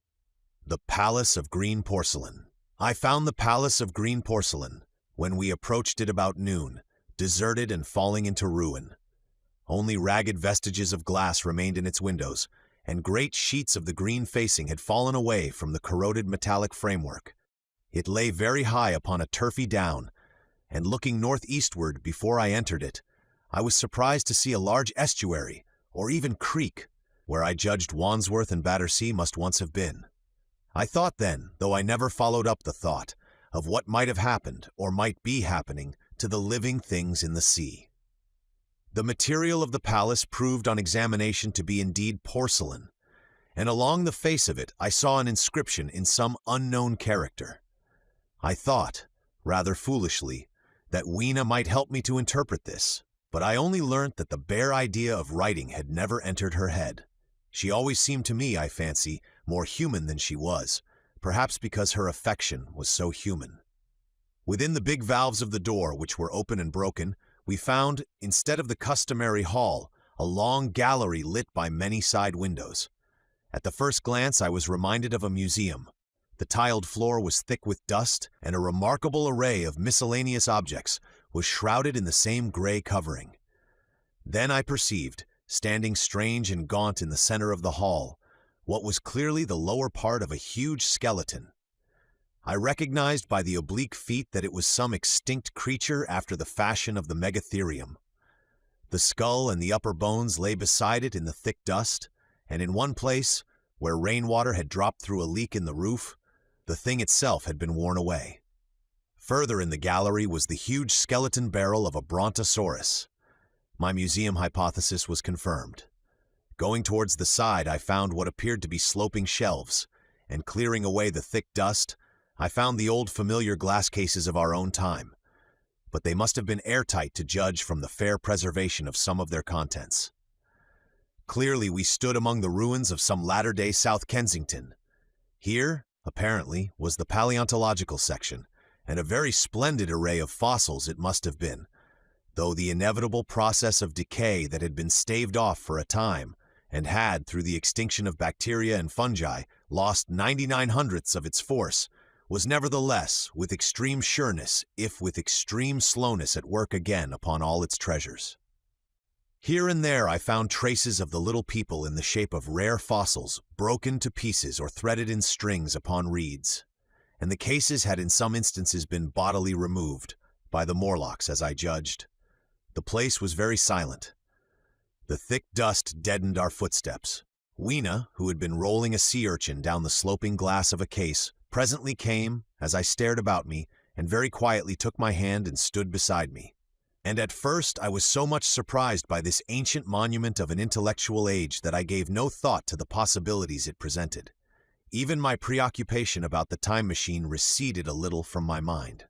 The Palace of Green Porcelain. I found the Palace of Green Porcelain, when we approached it about noon, deserted and falling into ruin. Only ragged vestiges of glass remained in its windows, and great sheets of the green facing had fallen away from the corroded metallic framework. It lay very high upon a turfy down, and looking northeastward before I entered it, I was surprised to see a large estuary, or even creek, where I judged Wandsworth and Battersea must once have been. I thought then, though I never followed up the thought, of what might have happened, or might be happening, to the living things in the sea. The material of the palace proved on examination to be indeed porcelain, and along the face of it I saw an inscription in some unknown character. I thought, rather foolishly, that Weena might help me to interpret this, but I only learnt that the bare idea of writing had never entered her head. She always seemed to me, I fancy, more human than she was, perhaps because her affection was so human. Within the big valves of the door, which were open and broken, we found, instead of the customary hall, a long gallery lit by many side windows. At the first glance I was reminded of a museum. The tiled floor was thick with dust, and a remarkable array of miscellaneous objects was shrouded in the same gray covering. Then I perceived, standing strange and gaunt in the center of the hall, what was clearly the lower part of a huge skeleton. I recognized by the oblique feet that it was some extinct creature after the fashion of the megatherium. The skull and the upper bones lay beside it in the thick dust, and in one place, where rainwater had dropped through a leak in the roof, the thing itself had been worn away. Further in the gallery was the huge skeleton barrel of a brontosaurus. My museum hypothesis was confirmed. Going towards the side, I found what appeared to be sloping shelves, and clearing away the thick dust, I found the old familiar glass cases of our own time, but they must have been airtight to judge from the fair preservation of some of their contents. Clearly, we stood among the ruins of some latter-day South Kensington. Here, apparently, was the paleontological section, and a very splendid array of fossils it must have been, though the inevitable process of decay that had been staved off for a time, and had, through the extinction of bacteria and fungi, lost 99/100ths of its force, was nevertheless, with extreme sureness, if with extreme slowness, at work again upon all its treasures. Here and there I found traces of the little people in the shape of rare fossils, broken to pieces or threaded in strings upon reeds, and the cases had in some instances been bodily removed, by the Morlocks, as I judged. The place was very silent. The thick dust deadened our footsteps. Weena, who had been rolling a sea urchin down the sloping glass of a case, presently came, as I stared about me, and very quietly took my hand and stood beside me. And at first I was so much surprised by this ancient monument of an intellectual age that I gave no thought to the possibilities it presented. Even my preoccupation about the time machine receded a little from my mind.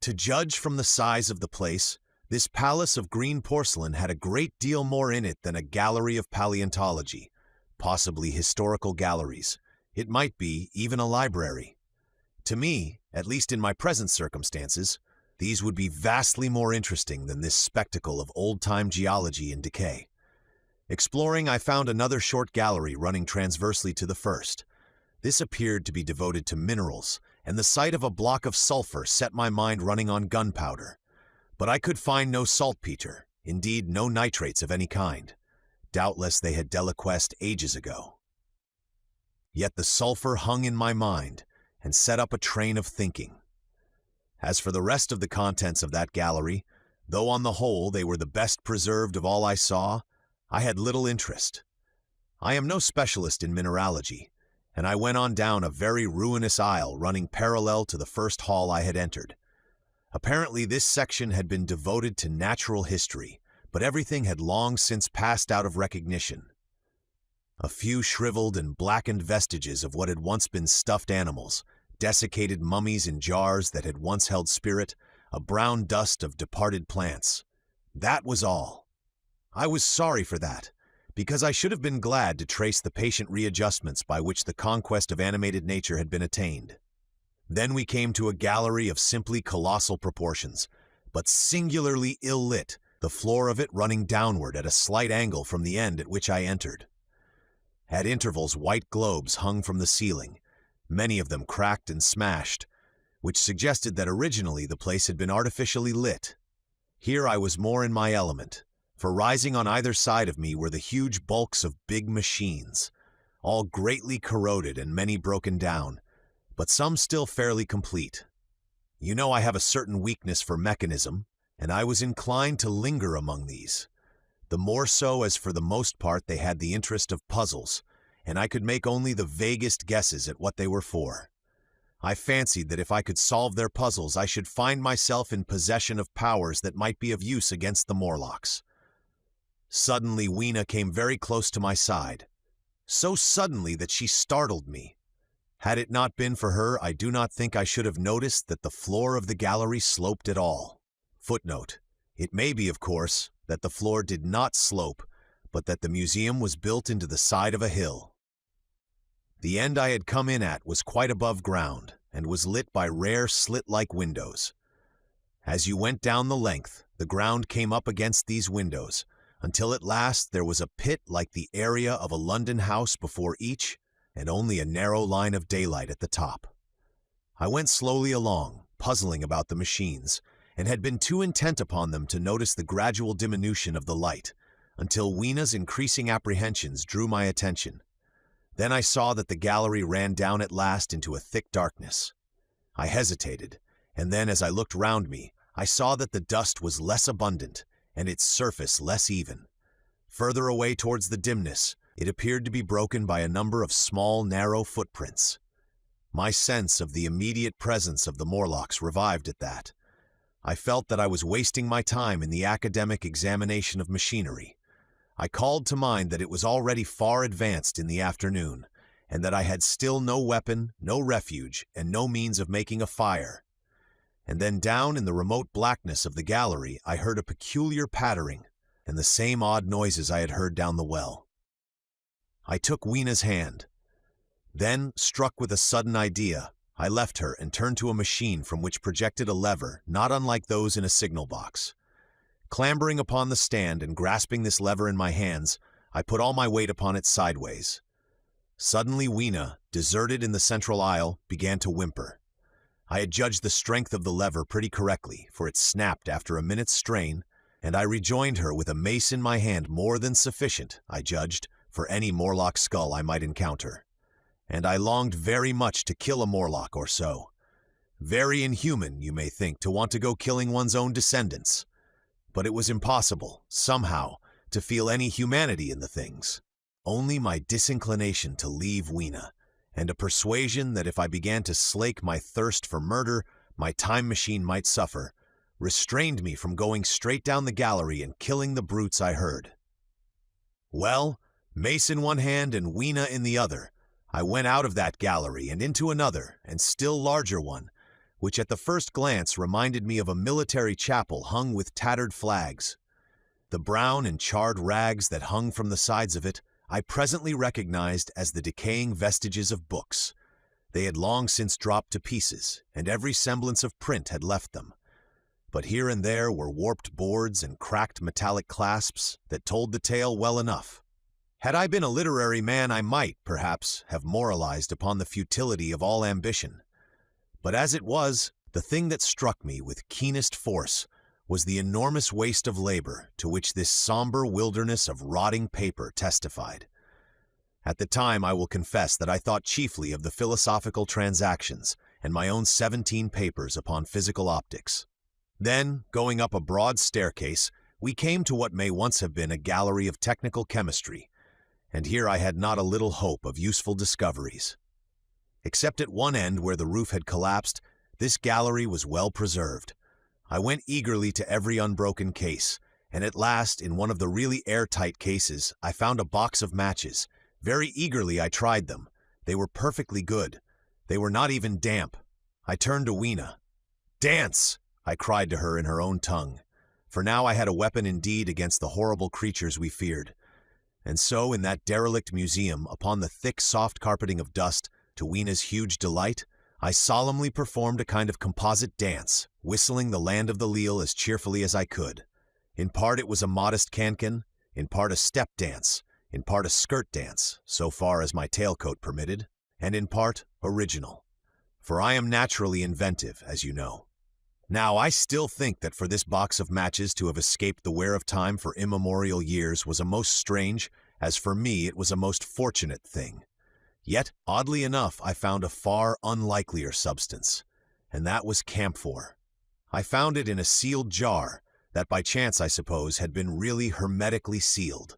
To judge from the size of the place, this palace of green porcelain had a great deal more in it than a gallery of paleontology, possibly historical galleries. It might be even a library. To me, at least in my present circumstances, these would be vastly more interesting than this spectacle of old-time geology in decay. Exploring, I found another short gallery running transversely to the first. This appeared to be devoted to minerals, and the sight of a block of sulfur set my mind running on gunpowder. But I could find no saltpeter, indeed no nitrates of any kind. Doubtless they had deliquesced ages ago. Yet the sulfur hung in my mind and set up a train of thinking. As for the rest of the contents of that gallery, though on the whole they were the best preserved of all I saw, I had little interest. I am no specialist in mineralogy, and I went on down a very ruinous aisle running parallel to the first hall I had entered. Apparently this section had been devoted to natural history, but everything had long since passed out of recognition. A few shriveled and blackened vestiges of what had once been stuffed animals, desiccated mummies in jars that had once held spirit, a brown dust of departed plants. That was all. I was sorry for that, because I should have been glad to trace the patient readjustments by which the conquest of animated nature had been attained. Then we came to a gallery of simply colossal proportions, but singularly ill-lit, the floor of it running downward at a slight angle from the end at which I entered. At intervals, white globes hung from the ceiling, many of them cracked and smashed, which suggested that originally the place had been artificially lit. Here I was more in my element, for rising on either side of me were the huge bulks of big machines, all greatly corroded and many broken down, but some still fairly complete. You know I have a certain weakness for mechanism, and I was inclined to linger among these, the more so as for the most part they had the interest of puzzles, and I could make only the vaguest guesses at what they were for. I fancied that if I could solve their puzzles I should find myself in possession of powers that might be of use against the Morlocks. Suddenly Weena came very close to my side, so suddenly that she startled me. Had it not been for her, I do not think I should have noticed that the floor of the gallery sloped at all. Footnote: it may be, of course, that the floor did not slope, but that the museum was built into the side of a hill. The end I had come in at was quite above ground, and was lit by rare slit-like windows. As you went down the length, the ground came up against these windows, until at last there was a pit like the area of a London house before each, and only a narrow line of daylight at the top. I went slowly along, puzzling about the machines, and had been too intent upon them to notice the gradual diminution of the light, until Weena's increasing apprehensions drew my attention. Then I saw that the gallery ran down at last into a thick darkness. I hesitated, and then as I looked round me, I saw that the dust was less abundant, and its surface less even. Further away towards the dimness, it appeared to be broken by a number of small, narrow footprints. My sense of the immediate presence of the Morlocks revived at that. I felt that I was wasting my time in the academic examination of machinery. I called to mind that it was already far advanced in the afternoon, and that I had still no weapon, no refuge, and no means of making a fire. And then down in the remote blackness of the gallery, I heard a peculiar pattering and the same odd noises I had heard down the well. I took Weena's hand. Then, struck with a sudden idea, I left her and turned to a machine from which projected a lever not unlike those in a signal box. Clambering upon the stand and grasping this lever in my hands, I put all my weight upon it sideways. Suddenly Weena, deserted in the central aisle, began to whimper. I had judged the strength of the lever pretty correctly, for it snapped after a minute's strain, and I rejoined her with a mace in my hand more than sufficient, I judged, for any Morlock skull I might encounter. And I longed very much to kill a Morlock or so. Very inhuman, you may think, to want to go killing one's own descendants. But it was impossible, somehow, to feel any humanity in the things. Only my disinclination to leave Weena, and a persuasion that if I began to slake my thirst for murder, my time machine might suffer, restrained me from going straight down the gallery and killing the brutes I heard. Well, mace in one hand and Weena in the other, I went out of that gallery and into another and still larger one, which at the first glance reminded me of a military chapel hung with tattered flags. The brown and charred rags that hung from the sides of it I presently recognized as the decaying vestiges of books. They had long since dropped to pieces, and every semblance of print had left them. But here and there were warped boards and cracked metallic clasps that told the tale well enough. Had I been a literary man, I might, perhaps, have moralized upon the futility of all ambition. But as it was, the thing that struck me with keenest force was the enormous waste of labor to which this somber wilderness of rotting paper testified. At the time, I will confess that I thought chiefly of the philosophical transactions and my own 17 papers upon physical optics. Then, going up a broad staircase, we came to what may once have been a gallery of technical chemistry, and here I had not a little hope of useful discoveries. Except at one end where the roof had collapsed, this gallery was well preserved. I went eagerly to every unbroken case, and at last, in one of the really airtight cases, I found a box of matches. Very eagerly I tried them. They were perfectly good. They were not even damp. I turned to Weena. "Dance!" I cried to her in her own tongue, for now I had a weapon indeed against the horrible creatures we feared. And so, in that derelict museum, upon the thick, soft carpeting of dust, to Weena's huge delight, I solemnly performed a kind of composite dance, whistling the Land of the Leal as cheerfully as I could. In part it was a modest cancan, in part a step dance, in part a skirt dance, so far as my tailcoat permitted, and in part original. For I am naturally inventive, as you know. Now, I still think that for this box of matches to have escaped the wear of time for immemorial years was a most strange, as for me it was a most fortunate thing. Yet, oddly enough, I found a far unlikelier substance, and that was camphor. I found it in a sealed jar that by chance, I suppose, had been really hermetically sealed.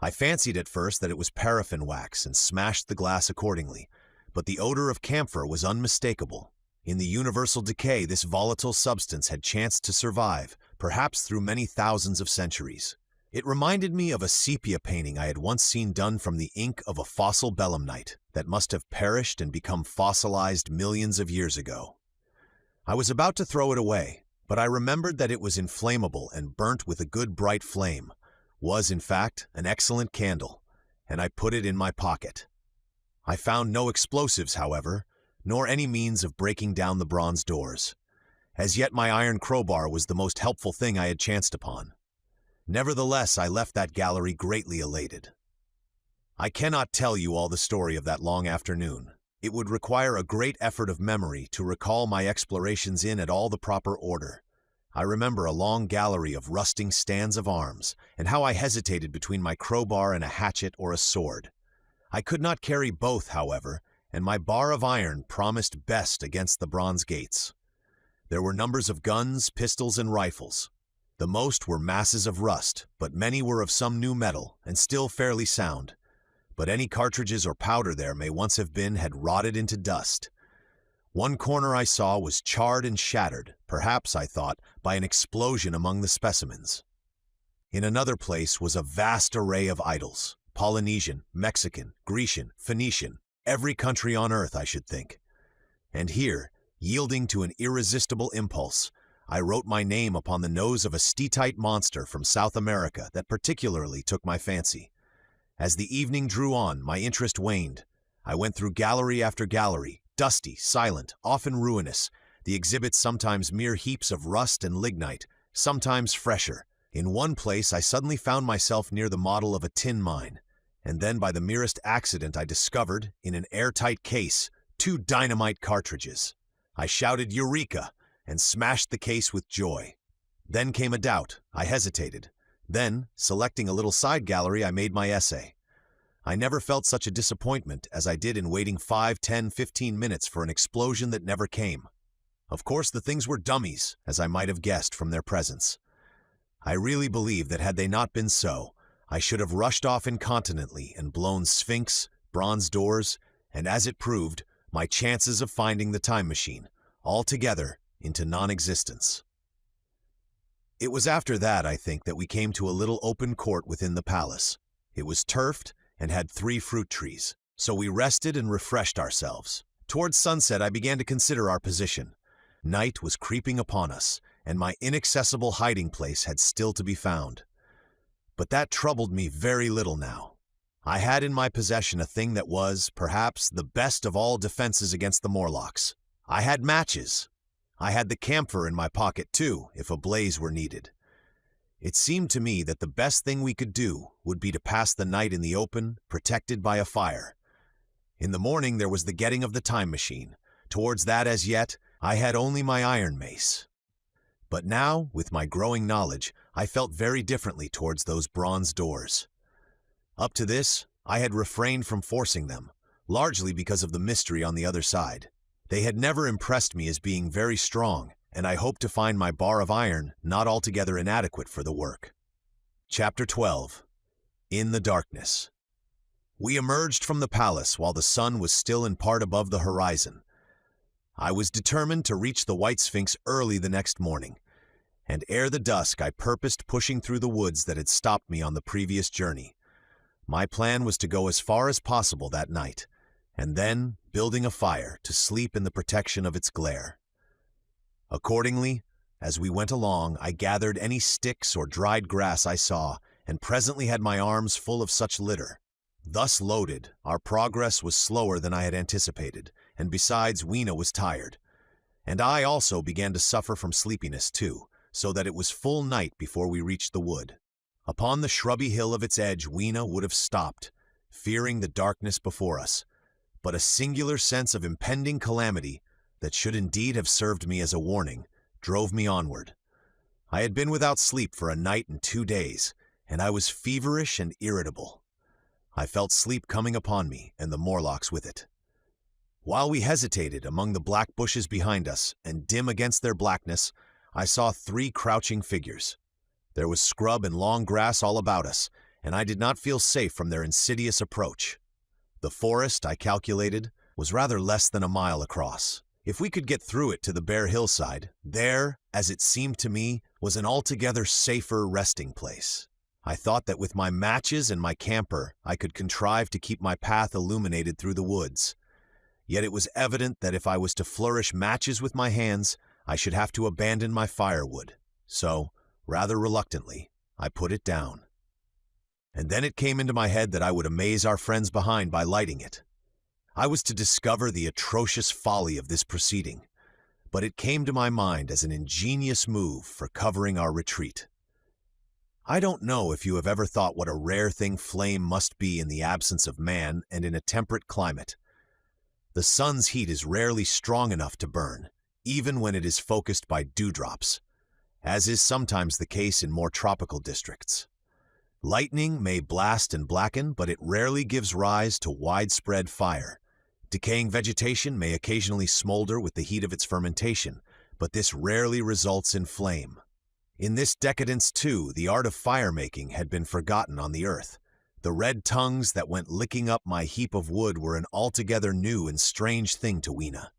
I fancied at first that it was paraffin wax and smashed the glass accordingly, but the odor of camphor was unmistakable. In the universal decay, this volatile substance had chanced to survive, perhaps through many thousands of centuries. It reminded me of a sepia painting I had once seen done from the ink of a fossil belemnite that must have perished and become fossilized millions of years ago. I was about to throw it away, but I remembered that it was inflammable and burnt with a good bright flame, was, in fact, an excellent candle, and I put it in my pocket. I found no explosives, however, nor any means of breaking down the bronze doors. As yet my iron crowbar was the most helpful thing I had chanced upon. Nevertheless, I left that gallery greatly elated. I cannot tell you all the story of that long afternoon. It would require a great effort of memory to recall my explorations in at all the proper order. I remember a long gallery of rusting stands of arms, and how I hesitated between my crowbar and a hatchet or a sword. I could not carry both, however, and my bar of iron promised best against the bronze gates. There were numbers of guns, pistols, and rifles. The most were masses of rust, but many were of some new metal, and still fairly sound. But any cartridges or powder there may once have been had rotted into dust. One corner I saw was charred and shattered, perhaps, I thought, by an explosion among the specimens. In another place was a vast array of idols, Polynesian, Mexican, Grecian, Phoenician, every country on earth, I should think. And here, Yielding to an irresistible impulse, I wrote my name upon the nose of a steatite monster from South America that particularly took my fancy. As the evening drew on, my interest waned. I went through gallery after gallery, dusty, silent, often ruinous, the exhibits sometimes mere heaps of rust and lignite, sometimes fresher. In one place I suddenly found myself near the model of a tin mine, and then by the merest accident I discovered, in an airtight case, 2 dynamite cartridges. I shouted "Eureka!" and smashed the case with joy. Then came a doubt. I hesitated. Then, selecting a little side gallery, I made my essay. I never felt such a disappointment as I did in waiting 5, 10, 15 minutes for an explosion that never came. Of course, the things were dummies, as I might have guessed from their presence. I really believe that had they not been so, I should have rushed off incontinently and blown Sphinx, bronze doors, and as it proved, my chances of finding the time machine, altogether, into non-existence. It was after that, I think, that we came to a little open court within the palace. It was turfed and had 3 fruit trees, so we rested and refreshed ourselves. Towards sunset, I began to consider our position. Night was creeping upon us, and my inaccessible hiding place had still to be found. But that troubled me very little now. I had in my possession a thing that was, perhaps, the best of all defenses against the Morlocks. I had matches. I had the camphor in my pocket, too, if a blaze were needed. It seemed to me that the best thing we could do would be to pass the night in the open, protected by a fire. In the morning there was the getting of the time machine. Towards that, as yet, I had only my iron mace. But now, with my growing knowledge, I felt very differently towards those bronze doors. Up to this, I had refrained from forcing them, largely because of the mystery on the other side. They had never impressed me as being very strong, and I hoped to find my bar of iron not altogether inadequate for the work. Chapter 12. In the Darkness. We emerged from the palace while the sun was still in part above the horizon. I was determined to reach the White Sphinx early the next morning, and ere the dusk I purposed pushing through the woods that had stopped me on the previous journey. My plan was to go as far as possible that night, and then, building a fire, to sleep in the protection of its glare. Accordingly, as we went along, I gathered any sticks or dried grass I saw, and presently had my arms full of such litter. Thus loaded, our progress was slower than I had anticipated, and besides, Weena was tired. And I also began to suffer from sleepiness too, so that it was full night before we reached the wood. Upon the shrubby hill of its edge Weena would have stopped, fearing the darkness before us, but a singular sense of impending calamity, that should indeed have served me as a warning, drove me onward. I had been without sleep for a night and 2 days, and I was feverish and irritable. I felt sleep coming upon me, and the Morlocks with it. While we hesitated among the black bushes behind us, and dim against their blackness, I saw 3 crouching figures. There was scrub and long grass all about us, and I did not feel safe from their insidious approach. The forest, I calculated, was rather less than a mile across. If we could get through it to the bare hillside, there, as it seemed to me, was an altogether safer resting place. I thought that with my matches and my camphor, I could contrive to keep my path illuminated through the woods. Yet it was evident that if I was to flourish matches with my hands, I should have to abandon my firewood. So, rather reluctantly, I put it down. And then it came into my head that I would amaze our friends behind by lighting it. I was to discover the atrocious folly of this proceeding, but it came to my mind as an ingenious move for covering our retreat. I don't know if you have ever thought what a rare thing flame must be in the absence of man and in a temperate climate. The sun's heat is rarely strong enough to burn, even when it is focused by dewdrops, as is sometimes the case in more tropical districts. Lightning may blast and blacken, but it rarely gives rise to widespread fire. Decaying vegetation may occasionally smolder with the heat of its fermentation, but this rarely results in flame. In this decadence, too, the art of fire-making had been forgotten on the earth. The red tongues that went licking up my heap of wood were an altogether new and strange thing to Weena.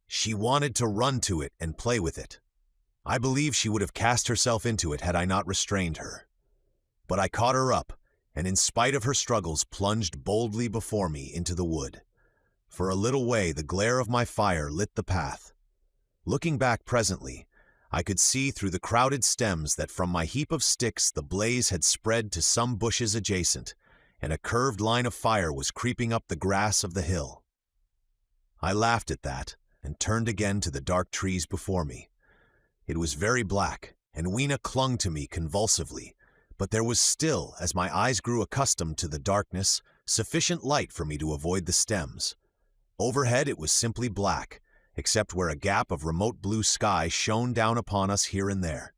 She wanted to run to it and play with it. I believe she would have cast herself into it had I not restrained her. But I caught her up, and in spite of her struggles plunged boldly before me into the wood. For a little way the glare of my fire lit the path, Looking back presently, I could see through the crowded stems that from my heap of sticks the blaze had spread to some bushes adjacent, and a curved line of fire was creeping up the grass of the hill. I laughed at that, and turned again to the dark trees before me. It was very black, and Weena clung to me convulsively, but there was still, as my eyes grew accustomed to the darkness, sufficient light for me to avoid the stems. Overhead it was simply black, except where a gap of remote blue sky shone down upon us here and there.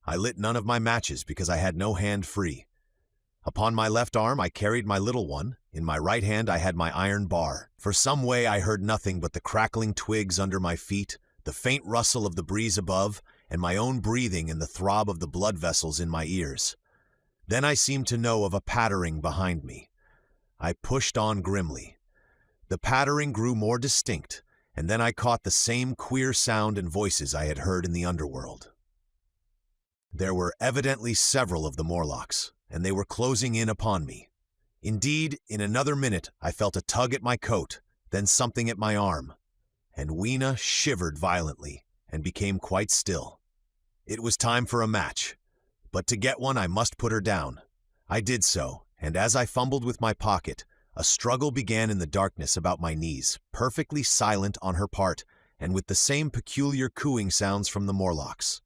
I lit none of my matches because I had no hand free. Upon my left arm I carried my little one, in my right hand I had my iron bar. For some way I heard nothing but the crackling twigs under my feet, the faint rustle of the breeze above, and my own breathing and the throb of the blood vessels in my ears. Then I seemed to know of a pattering behind me. I pushed on grimly. The pattering grew more distinct, and then I caught the same queer sound and voices I had heard in the underworld. There were evidently several of the Morlocks, and they were closing in upon me. Indeed, in another minute I felt a tug at my coat, then something at my arm, and Weena shivered violently and became quite still. It was time for a match, but to get one I must put her down. I did so, and as I fumbled with my pocket, a struggle began in the darkness about my knees, perfectly silent on her part, and with the same peculiar cooing sounds from the Morlocks.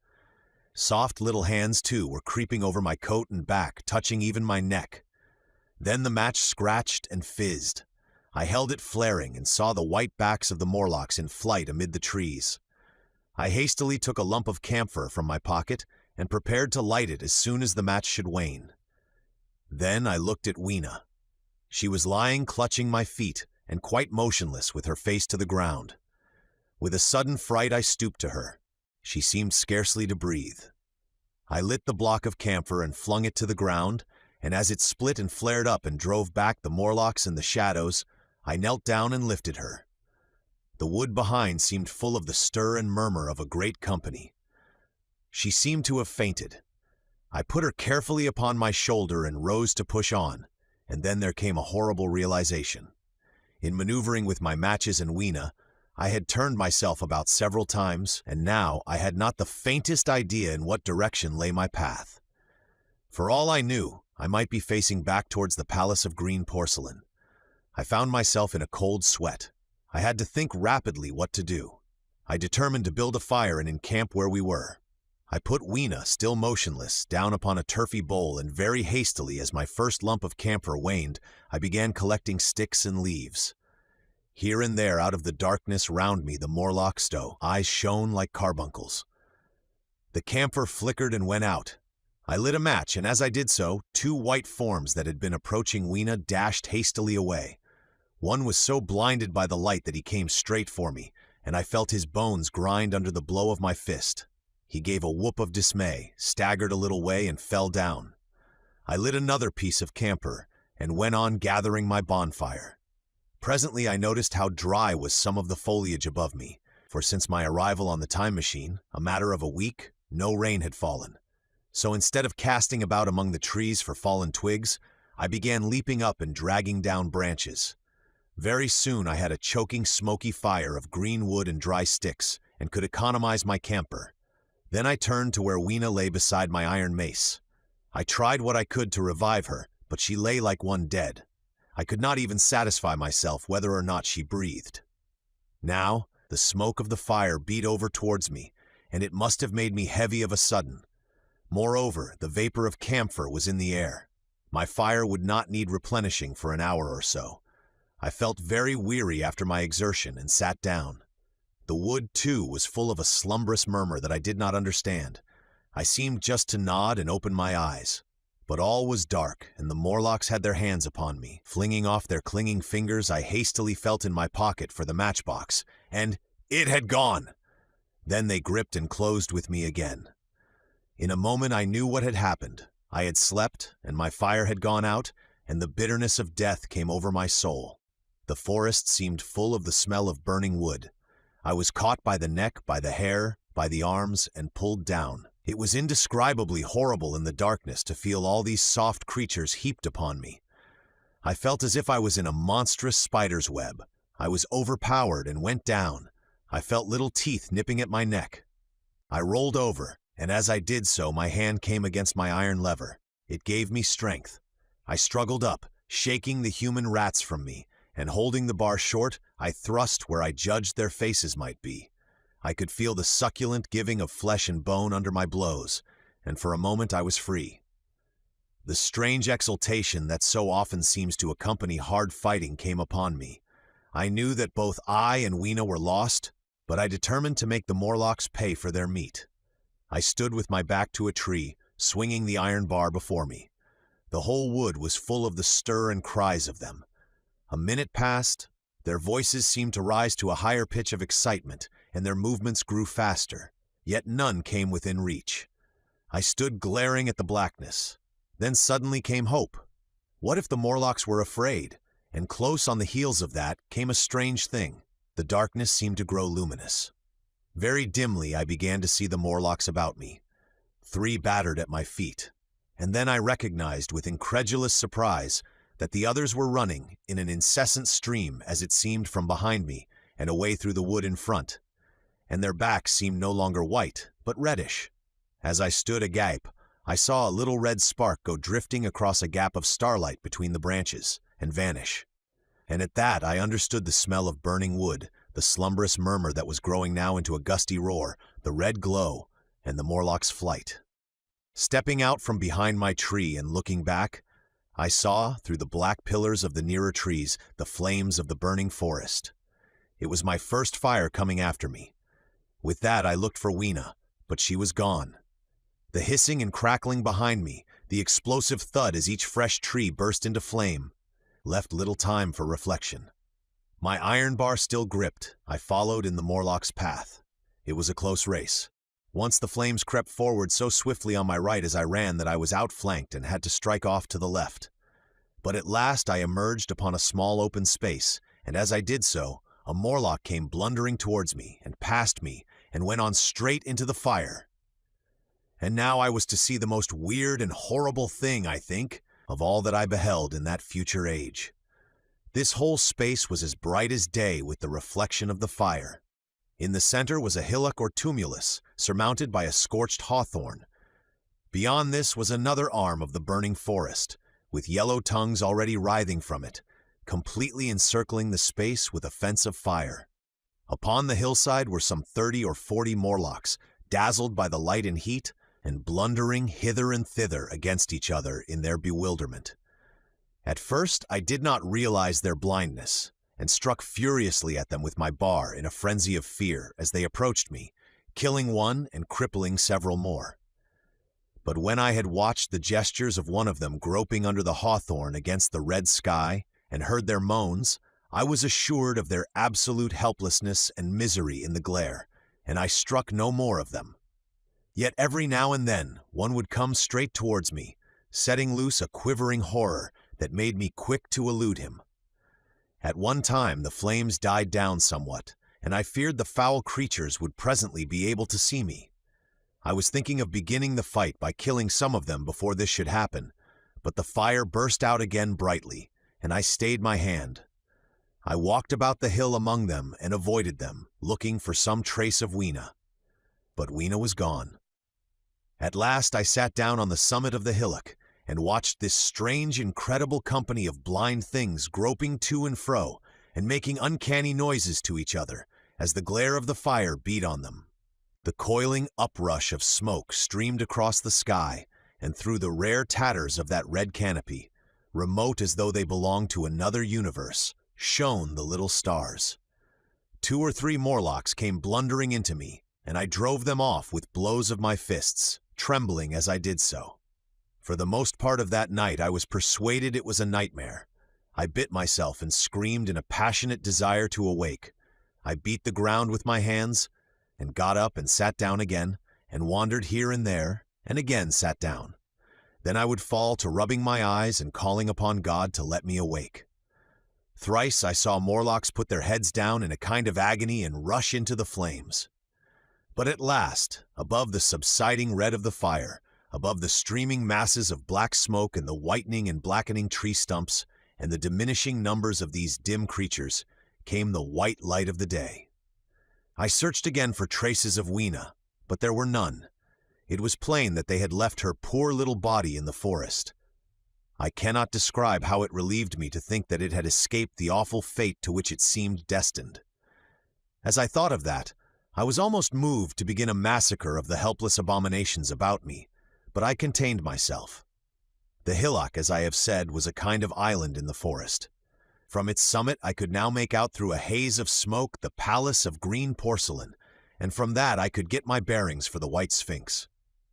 Soft little hands, too, were creeping over my coat and back, touching even my neck. Then the match scratched and fizzed. I held it flaring and saw the white backs of the Morlocks in flight amid the trees. I hastily took a lump of camphor from my pocket and prepared to light it as soon as the match should wane. Then I looked at Weena. She was lying clutching my feet and quite motionless with her face to the ground. With a sudden fright I stooped to her. She seemed scarcely to breathe. I lit the block of camphor and flung it to the ground, and as it split and flared up and drove back the Morlocks in the shadows, I knelt down and lifted her. The wood behind seemed full of the stir and murmur of a great company. She seemed to have fainted. I put her carefully upon my shoulder and rose to push on, and then there came a horrible realization. In maneuvering with my matches and Weena, I had turned myself about several times, and now I had not the faintest idea in what direction lay my path. For all I knew, I might be facing back towards the Palace of Green Porcelain. I found myself in a cold sweat. I had to think rapidly what to do. I determined to build a fire and encamp where we were. I put Weena, still motionless, down upon a turfy bowl, and very hastily, as my first lump of camphor waned, I began collecting sticks and leaves. Here and there out of the darkness round me the Morlock eyes shone like carbuncles. The camphor flickered and went out. I lit a match, and as I did so, two white forms that had been approaching Weena dashed hastily away. One was so blinded by the light that he came straight for me, and I felt his bones grind under the blow of my fist. He gave a whoop of dismay, staggered a little way, and fell down. I lit another piece of camphor, and went on gathering my bonfire. Presently I noticed how dry was some of the foliage above me, for since my arrival on the time machine, a matter of a week, no rain had fallen. So instead of casting about among the trees for fallen twigs, I began leaping up and dragging down branches. Very soon I had a choking, smoky fire of green wood and dry sticks, and could economize my camphor. Then I turned to where Weena lay beside my iron mace. I tried what I could to revive her, but she lay like one dead. I could not even satisfy myself whether or not she breathed. Now, the smoke of the fire beat over towards me, and it must have made me heavy of a sudden. Moreover, the vapor of camphor was in the air. My fire would not need replenishing for an hour or so. I felt very weary after my exertion and sat down. The wood, too, was full of a slumbrous murmur that I did not understand. I seemed just to nod and open my eyes. But all was dark, and the Morlocks had their hands upon me. Flinging off their clinging fingers, I hastily felt in my pocket for the matchbox, and it had gone! Then they gripped and closed with me again. In a moment I knew what had happened. I had slept, and my fire had gone out, and the bitterness of death came over my soul. The forest seemed full of the smell of burning wood. I was caught by the neck, by the hair, by the arms, and pulled down. It was indescribably horrible in the darkness to feel all these soft creatures heaped upon me. I felt as if I was in a monstrous spider's web. I was overpowered and went down. I felt little teeth nipping at my neck. I rolled over, and as I did so, my hand came against my iron lever. It gave me strength. I struggled up, shaking the human rats from me, and holding the bar short, I thrust where I judged their faces might be. I could feel the succulent giving of flesh and bone under my blows, and for a moment I was free. The strange exultation that so often seems to accompany hard fighting came upon me. I knew that both I and Weena were lost, but I determined to make the Morlocks pay for their meat. I stood with my back to a tree, swinging the iron bar before me. The whole wood was full of the stir and cries of them. A minute passed, their voices seemed to rise to a higher pitch of excitement, and their movements grew faster, yet none came within reach. I stood glaring at the blackness. Then suddenly came hope. What if the Morlocks were afraid? And close on the heels of that came a strange thing. The darkness seemed to grow luminous. Very dimly I began to see the Morlocks about me. 3 battered at my feet, and then I recognized with incredulous surprise that the others were running in an incessant stream, as it seemed, from behind me and away through the wood in front, and their backs seemed no longer white, but reddish. As I stood agape, I saw a little red spark go drifting across a gap of starlight between the branches and vanish. And at that I understood the smell of burning wood, the slumberous murmur that was growing now into a gusty roar, the red glow, and the Morlock's flight. Stepping out from behind my tree and looking back, I saw, through the black pillars of the nearer trees, the flames of the burning forest. It was my first fire coming after me. With that I looked for Weena, but she was gone. The hissing and crackling behind me, the explosive thud as each fresh tree burst into flame, left little time for reflection. My iron bar still gripped, I followed in the Morlock's path. It was a close race. Once the flames crept forward so swiftly on my right as I ran that I was outflanked and had to strike off to the left. But at last I emerged upon a small open space, and as I did so, a Morlock came blundering towards me and past me and went on straight into the fire. And now I was to see the most weird and horrible thing, I think, of all that I beheld in that future age. This whole space was as bright as day with the reflection of the fire. In the center was a hillock or tumulus, surmounted by a scorched hawthorn. Beyond this was another arm of the burning forest, with yellow tongues already writhing from it, completely encircling the space with a fence of fire. Upon the hillside were some 30 or 40 Morlocks, dazzled by the light and heat, and blundering hither and thither against each other in their bewilderment. At first I did not realize their blindness, and struck furiously at them with my bar in a frenzy of fear as they approached me, killing one and crippling several more. But when I had watched the gestures of one of them groping under the hawthorn against the red sky and heard their moans, I was assured of their absolute helplessness and misery in the glare, and I struck no more of them. Yet every now and then one would come straight towards me, setting loose a quivering horror that made me quick to elude him. At one time the flames died down somewhat, and I feared the foul creatures would presently be able to see me. I was thinking of beginning the fight by killing some of them before this should happen, but the fire burst out again brightly, and I stayed my hand. I walked about the hill among them and avoided them, looking for some trace of Weena. But Weena was gone. At last I sat down on the summit of the hillock and watched this strange, incredible company of blind things groping to and fro and making uncanny noises to each other as the glare of the fire beat on them. The coiling uprush of smoke streamed across the sky, and through the rare tatters of that red canopy, remote as though they belonged to another universe, shone the little stars. 2 or 3 Morlocks came blundering into me, and I drove them off with blows of my fists, trembling as I did so. For the most part of that night I was persuaded it was a nightmare. I bit myself and screamed in a passionate desire to awake. I beat the ground with my hands, and got up and sat down again, and wandered here and there, and again sat down. Then I would fall to rubbing my eyes and calling upon God to let me awake. Thrice I saw Morlocks put their heads down in a kind of agony and rush into the flames. But at last, above the subsiding red of the fire, above the streaming masses of black smoke and the whitening and blackening tree stumps, and the diminishing numbers of these dim creatures, came the white light of the day. I searched again for traces of Weena, but there were none. It was plain that they had left her poor little body in the forest. I cannot describe how it relieved me to think that it had escaped the awful fate to which it seemed destined. As I thought of that, I was almost moved to begin a massacre of the helpless abominations about me, but I contained myself. The hillock, as I have said, was a kind of island in the forest. From its summit I could now make out through a haze of smoke the palace of green porcelain, and from that I could get my bearings for the white Sphinx.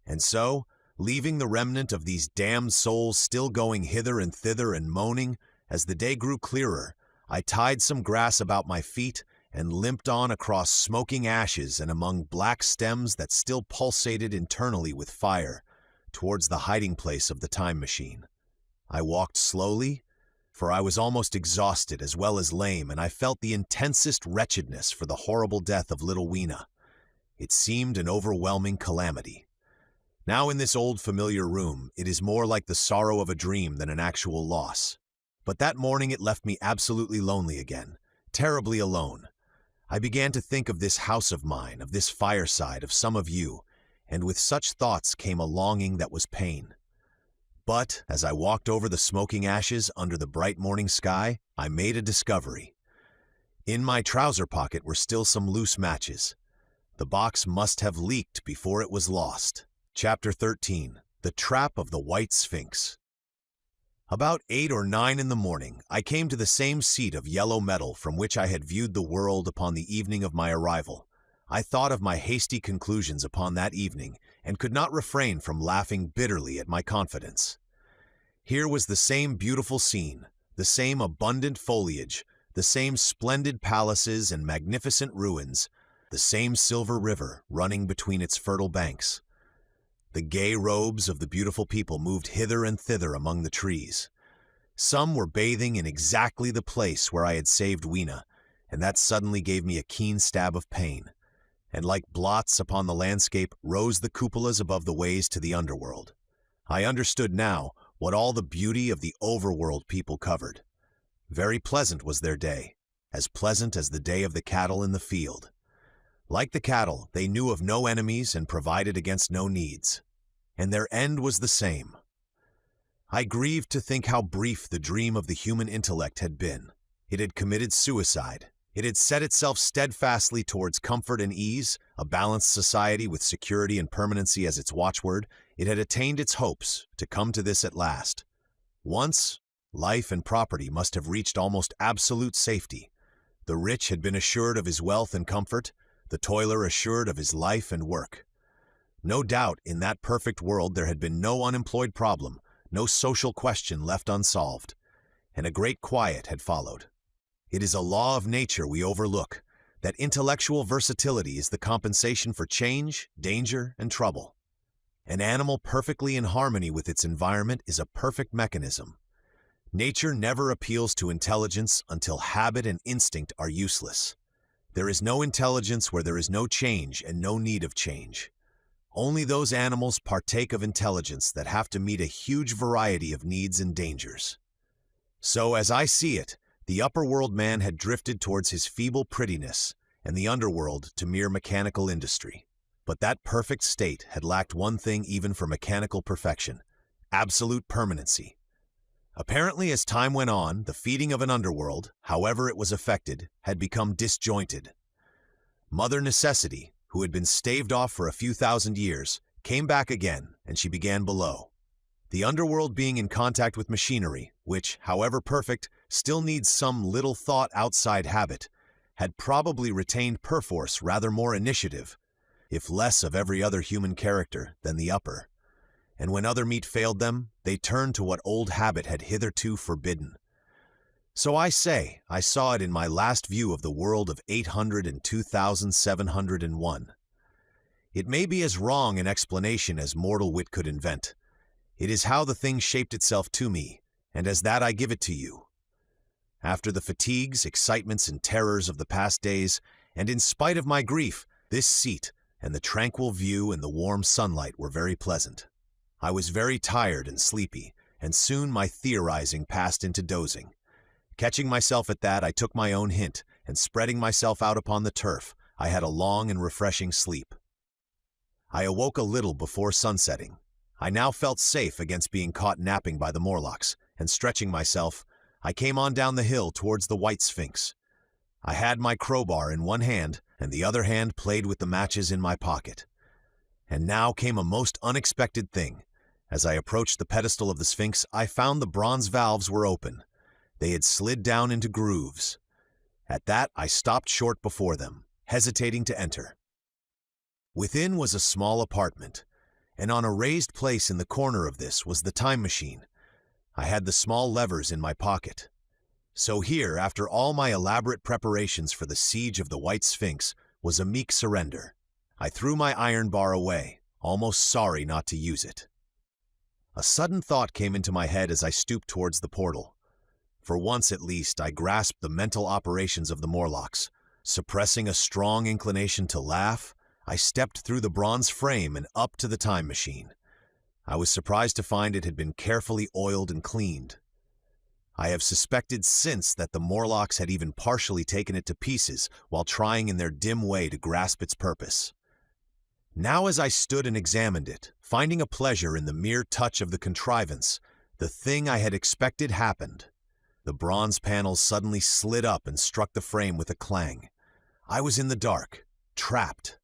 And so, leaving the remnant of these damned souls still going hither and thither and moaning, as the day grew clearer, I tied some grass about my feet and limped on across smoking ashes and among black stems that still pulsated internally with fire, towards the hiding place of the time machine. I walked slowly, for I was almost exhausted as well as lame, and I felt the intensest wretchedness for the horrible death of little Weena. It seemed an overwhelming calamity. Now in this old familiar room, it is more like the sorrow of a dream than an actual loss. But that morning it left me absolutely lonely again, terribly alone. I began to think of this house of mine, of this fireside, of some of you, and with such thoughts came a longing that was pain. But, as I walked over the smoking ashes under the bright morning sky, I made a discovery. In my trouser pocket were still some loose matches. The box must have leaked before it was lost. Chapter 13. The Trap of the White Sphinx. About 8 or 9 in the morning, I came to the same seat of yellow metal from which I had viewed the world upon the evening of my arrival. I thought of my hasty conclusions upon that evening, and could not refrain from laughing bitterly at my confidence. Here was the same beautiful scene, the same abundant foliage, the same splendid palaces and magnificent ruins, the same silver river running between its fertile banks. The gay robes of the beautiful people moved hither and thither among the trees. Some were bathing in exactly the place where I had saved Weena, and that suddenly gave me a keen stab of pain. And like blots upon the landscape rose the cupolas above the ways to the underworld. I understood now what all the beauty of the overworld people covered. Very pleasant was their day, as pleasant as the day of the cattle in the field. Like the cattle, they knew of no enemies and provided against no needs. And their end was the same. I grieved to think how brief the dream of the human intellect had been. It had committed suicide. It had set itself steadfastly towards comfort and ease, a balanced society with security and permanency as its watchword. It had attained its hopes to come to this at last. Once, life and property must have reached almost absolute safety. The rich had been assured of his wealth and comfort, the toiler assured of his life and work. No doubt, in that perfect world there had been no unemployed problem, no social question left unsolved, and a great quiet had followed. It is a law of nature we overlook, that intellectual versatility is the compensation for change, danger, and trouble. An animal perfectly in harmony with its environment is a perfect mechanism. Nature never appeals to intelligence until habit and instinct are useless. There is no intelligence where there is no change and no need of change. Only those animals partake of intelligence that have to meet a huge variety of needs and dangers. So, as I see it, the upper-world man had drifted towards his feeble prettiness, and the underworld to mere mechanical industry. But that perfect state had lacked one thing even for mechanical perfection: absolute permanency. Apparently, as time went on, the feeding of an underworld, however it was effected, had become disjointed. Mother Necessity, who had been staved off for a few thousand years, came back again, and she began below. The underworld being in contact with machinery, which, however perfect, still needs some little thought outside habit, had probably retained perforce rather more initiative, if less of every other human character, than the upper. And when other meat failed them, they turned to what old habit had hitherto forbidden. So I say, I saw it in my last view of the world of 802,701. It may be as wrong an explanation as mortal wit could invent. It is how the thing shaped itself to me, and as that I give it to you. After the fatigues, excitements, and terrors of the past days, and in spite of my grief, this seat and the tranquil view and the warm sunlight were very pleasant. I was very tired and sleepy, and soon my theorizing passed into dozing. Catching myself at that, I took my own hint, and spreading myself out upon the turf, I had a long and refreshing sleep. I awoke a little before sunsetting. I now felt safe against being caught napping by the Morlocks, and stretching myself, I came on down the hill towards the White Sphinx. I had my crowbar in one hand, and the other hand played with the matches in my pocket. And now came a most unexpected thing. As I approached the pedestal of the Sphinx, I found the bronze valves were open. They had slid down into grooves. At that, I stopped short before them, hesitating to enter. Within was a small apartment, and on a raised place in the corner of this was the time machine. I had the small levers in my pocket. So here, after all my elaborate preparations for the siege of the White Sphinx, was a meek surrender. I threw my iron bar away, almost sorry not to use it. A sudden thought came into my head as I stooped towards the portal. For once at least, I grasped the mental operations of the Morlocks. Suppressing a strong inclination to laugh, I stepped through the bronze frame and up to the time machine. I was surprised to find it had been carefully oiled and cleaned. I have suspected since that the Morlocks had even partially taken it to pieces while trying in their dim way to grasp its purpose. Now as I stood and examined it, finding a pleasure in the mere touch of the contrivance, the thing I had expected happened. The bronze panels suddenly slid up and struck the frame with a clang. I was in the dark, trapped.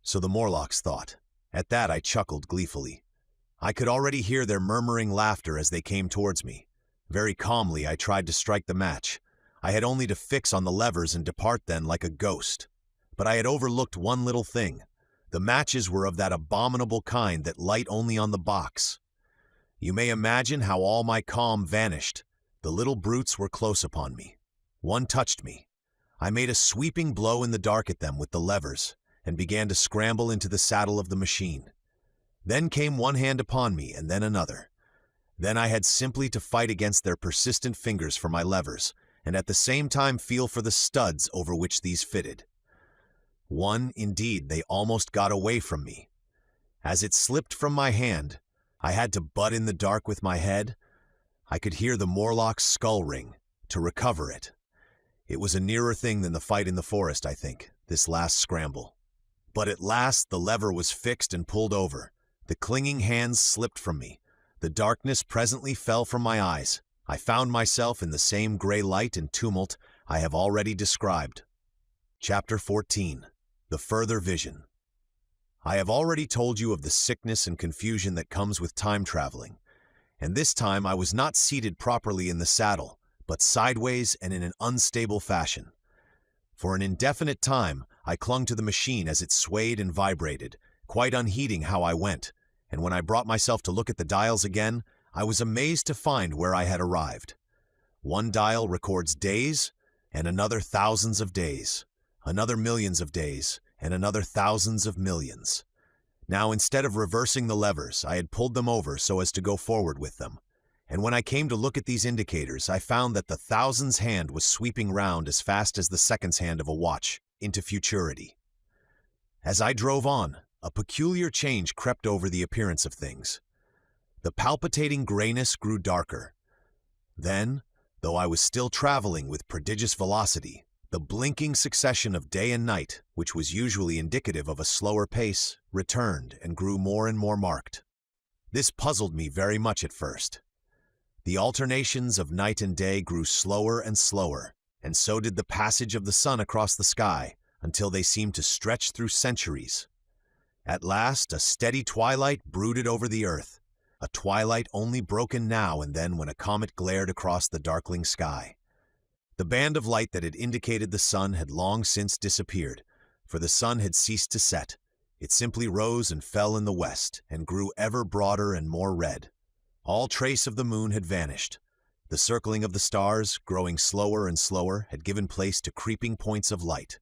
So the Morlocks thought. At that I chuckled gleefully. I could already hear their murmuring laughter as they came towards me. Very calmly I tried to strike the match. I had only to fix on the levers and depart then like a ghost. But I had overlooked one little thing. The matches were of that abominable kind that light only on the box. You may imagine how all my calm vanished. The little brutes were close upon me. One touched me. I made a sweeping blow in the dark at them with the levers, and began to scramble into the saddle of the machine. Then came one hand upon me, and then another. Then I had simply to fight against their persistent fingers for my levers, and at the same time feel for the studs over which these fitted. One, indeed, they almost got away from me. As it slipped from my hand, I had to butt in the dark with my head. I could hear the Morlock's skull ring, to recover it. It was a nearer thing than the fight in the forest, I think, this last scramble. But at last the lever was fixed and pulled over. The clinging hands slipped from me. The darkness presently fell from my eyes. I found myself in the same gray light and tumult I have already described. Chapter 14. The Further Vision. I have already told you of the sickness and confusion that comes with time traveling, and this time I was not seated properly in the saddle, but sideways and in an unstable fashion. For an indefinite time, I clung to the machine as it swayed and vibrated, quite unheeding how I went, and when I brought myself to look at the dials again, I was amazed to find where I had arrived. One dial records days, and another thousands of days, another millions of days, and another thousands of millions. Now, instead of reversing the levers, I had pulled them over so as to go forward with them. And when I came to look at these indicators, I found that the thousands hand was sweeping round as fast as the seconds hand of a watch, into futurity. As I drove on, a peculiar change crept over the appearance of things. The palpitating grayness grew darker. Then, though I was still traveling with prodigious velocity, the blinking succession of day and night, which was usually indicative of a slower pace, returned and grew more and more marked. This puzzled me very much at first. The alternations of night and day grew slower and slower, and so did the passage of the sun across the sky, until they seemed to stretch through centuries. At last, a steady twilight brooded over the earth, a twilight only broken now and then when a comet glared across the darkling sky. The band of light that had indicated the sun had long since disappeared, for the sun had ceased to set. It simply rose and fell in the west, and grew ever broader and more red. All trace of the moon had vanished. The circling of the stars, growing slower and slower, had given place to creeping points of light.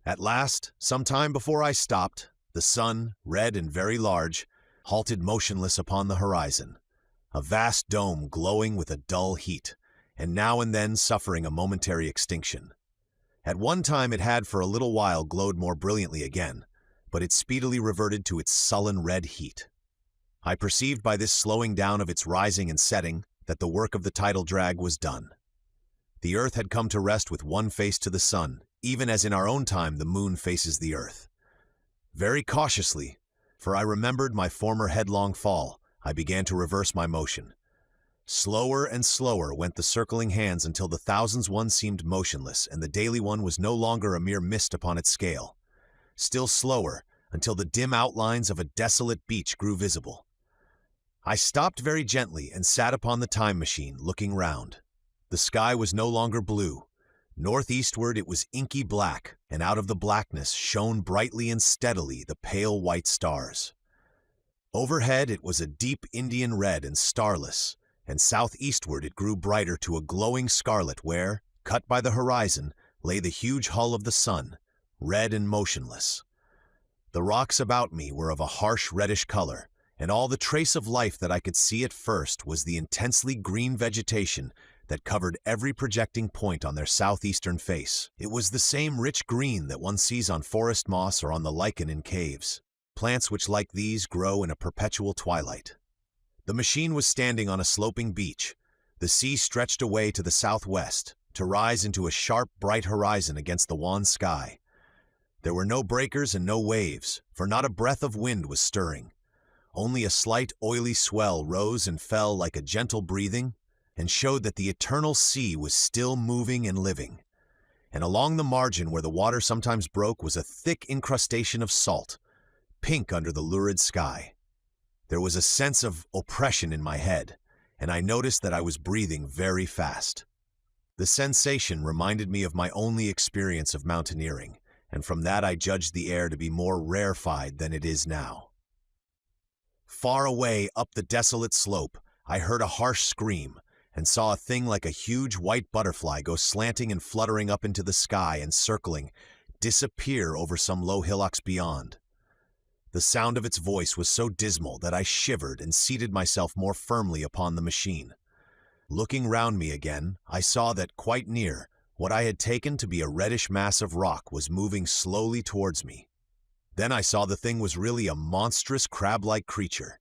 At last, some time before I stopped, the sun, red and very large, halted motionless upon the horizon, a vast dome glowing with a dull heat, and now and then suffering a momentary extinction. At one time it had for a little while glowed more brilliantly again, but it speedily reverted to its sullen red heat. I perceived by this slowing down of its rising and setting that the work of the tidal drag was done. The earth had come to rest with one face to the sun, even as in our own time the moon faces the earth. Very cautiously, for I remembered my former headlong fall, I began to reverse my motion. Slower and slower went the circling hands until the thousands one seemed motionless and the daily one was no longer a mere mist upon its scale. Still slower, until the dim outlines of a desolate beach grew visible. I stopped very gently and sat upon the time machine, looking round. The sky was no longer blue. Northeastward it was inky black, and out of the blackness shone brightly and steadily the pale white stars. Overhead it was a deep Indian red and starless, and southeastward it grew brighter to a glowing scarlet where, cut by the horizon, lay the huge hull of the sun, red and motionless. The rocks about me were of a harsh reddish color, and all the trace of life that I could see at first was the intensely green vegetation that covered every projecting point on their southeastern face. It was the same rich green that one sees on forest moss or on the lichen in caves, plants which like these grow in a perpetual twilight. The machine was standing on a sloping beach. The sea stretched away to the southwest, to rise into a sharp, bright horizon against the wan sky. There were no breakers and no waves, for not a breath of wind was stirring. Only a slight, oily swell rose and fell like a gentle breathing, and showed that the eternal sea was still moving and living. And along the margin where the water sometimes broke was a thick incrustation of salt, pink under the lurid sky. There was a sense of oppression in my head, and I noticed that I was breathing very fast. The sensation reminded me of my only experience of mountaineering, and from that I judged the air to be more rarefied than it is now. Far away up the desolate slope, I heard a harsh scream, and saw a thing like a huge white butterfly go slanting and fluttering up into the sky and circling, disappear over some low hillocks beyond. The sound of its voice was so dismal that I shivered and seated myself more firmly upon the machine. Looking round me again, I saw that quite near, what I had taken to be a reddish mass of rock was moving slowly towards me. Then I saw the thing was really a monstrous crab-like creature.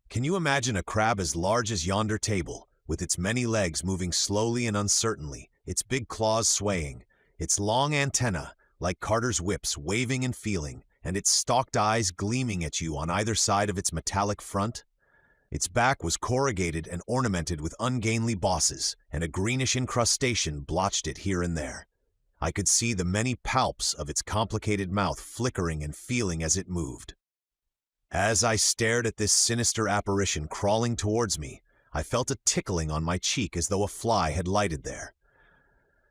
Can you imagine a crab as large as yonder table, with its many legs moving slowly and uncertainly, its big claws swaying, its long antennae, like carters' whips, waving and feeling, and its stalked eyes gleaming at you on either side of its metallic front? Its back was corrugated and ornamented with ungainly bosses, and a greenish incrustation blotched it here and there. I could see the many palps of its complicated mouth flickering and feeling as it moved. As I stared at this sinister apparition crawling towards me, I felt a tickling on my cheek as though a fly had lighted there.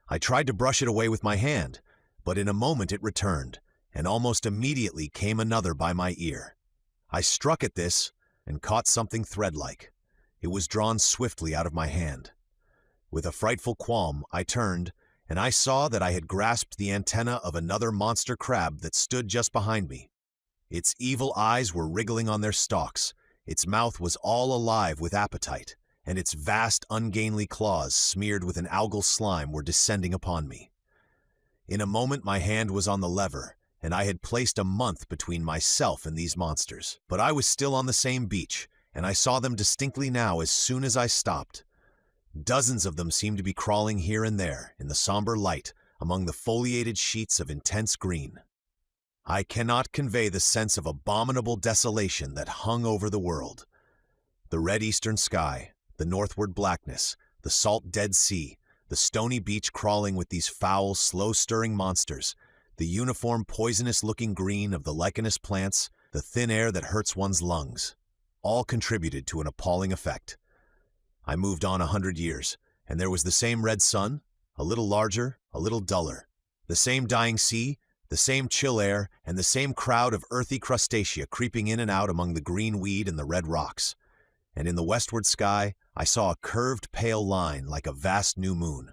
I tried to brush it away with my hand, but in a moment it returned, and almost immediately came another by my ear. I struck at this and caught something thread-like. It was drawn swiftly out of my hand. With a frightful qualm, I turned, and I saw that I had grasped the antenna of another monster crab that stood just behind me. Its evil eyes were wriggling on their stalks, its mouth was all alive with appetite, and its vast ungainly claws smeared with an algal slime were descending upon me. In a moment my hand was on the lever, and I had placed a month between myself and these monsters. But I was still on the same beach, and I saw them distinctly now as soon as I stopped. Dozens of them seemed to be crawling here and there, in the somber light, among the foliated sheets of intense green. I cannot convey the sense of abominable desolation that hung over the world. The red eastern sky, the northward blackness, the salt Dead Sea, the stony beach crawling with these foul, slow-stirring monsters, the uniform poisonous-looking green of the lichenous plants, the thin air that hurts one's lungs, all contributed to an appalling effect. I moved on 100 years, and there was the same red sun, a little larger, a little duller, the same dying sea, the same chill air, and the same crowd of earthy crustacea creeping in and out among the green weed and the red rocks. And in the westward sky, I saw a curved pale line like a vast new moon.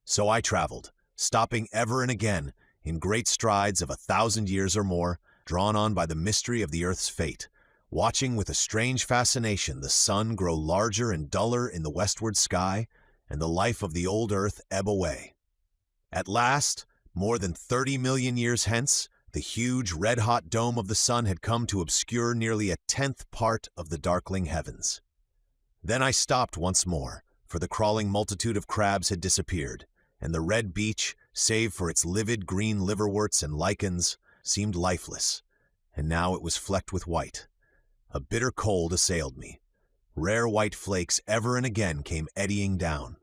So I traveled, stopping ever and again, in great strides of 1,000 years or more, drawn on by the mystery of the earth's fate, watching with a strange fascination the sun grow larger and duller in the westward sky, and the life of the old earth ebb away. At last, more than 30 million years hence, the huge red-hot dome of the sun had come to obscure nearly a 10th part of the darkling heavens. Then I stopped once more, for the crawling multitude of crabs had disappeared, and the red beach, save for its livid green liverworts and lichens, seemed lifeless, and now it was flecked with white. A bitter cold assailed me. Rare white flakes ever and again came eddying down.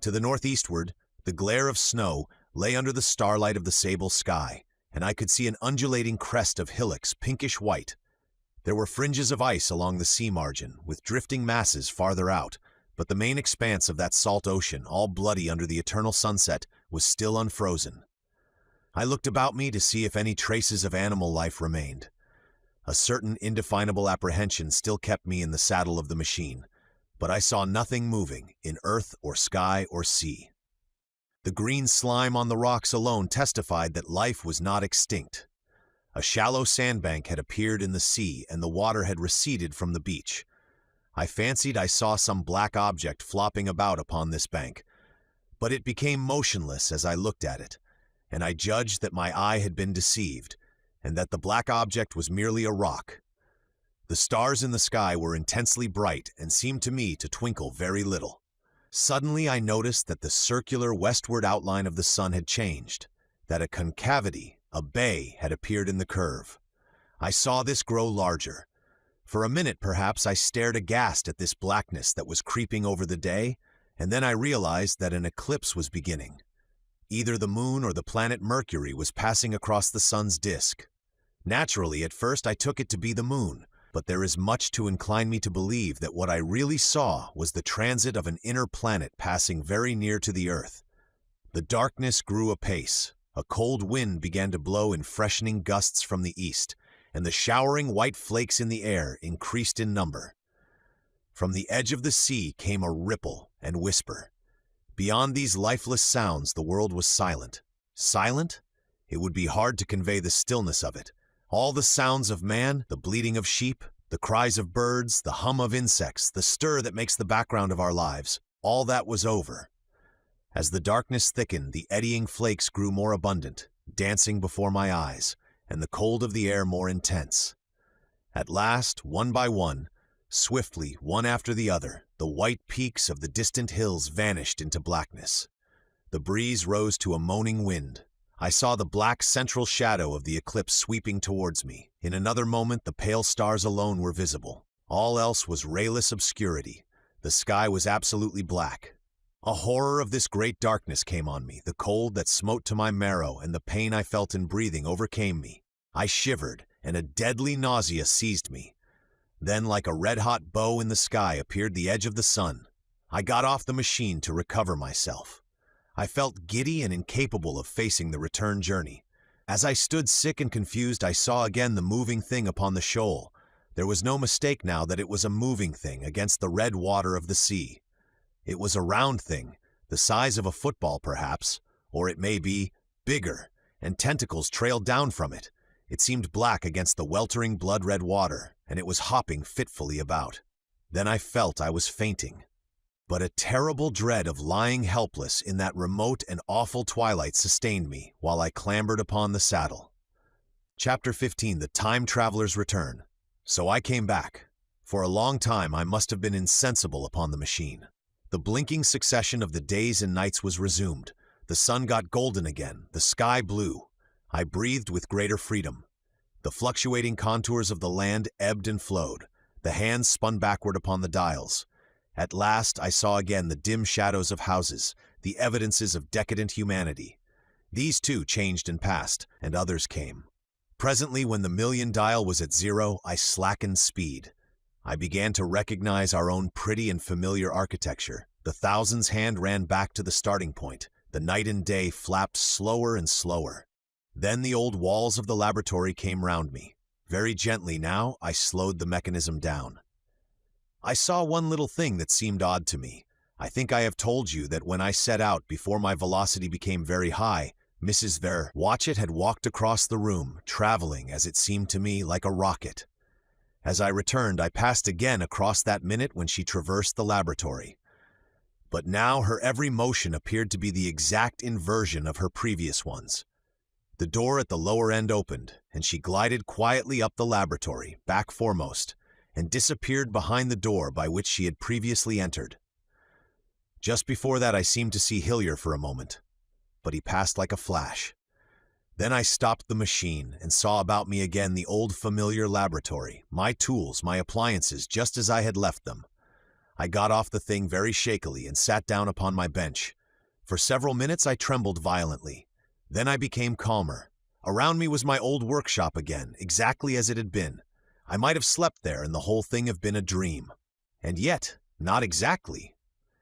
To the northeastward, the glare of snow lay under the starlight of the sable sky, and I could see an undulating crest of hillocks, pinkish white. There were fringes of ice along the sea margin, with drifting masses farther out, but the main expanse of that salt ocean, all bloody under the eternal sunset, was still unfrozen. I looked about me to see if any traces of animal life remained. A certain indefinable apprehension still kept me in the saddle of the machine, but I saw nothing moving in earth or sky or sea. The green slime on the rocks alone testified that life was not extinct. A shallow sandbank had appeared in the sea, and the water had receded from the beach. I fancied I saw some black object flopping about upon this bank, but it became motionless as I looked at it, and I judged that my eye had been deceived, and that the black object was merely a rock. The stars in the sky were intensely bright and seemed to me to twinkle very little. Suddenly I noticed that the circular westward outline of the sun had changed, that a concavity, a bay, had appeared in the curve. I saw this grow larger. For a minute, perhaps, I stared aghast at this blackness that was creeping over the day, and then I realized that an eclipse was beginning. Either the moon or the planet Mercury was passing across the sun's disk. Naturally, at first I took it to be the moon, but there is much to incline me to believe that what I really saw was the transit of an inner planet passing very near to the Earth. The darkness grew apace. A cold wind began to blow in freshening gusts from the east, and the showering white flakes in the air increased in number. From the edge of the sea came a ripple and whisper. Beyond these lifeless sounds, the world was silent. Silent? It would be hard to convey the stillness of it. All the sounds of man, the bleating of sheep, the cries of birds, the hum of insects, the stir that makes the background of our lives, all that was over. As the darkness thickened, the eddying flakes grew more abundant, dancing before my eyes, and the cold of the air more intense. At last, one by one, swiftly, one after the other, the white peaks of the distant hills vanished into blackness. The breeze rose to a moaning wind. I saw the black central shadow of the eclipse sweeping towards me. In another moment, the pale stars alone were visible. All else was rayless obscurity. The sky was absolutely black. A horror of this great darkness came on me. The cold that smote to my marrow and the pain I felt in breathing overcame me. I shivered, and a deadly nausea seized me. Then, like a red-hot bow in the sky, appeared the edge of the sun. I got off the machine to recover myself. I felt giddy and incapable of facing the return journey. As I stood sick and confused, I saw again the moving thing upon the shoal. There was no mistake now that it was a moving thing against the red water of the sea. It was a round thing, the size of a football perhaps, or it may be bigger, and tentacles trailed down from it. It seemed black against the weltering blood-red water, and it was hopping fitfully about. Then I felt I was fainting. But a terrible dread of lying helpless in that remote and awful twilight sustained me while I clambered upon the saddle. Chapter 15: The Time Traveler's Return. So I came back. For a long time I must have been insensible upon the machine. The blinking succession of the days and nights was resumed. The sun got golden again, the sky blue. I breathed with greater freedom. The fluctuating contours of the land ebbed and flowed. The hands spun backward upon the dials. At last I saw again the dim shadows of houses, the evidences of decadent humanity. These too changed and passed, and others came. Presently, when the million dial was at 0, I slackened speed. I began to recognize our own pretty and familiar architecture. The thousands' hand ran back to the starting point. The night and day flapped slower and slower. Then the old walls of the laboratory came round me. Very gently now, I slowed the mechanism down. I saw one little thing that seemed odd to me. I think I have told you that when I set out before my velocity became very high, Mrs. Watchett had walked across the room, traveling, as it seemed to me, like a rocket. As I returned, I passed again across that minute when she traversed the laboratory. But now her every motion appeared to be the exact inversion of her previous ones. The door at the lower end opened, and she glided quietly up the laboratory, back foremost, and disappeared behind the door by which she had previously entered. Just before that I seemed to see Hillier for a moment. but he passed like a flash. Then I stopped the machine and saw about me again the old familiar laboratory, my tools, my appliances, just as I had left them. I got off the thing very shakily and sat down upon my bench. For several minutes I trembled violently. Then I became calmer. Around me was my old workshop again, exactly as it had been. I might have slept there and the whole thing have been a dream. And yet, not exactly.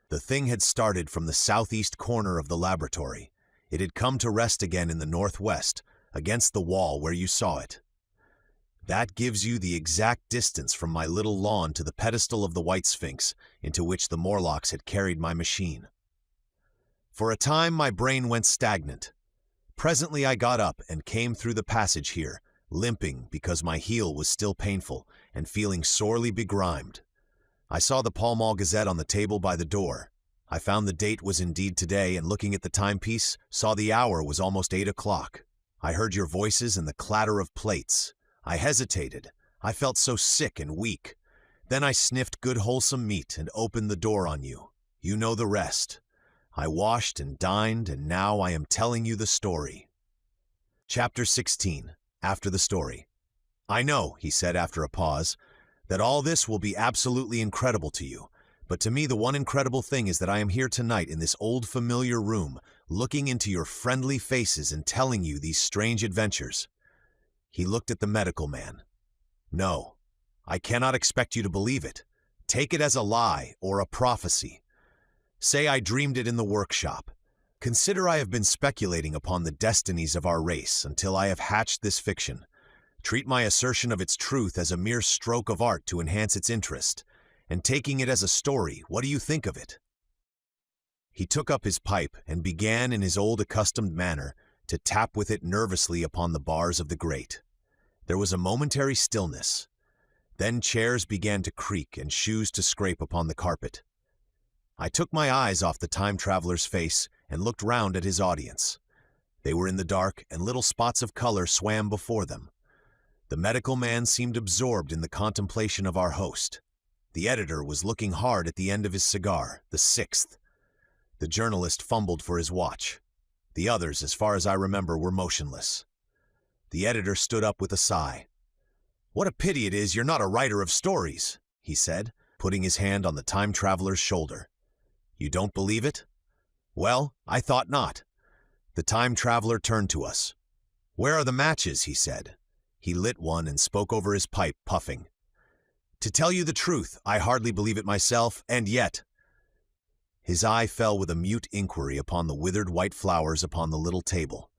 The thing had started from the southeast corner of the laboratory. It had come to rest again in the northwest, against the wall where you saw it. That gives you the exact distance from my little lawn to the pedestal of the White Sphinx, into which the Morlocks had carried my machine. For a time my brain went stagnant. Presently I got up and came through the passage here, limping because my heel was still painful and feeling sorely begrimed. I saw the Pall Mall Gazette on the table by the door. I found the date was indeed today, and looking at the timepiece, saw the hour was almost 8 o'clock. I heard your voices and the clatter of plates. I hesitated. I felt so sick and weak. Then I sniffed good wholesome meat and opened the door on you. You know the rest. I washed and dined, and now I am telling you the story. Chapter 16. After the story. I know, he said after a pause, that all this will be absolutely incredible to you, but to me the one incredible thing is that I am here tonight in this old familiar room, looking into your friendly faces and telling you these strange adventures. He looked at the medical man. No, I cannot expect you to believe it. Take it as a lie or a prophecy. Say I dreamed it in the workshop. Consider I have been speculating upon the destinies of our race until I have hatched this fiction. Treat my assertion of its truth as a mere stroke of art to enhance its interest, and taking it as a story, what do you think of it? He took up his pipe and began in his old accustomed manner to tap with it nervously upon the bars of the grate. There was a momentary stillness. Then chairs began to creak and shoes to scrape upon the carpet. I took my eyes off the time traveler's face and looked round at his audience. They were in the dark, and little spots of color swam before them. The medical man seemed absorbed in the contemplation of our host. The editor was looking hard at the end of his cigar, the sixth. The journalist fumbled for his watch. The others, as far as I remember, were motionless. The editor stood up with a sigh. "What a pity it is you're not a writer of stories," he said, putting his hand on the time traveler's shoulder. "You don't believe it? Well, I thought not." The time traveler turned to us. "Where are the matches?" he said. He lit one and spoke over his pipe, puffing. "To tell you the truth, I hardly believe it myself, and yet—" His eye fell with a mute inquiry upon the withered white flowers upon the little table.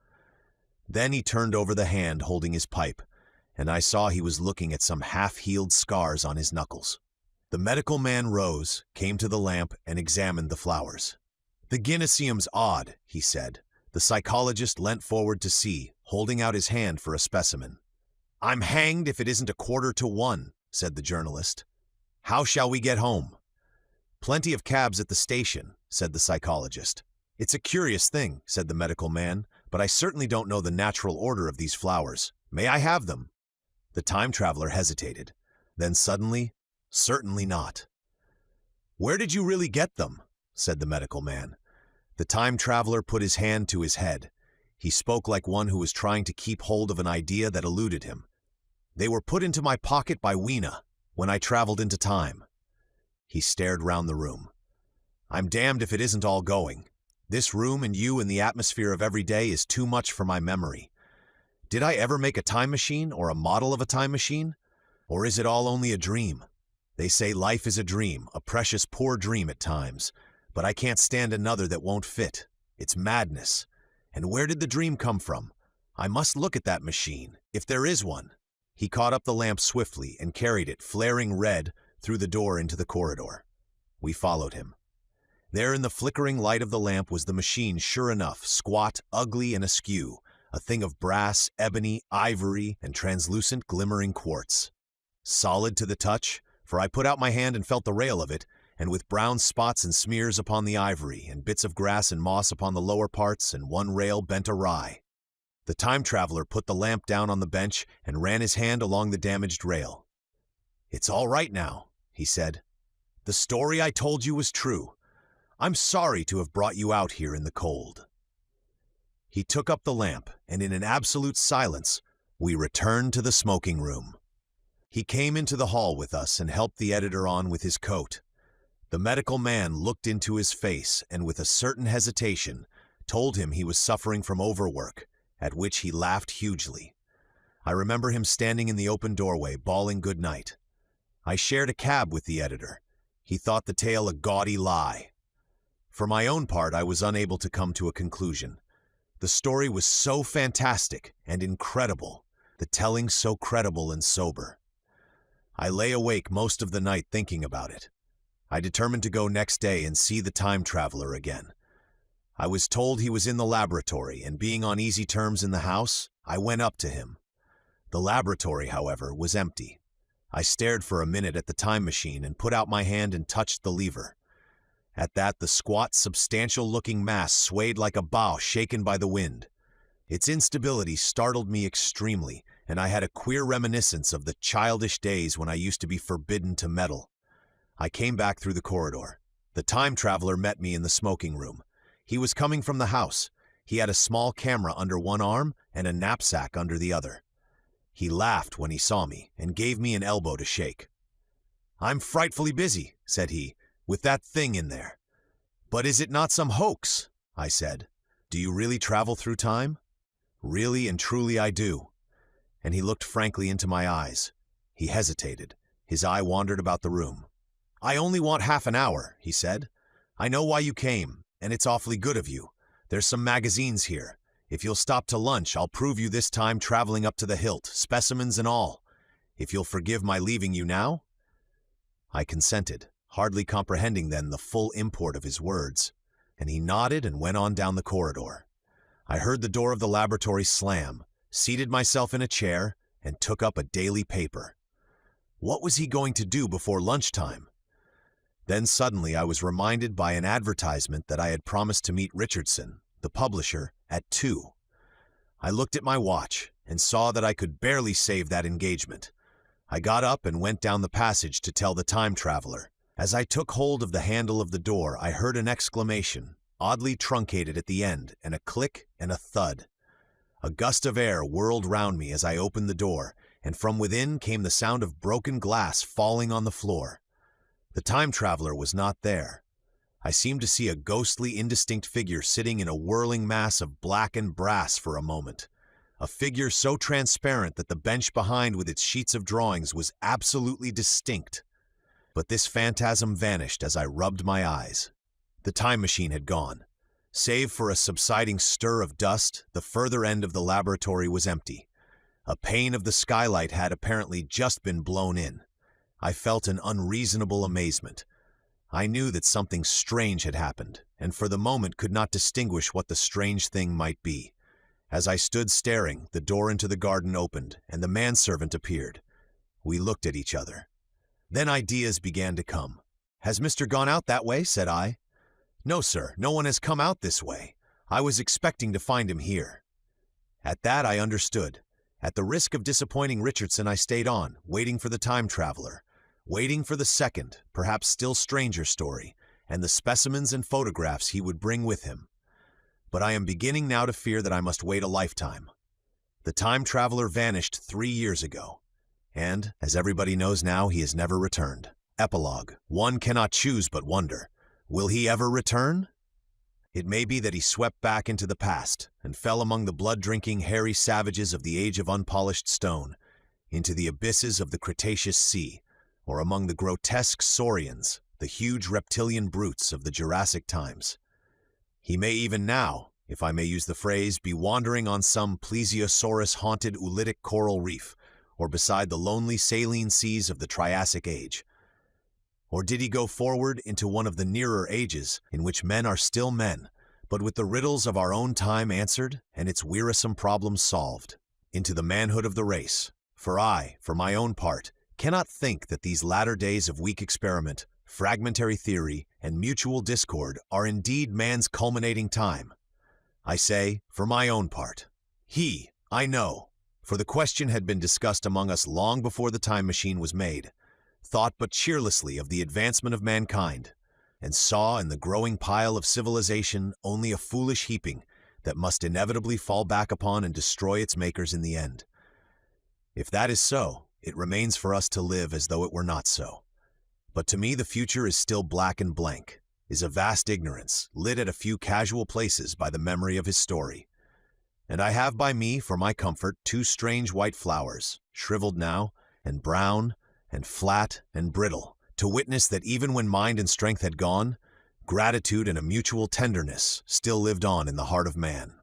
Then he turned over the hand holding his pipe, and I saw he was looking at some half-healed scars on his knuckles. The medical man rose, came to the lamp, and examined the flowers. "The gynecium's odd," he said. The psychologist leant forward to see, holding out his hand for a specimen. "I'm hanged if it isn't 1:45, said the journalist. "How shall we get home?" "Plenty of cabs at the station," said the psychologist. "It's a curious thing," said the medical man, "but I certainly don't know the natural order of these flowers. May I have them?" The time traveler hesitated. Then suddenly, "Certainly not." "Where did you really get them?" said the medical man. The time traveler put his hand to his head. He spoke like one who was trying to keep hold of an idea that eluded him. "They were put into my pocket by Weena when I traveled into time." He stared round the room. "I'm damned if it isn't all going. This room and you and the atmosphere of every day is too much for my memory. Did I ever make a time machine or a model of a time machine? Or is it all only a dream? They say life is a dream, a precious poor dream at times, but I can't stand another that won't fit. It's madness. And where did the dream come from? I must look at that machine, if there is one." He caught up the lamp swiftly and carried it, flaring red, through the door into the corridor. We followed him. There in the flickering light of the lamp was the machine sure enough, squat, ugly, and askew, a thing of brass, ebony, ivory, and translucent glimmering quartz. Solid to the touch, for I put out my hand and felt the rail of it, and with brown spots and smears upon the ivory, and bits of grass and moss upon the lower parts, and one rail bent awry. The time traveler put the lamp down on the bench and ran his hand along the damaged rail. "It's all right now," he said. "The story I told you was true. I'm sorry to have brought you out here in the cold." He took up the lamp, and in an absolute silence, we returned to the smoking room. He came into the hall with us and helped the editor on with his coat. The medical man looked into his face and with a certain hesitation told him he was suffering from overwork, at which he laughed hugely. I remember him standing in the open doorway, bawling good night. I shared a cab with the editor. He thought the tale a gaudy lie. For my own part, I was unable to come to a conclusion. The story was so fantastic and incredible, the telling so credible and sober. I lay awake most of the night thinking about it. I determined to go next day and see the time traveler again. I was told he was in the laboratory, and being on easy terms in the house, I went up to him. The laboratory, however, was empty. I stared for a minute at the time machine and put out my hand and touched the lever. At that, the squat, substantial-looking mass swayed like a bough shaken by the wind. Its instability startled me extremely, and I had a queer reminiscence of the childish days when I used to be forbidden to meddle. I came back through the corridor. The time traveler met me in the smoking room. He was coming from the house. He had a small camera under one arm and a knapsack under the other. He laughed when he saw me and gave me an elbow to shake. "I'm frightfully busy," said he, "with that thing in there." "But is it not some hoax?" I said. "Do you really travel through time?" "Really and truly I do." And he looked frankly into my eyes. He hesitated. His eye wandered about the room. "I only want half an hour," he said. "I know why you came, and it's awfully good of you. There's some magazines here. If you'll stop to lunch, I'll prove you this time traveling up to the hilt, specimens and all. If you'll forgive my leaving you now?" I consented, hardly comprehending then the full import of his words, and he nodded and went on down the corridor. I heard the door of the laboratory slam, seated myself in a chair, and took up a daily paper. What was he going to do before lunchtime? Then suddenly I was reminded by an advertisement that I had promised to meet Richardson, the publisher, at 2. I looked at my watch and saw that I could barely save that engagement. I got up and went down the passage to tell the time traveler. As I took hold of the handle of the door, I heard an exclamation, oddly truncated at the end, and a click and a thud. A gust of air whirled round me as I opened the door, and from within came the sound of broken glass falling on the floor. The time traveler was not there. I seemed to see a ghostly, indistinct figure sitting in a whirling mass of black and brass for a moment, a figure so transparent that the bench behind with its sheets of drawings was absolutely distinct. But this phantasm vanished as I rubbed my eyes. The time machine had gone. Save for a subsiding stir of dust, the further end of the laboratory was empty. A pane of the skylight had apparently just been blown in. I felt an unreasonable amazement. I knew that something strange had happened, and for the moment could not distinguish what the strange thing might be. As I stood staring, the door into the garden opened, and the manservant appeared. We looked at each other. Then ideas began to come. "Has Mr. gone out that way?" said I. "No, sir, no one has come out this way. I was expecting to find him here." At that I understood. At the risk of disappointing Richardson, I stayed on, waiting for the time traveler, waiting for the second, perhaps still stranger story, and the specimens and photographs he would bring with him. But I am beginning now to fear that I must wait a lifetime. The time traveler vanished 3 years ago, and, as everybody knows now, he has never returned. Epilogue. One cannot choose but wonder. Will he ever return? It may be that he swept back into the past and fell among the blood-drinking, hairy savages of the age of unpolished stone, into the abysses of the Cretaceous Sea, or among the grotesque saurians, the huge reptilian brutes of the Jurassic times. He may even now, if I may use the phrase, be wandering on some plesiosaurus-haunted oolitic coral reef, or beside the lonely saline seas of the Triassic Age. Or did he go forward into one of the nearer ages, in which men are still men, but with the riddles of our own time answered and its wearisome problems solved, into the manhood of the race? For I, for my own part, cannot think that these latter days of weak experiment, fragmentary theory, and mutual discord are indeed man's culminating time. I say, for my own part. He, I know, for the question had been discussed among us long before the time machine was made, thought but cheerlessly of the advancement of mankind, and saw in the growing pile of civilization only a foolish heaping, that must inevitably fall back upon and destroy its makers in the end. If that is so, it remains for us to live as though it were not so. But to me the future is still black and blank, is a vast ignorance, lit at a few casual places by the memory of his story. And I have by me, for my comfort, 2 strange white flowers, shriveled now, and brown, and flat, and brittle, to witness that even when mind and strength had gone, gratitude and a mutual tenderness still lived on in the heart of man.